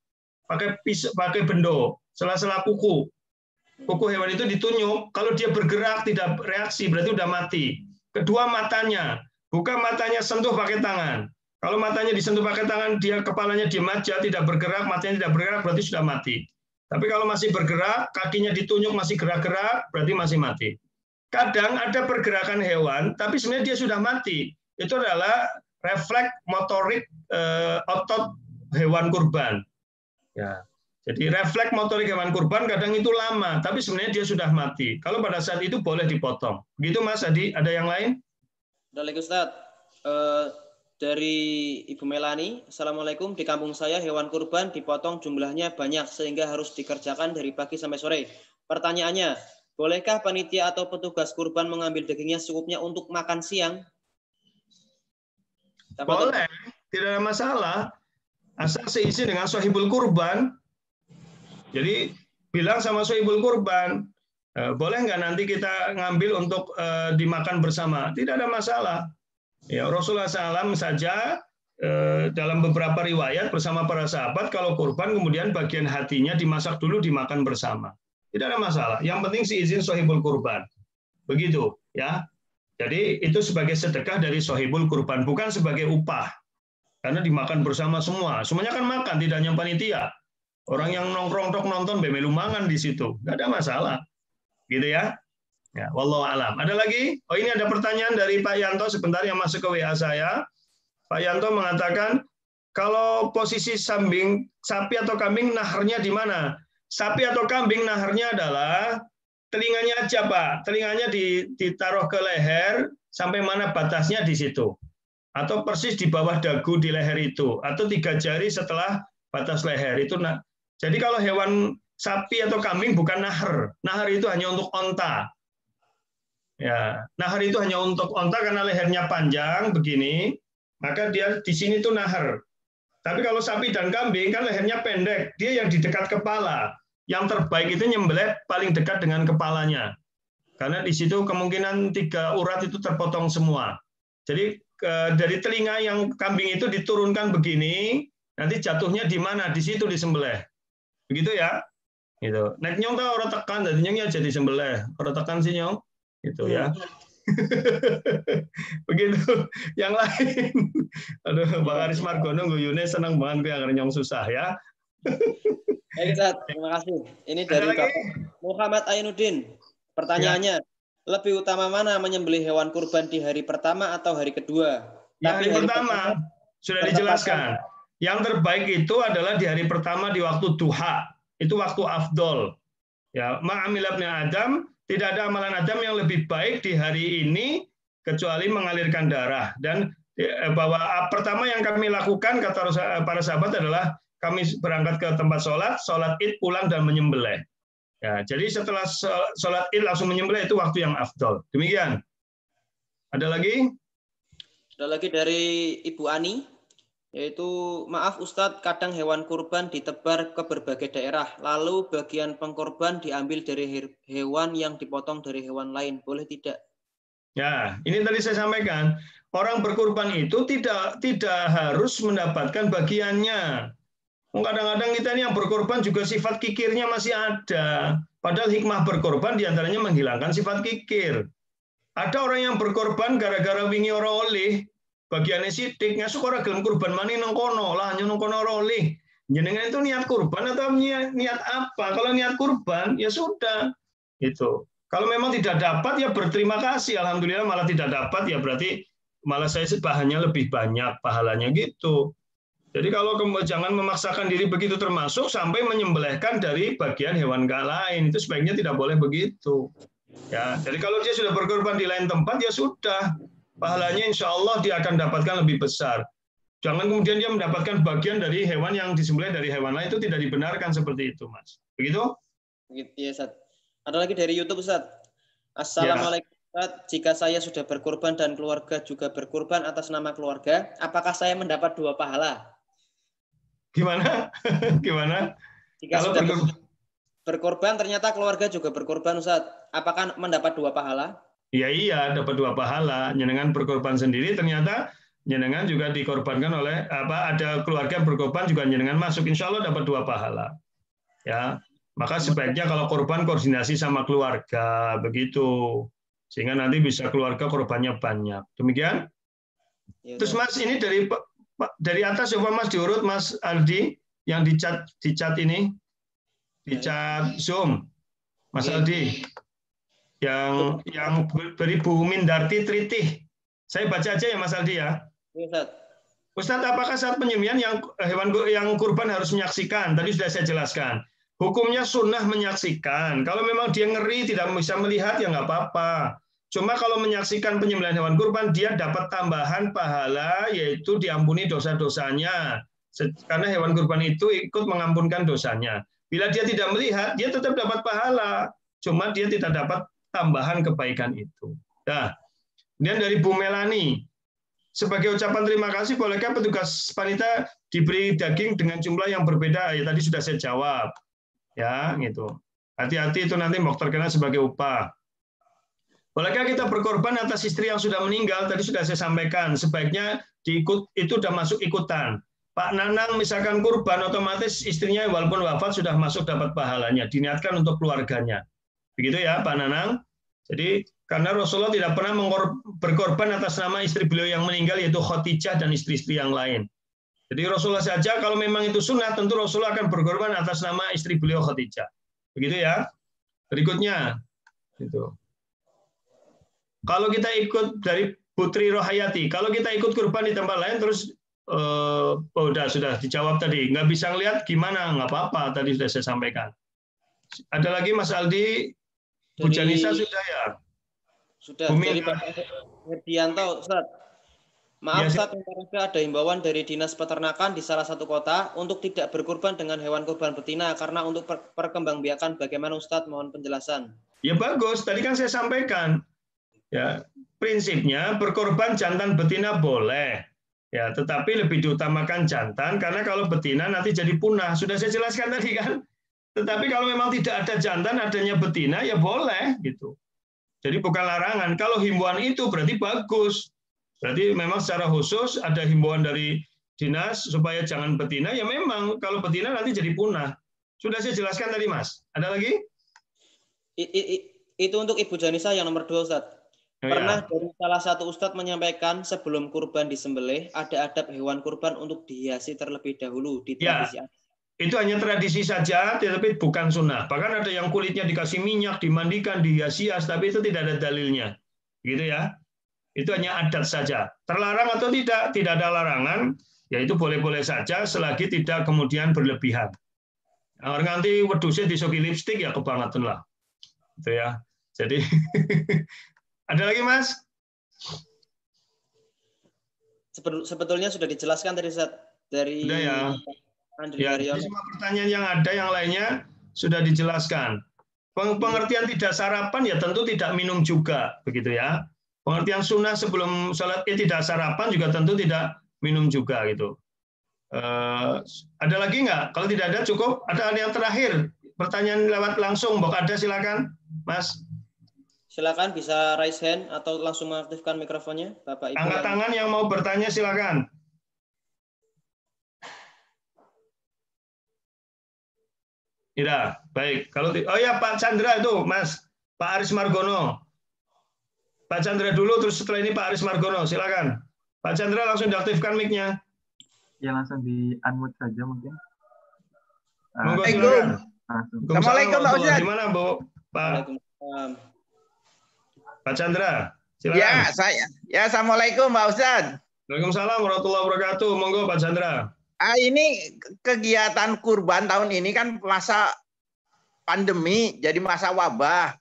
pakai bendo, sela-sela kuku. Kuku hewan itu ditunjuk, kalau dia bergerak, tidak reaksi, berarti udah mati. Kedua, matanya. Bukan matanya sentuh pakai tangan. Kalau matanya disentuh pakai tangan, dia kepalanya diam aja, tidak bergerak, matanya tidak bergerak, berarti sudah mati. Tapi kalau masih bergerak, kakinya ditunjuk masih gerak-gerak, berarti masih mati. Kadang ada pergerakan hewan, tapi sebenarnya dia sudah mati. Itu adalah refleks motorik otot hewan kurban. Ya. Jadi refleks motorik hewan kurban kadang itu lama, tapi sebenarnya dia sudah mati. Kalau pada saat itu boleh dipotong. Begitu Mas Adi, ada yang lain? Ada lagi Ustaz. Dari Ibu Melani, Assalamualaikum. Di kampung saya hewan kurban dipotong jumlahnya banyak sehingga harus dikerjakan dari pagi sampai sore. Pertanyaannya, bolehkah panitia atau petugas kurban mengambil dagingnya secukupnya untuk makan siang? Boleh, tidak ada masalah. Asal seisi dengan sahibul kurban. Jadi bilang sama sahibul kurban, boleh nggak nanti kita ngambil untuk dimakan bersama? Tidak ada masalah. Ya, Rasulullah SAW saja dalam beberapa riwayat bersama para sahabat kalau kurban kemudian bagian hatinya dimasak dulu dimakan bersama. Tidak ada masalah. Yang penting si izin sohibul kurban. Begitu ya. Jadi itu sebagai sedekah dari sohibul kurban, bukan sebagai upah. Karena dimakan bersama semua. Semuanya kan makan, tidak hanya panitia. Orang yang nongkrong tok nonton bemelu mangan di situ, nggak ada masalah, gitu ya. Ya, wallahu alam. Ada lagi? Oh, ini ada pertanyaan dari Pak Yanto sebentar yang masuk ke WA saya. Pak Yanto mengatakan kalau posisi samping sapi atau kambing naharnya di mana? Sapi atau kambing naharnya adalah telinganya aja, Pak. Telinganya ditaruh ke leher sampai mana batasnya di situ. Atau persis di bawah dagu di leher itu, atau 3 jari setelah batas leher itu. Jadi kalau hewan sapi atau kambing bukan nahar. Nahar itu hanya untuk onta. Ya, nahar itu hanya untuk onta karena lehernya panjang begini, maka dia di sini tuh nahar. Tapi kalau sapi dan kambing kan lehernya pendek, dia yang di dekat kepala. Yang terbaik itu nyembelih paling dekat dengan kepalanya. Karena di situ kemungkinan 3 urat itu terpotong semua. Jadi dari telinga yang kambing itu diturunkan begini, nanti jatuhnya di mana? Di situ disembelih. Begitu ya. Gitu. Nek nyong ta ora tekan, dadi nyong ya jadi sembelih. Ora tekan sih nyong. Gitu ya. Begitu. Yang lain. Aduh, Bang Aris Margono guyune seneng banget gue agar nyong susah ya. Baik, Ustaz. Terima kasih. Ini dari Bapak Muhammad Ainuddin. Pertanyaannya, lebih utama mana menyembelih hewan kurban di hari pertama atau hari kedua? Ya, hari pertama sudah dijelaskan. Yang terbaik itu adalah di hari pertama di waktu duha. Itu waktu afdol. Ya, ma'amil ibn Adam, tidak ada amalan Adam yang lebih baik di hari ini kecuali mengalirkan darah. Dan bahwa pertama yang kami lakukan kata para sahabat adalah kami berangkat ke tempat sholat Id, pulang dan menyembelih. Ya, jadi setelah sholat Id langsung menyembelih itu waktu yang afdol. Demikian. Ada lagi? Ada lagi dari Ibu Ani, yaitu maaf Ustadz, kadang hewan kurban ditebar ke berbagai daerah, lalu bagian pengkorban diambil dari hewan yang dipotong dari hewan lain, boleh tidak? Ya, ini tadi saya sampaikan, orang berkurban itu tidak harus mendapatkan bagiannya. Kadang-kadang kita ini yang berkorban juga sifat kikirnya masih ada. Padahal hikmah berkorban diantaranya menghilangkan sifat kikir. Ada orang yang berkorban gara-gara wingi ora oleh, bagiannya sidik, ngasuk ora gelem kurban mani nang kono, lah hanya nang kono ora oleh. Jenengan itu niat kurban atau niat apa? Kalau niat kurban, ya sudah. Itu. Kalau memang tidak dapat, ya berterima kasih. Alhamdulillah malah tidak dapat, ya berarti malah saya bahannya lebih banyak pahalanya gitu. Jadi kalau jangan memaksakan diri begitu, termasuk sampai menyembelihkan dari bagian hewan lain, itu sebaiknya tidak boleh begitu. Ya, jadi kalau dia sudah berkorban di lain tempat, ya sudah, pahalanya insya Allah dia akan dapatkan lebih besar. Jangan kemudian dia mendapatkan bagian dari hewan yang disembelih dari hewan lain, itu tidak dibenarkan seperti itu, Mas. Begitu? Begitu ya, Ustaz. Ada lagi dari YouTube, Ustaz. Assalamualaikum. Ustaz, jika saya sudah berkorban dan keluarga juga berkorban atas nama keluarga, apakah saya mendapat 2 pahala? Gimana? Gimana? Jika kalau sudah berkorban ternyata keluarga juga berkorban, Ustaz, apakah mendapat 2 pahala? Iya, dapat 2 pahala. Jenengan berkorban sendiri, ternyata jenengan juga dikorbankan oleh ada keluarga berkorban juga jenengan masuk, insya Allah dapat 2 pahala. Ya, maka sebaiknya kalau korban koordinasi sama keluarga begitu, sehingga nanti bisa keluarga korbannya banyak. Demikian. Ya, terus Mas, ini dari atas coba Mas diurut Mas Aldi yang di chat ini, di chat Zoom, Mas Aldi, yang beri Bu Mindarti Tritih. Saya baca aja ya Mas Aldi ya. Ustadz, apakah saat penyembelihan hewan yang kurban harus menyaksikan? Tadi sudah saya jelaskan. Hukumnya sunnah menyaksikan. Kalau memang dia ngeri tidak bisa melihat ya nggak apa-apa. Cuma kalau menyaksikan penyembelihan hewan kurban, dia dapat tambahan pahala, yaitu diampuni dosa-dosanya. Karena hewan kurban itu ikut mengampunkan dosanya. Bila dia tidak melihat, dia tetap dapat pahala. Cuma dia tidak dapat tambahan kebaikan itu. Nah, kemudian dari Bu Melani, sebagai ucapan terima kasih, bolehkah petugas panitia diberi daging dengan jumlah yang berbeda? Ya, tadi sudah saya jawab. Ya, gitu. Hati-hati itu nanti mau terkena sebagai upah. Bolehkah kita berkorban atas istri yang sudah meninggal? Tadi sudah saya sampaikan, sebaiknya diikut, itu sudah masuk ikutan. Pak Nanang misalkan kurban, otomatis istrinya walaupun wafat sudah masuk dapat pahalanya, diniatkan untuk keluarganya. Begitu ya Pak Nanang? Jadi karena Rasulullah tidak pernah berkorban atas nama istri beliau yang meninggal, yaitu Khadijah dan istri-istri yang lain. Jadi Rasulullah saja kalau memang itu sunnah, tentu Rasulullah akan berkorban atas nama istri beliau Khadijah. Begitu ya. Berikutnya, gitu. Kalau kita ikut dari Putri Rohayati, kalau kita ikut kurban di tempat lain terus sudah dijawab tadi, nggak bisa ngelihat gimana, nggak apa-apa, tadi sudah saya sampaikan. Ada lagi Mas Aldi, Bu Janisa sudah ya? Sudah, dari Pak Hedianto, Ustaz. Maaf Ustaz, ada himbauan dari Dinas Peternakan di salah satu kota untuk tidak berkurban dengan hewan kurban betina karena untuk perkembangbiakan. Bagaimana Ustaz? Mohon penjelasan. Ya bagus, tadi kan saya sampaikan. Ya, prinsipnya berkorban jantan betina boleh. Ya, tetapi lebih diutamakan jantan karena kalau betina nanti jadi punah. Sudah saya jelaskan tadi kan. Tetapi kalau memang tidak ada jantan, adanya betina ya boleh gitu. Jadi bukan larangan. Kalau himbauan itu berarti bagus. Berarti memang secara khusus ada himbauan dari dinas supaya jangan betina, ya memang kalau betina nanti jadi punah. Sudah saya jelaskan tadi Mas. Ada lagi? Itu untuk Ibu Janisa yang nomor 2 Ustaz. Pernah dari salah satu Ustadz menyampaikan sebelum kurban disembelih ada adab hewan kurban untuk dihiasi terlebih dahulu di tradisi. Itu hanya tradisi saja, tetapi bukan sunnah. Bahkan ada yang kulitnya dikasih minyak, dimandikan, dihias-hias, tapi itu tidak ada dalilnya. Gitu ya. Itu hanya adat saja. Terlarang atau tidak? Tidak ada larangan. Ya itu boleh-boleh saja selagi tidak kemudian berlebihan. Orang nanti wedusnya disuki lipstik ya kebangetan lah. Itu ya. Jadi ada lagi Mas? Sebetulnya sudah dijelaskan tadi Ustaz dari ya. Semua pertanyaan yang ada yang lainnya sudah dijelaskan. Pengertian tidak sarapan ya tentu tidak minum juga, begitu ya. Pengertian sunnah sebelum sholat tidak sarapan juga tentu tidak minum juga gitu. Ada lagi nggak? Kalau tidak ada cukup. Ada yang terakhir pertanyaan lewat langsung, ada silakan Mas. Silakan bisa raise hand atau langsung mengaktifkan mikrofonnya, Bapak Ibu. Angkat tangan yang mau bertanya silakan. Tidak, baik. Kalau ya Pak Chandra itu, Mas, Pak Aris Margono. Pak Chandra dulu, terus setelah ini Pak Aris Margono, silakan. Pak Chandra langsung diaktifkan mic-nya. Ya langsung di unmute saja mungkin. Monggo silakan. Assalamualaikum Pak Ustaz. Gimana Bu? Pak Chandra, silakan. Ya, saya. Ya, Assalamualaikum Pak Ustaz. Waalaikumsalam warahmatullahi wabarakatuh. Monggo Pak Chandra. Ini kegiatan kurban tahun ini kan masa pandemi, jadi masa wabah.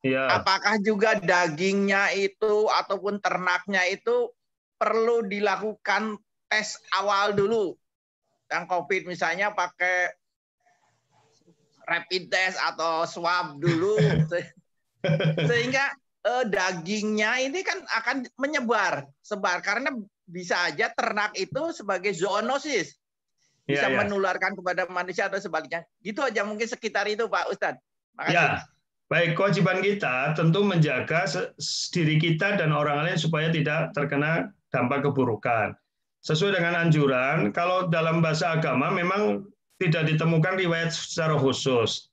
Ya. Apakah juga dagingnya itu ataupun ternaknya itu perlu dilakukan tes awal dulu? Yang COVID misalnya pakai rapid test atau swab dulu, sehingga dagingnya ini kan akan sebar karena bisa aja ternak itu sebagai zoonosis. Bisa menularkan kepada manusia atau sebaliknya. Gitu aja mungkin sekitar itu Pak Ustadz. Makasih. Ya, baik, kewajiban kita tentu menjaga diri kita dan orang lain supaya tidak terkena dampak keburukan. Sesuai dengan anjuran, kalau dalam bahasa agama memang tidak ditemukan riwayat secara khusus.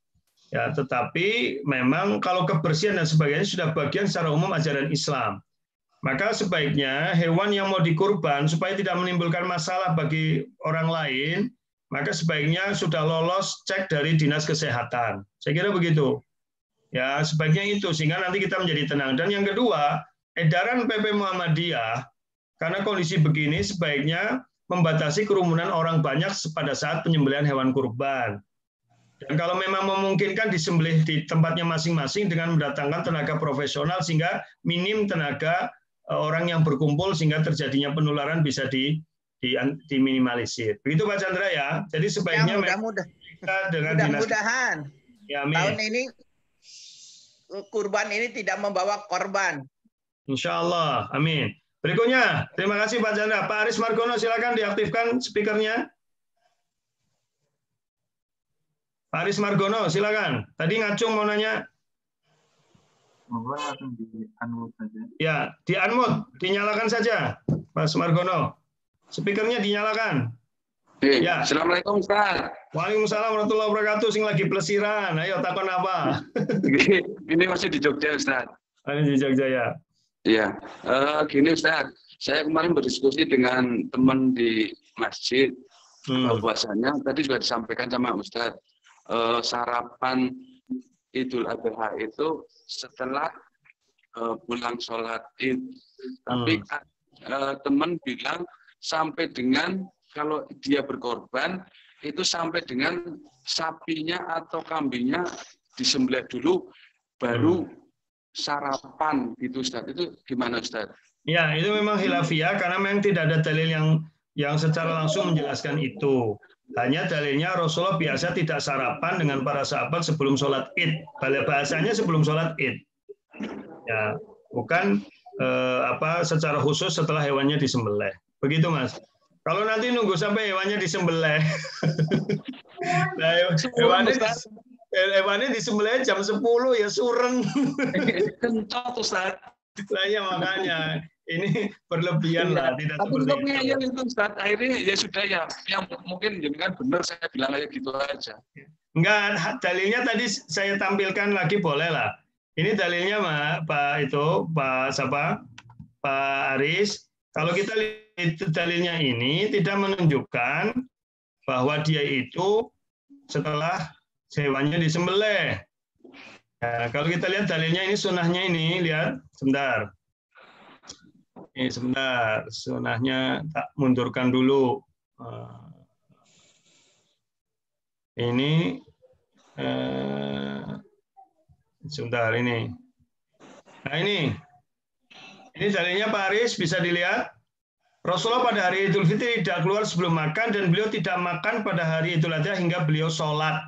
Ya, tetapi memang kalau kebersihan dan sebagainya sudah bagian secara umum ajaran Islam. Maka sebaiknya hewan yang mau dikurban supaya tidak menimbulkan masalah bagi orang lain, maka sebaiknya sudah lolos cek dari Dinas Kesehatan. Saya kira begitu. Ya, sebaiknya itu sehingga nanti kita menjadi tenang. Dan yang kedua, edaran PP Muhammadiyah karena kondisi begini sebaiknya membatasi kerumunan orang banyak pada saat penyembelihan hewan kurban. Dan kalau memang memungkinkan disembelih di tempatnya masing-masing dengan mendatangkan tenaga profesional sehingga minim tenaga orang yang berkumpul sehingga terjadinya penularan bisa diminimalisir. Begitu Pak Chandra ya. Jadi sebaiknya mudah-mudahan ya, tahun ini kurban ini tidak membawa korban. Insya Allah, amin. Berikutnya, terima kasih Pak Chandra. Pak Aris Margono silakan diaktifkan speakernya. Pak Aris Margono silakan. Tadi Ngacung mau nanya. monggo langsung di unmute saja. Ya, di unmute, dinyalakan saja, Mas Margono. Speakernya dinyalakan. Ya. Assalamualaikum Ustaz. Waalaikumsalam warahmatullahi wabarakatuh. Sing lagi pelesiran. Ayo takon apa? Ini masih di Jogja Ustaz. Di Jogja ya. Iya. Gini Ustaz, saya kemarin berdiskusi dengan teman di masjid. Bahwasanya tadi juga disampaikan sama Ustaz, sarapan Idul Adha itu setelah pulang sholat Id. Tapi teman bilang sampai dengan kalau dia berkorban itu sampai dengan sapinya atau kambingnya disembelih dulu baru sarapan gitu Ustaz. Itu gimana Ustaz? Ya, itu memang khilafiyah karena memang tidak ada dalil yang secara langsung menjelaskan itu. Hanya dalilnya Rasulullah biasa tidak sarapan dengan para sahabat sebelum sholat Id. Bahasanya sebelum sholat Id. Ya, bukan secara khusus setelah hewannya disembelih. Begitu Mas. Kalau nanti nunggu sampai hewannya disembelih, nah, hewannya disembelih jam 10 ya sureng. Kentot Ustaz. Nah, ya makanya ini berlebihan lah, tidak tapi seperti itu. Itu Ustaz, akhirnya ya sudah ya, yang mungkin kan benar saya bilang aja gitu aja. Enggak, dalilnya tadi saya tampilkan lagi boleh lah. Ini dalilnya Pak Aris. Kalau kita lihat dalilnya ini tidak menunjukkan bahwa dia itu setelah hewannya disembelih. Nah, kalau kita lihat dalilnya ini sunahnya ini, lihat sebentar. Ini sebentar, sunahnya tak mundurkan dulu. Ini sebentar ini. Nah ini dalilnya Pak Aris, bisa dilihat. Rasulullah pada hari Idul Fitri tidak keluar sebelum makan dan beliau tidak makan pada hari Idul Adha hingga beliau sholat.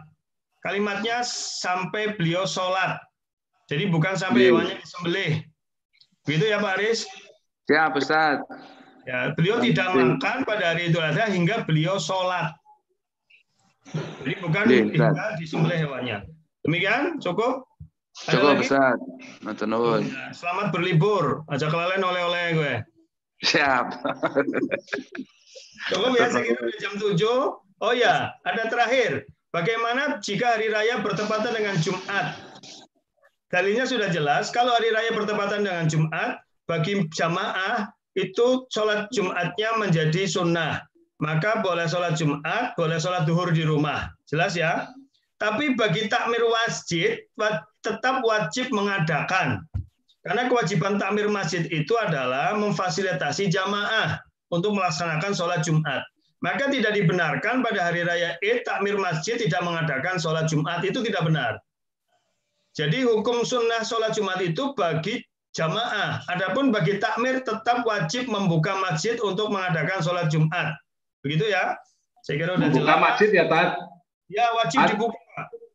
Kalimatnya sampai beliau sholat. Jadi bukan sampai hewannya disembelih. Begitu ya Pak Aris? Ya, Ustaz. Ya, beliau tidak makan pada hari Idul Adha hingga beliau sholat. Jadi bukan hingga disembelih hewannya. Demikian, cukup? Cukup, Ustaz. Selamat berlibur. Ajak kelalen oleh-oleh gue. Siap. Cukup ya, saya kira udah jam 7. Oh ya, ada terakhir. Bagaimana jika hari raya bertepatan dengan Jumat? Dalilnya sudah jelas. Kalau hari raya bertepatan dengan Jumat, bagi jamaah itu sholat Jumatnya menjadi sunnah. Maka boleh sholat Jumat, boleh sholat duhur di rumah. Jelas ya? Tapi bagi takmir masjid, tetap wajib mengadakan. Karena kewajiban takmir masjid itu adalah memfasilitasi jamaah untuk melaksanakan sholat Jumat. Maka tidak dibenarkan pada hari raya Id, takmir masjid tidak mengadakan sholat Jumat. Itu tidak benar. Jadi hukum sunnah sholat Jumat itu bagi jamaah. Adapun bagi takmir tetap wajib membuka masjid untuk mengadakan sholat Jumat. Begitu ya? Saya kira udah jelas. Membuka masjid ya, Tat? Ya, wajib dibuka.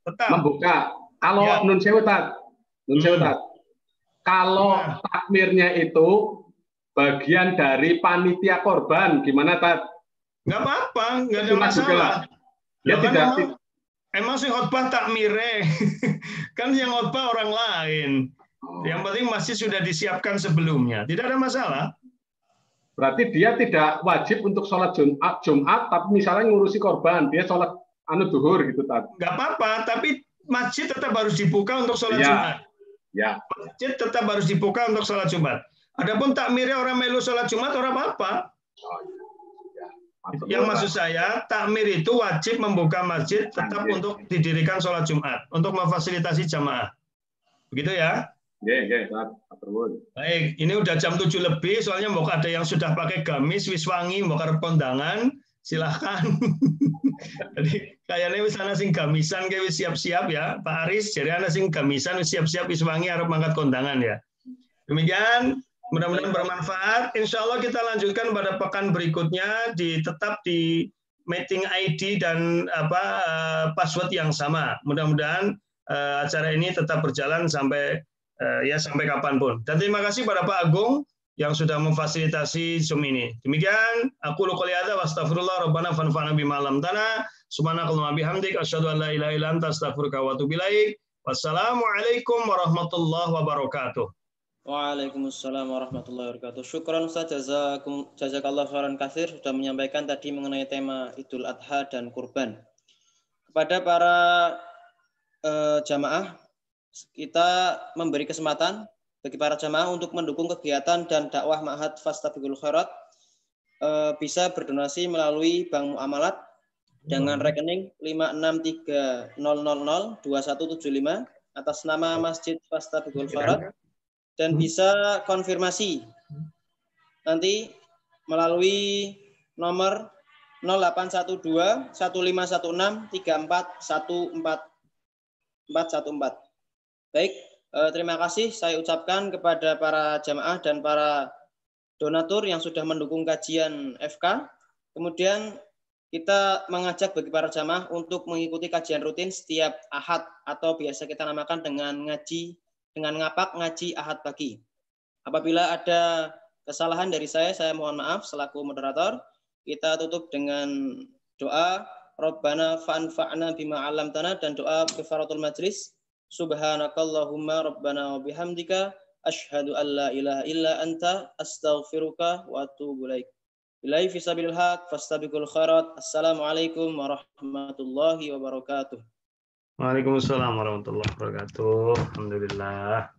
Tetap. Membuka. Kalau ya. Nun sewu, Tat. Nun sewu, Tat. Kalau takmirnya itu bagian dari panitia korban, gimana, Tat? Nggak apa-apa, nggak ada masalah. Ya, tidak. Emang sih khotbah takmire. Kan yang khotbah orang lain. Yang penting masjid sudah disiapkan sebelumnya. Tidak ada masalah. Berarti dia tidak wajib untuk sholat Jumat, tapi misalnya ngurusi korban, dia sholat duhur gitu, Tat. Nggak apa-apa, tapi masjid tetap harus dibuka untuk sholat Jumat. Ya. Masjid tetap harus dibuka untuk sholat Jumat. Adapun takmirnya orang melu sholat Jumat, orang apa-apa. Yang maksud saya, takmir itu wajib membuka masjid tetap untuk didirikan sholat Jumat, untuk memfasilitasi jamaah. Begitu ya? Baik, ini udah jam 7 lebih, soalnya mau ada yang sudah pakai gamis, wiswangi, mau karep kondangan, silahkan. Jadi kayaknya wis ana sing gamisan kayak wis siap-siap ya, Pak Aris. Jadi ana sing gamisan wis siap-siap wiswangi arep mangkat kondangan ya. Demikian, mudah-mudahan bermanfaat. Insya Allah kita lanjutkan pada pekan berikutnya tetap di meeting ID dan password yang sama. Mudah-mudahan acara ini tetap berjalan sampai sampai kapanpun. Dan terima kasih pada Pak Agung yang sudah memfasilitasi Zoom ini. Demikian, aku qouli hadza wa astaghfirullah rabbana fanfa'na bima 'allamtana. Subhanakallahumma bihamdik asyhadu an la ilaha illa anta astaghfiruka wa atubu ilaik. Wassalamualaikum warahmatullahi wabarakatuh. Waalaikumsalam warahmatullahi wabarakatuh. Syukran Ustaz, jazakallah khairan katsir sudah menyampaikan tadi mengenai tema Idul Adha dan kurban. Kepada para jamaah, kita memberi kesempatan bagi para jamaah untuk mendukung kegiatan dan dakwah Ma'had Fastabiqul Khairat, bisa berdonasi melalui Bank Muamalat dengan rekening 5630002175 atas nama Masjid Fastabiqul Khairat, dan bisa konfirmasi nanti melalui nomor 0812 1516 3414414. Baik, terima kasih saya ucapkan kepada para jamaah dan para donatur yang sudah mendukung kajian FK. Kemudian kita mengajak bagi para jamaah untuk mengikuti kajian rutin setiap Ahad atau biasa kita namakan dengan ngapak ngaji Ahad pagi. Apabila ada kesalahan dari saya mohon maaf selaku moderator. Kita tutup dengan doa Rabbana fa'anfa'na bima 'allamtana dan doa kifaratul majlis. Subhanakallahumma rabbana wa bihamdika asyhadu an la ilaha illa anta astaghfiruka wa atubu ilaik. Billahi fi sabilil haq fastabiqul khairat. Assalamualaikum warahmatullahi wabarakatuh. Waalaikumsalam warahmatullahi wabarakatuh. Alhamdulillah.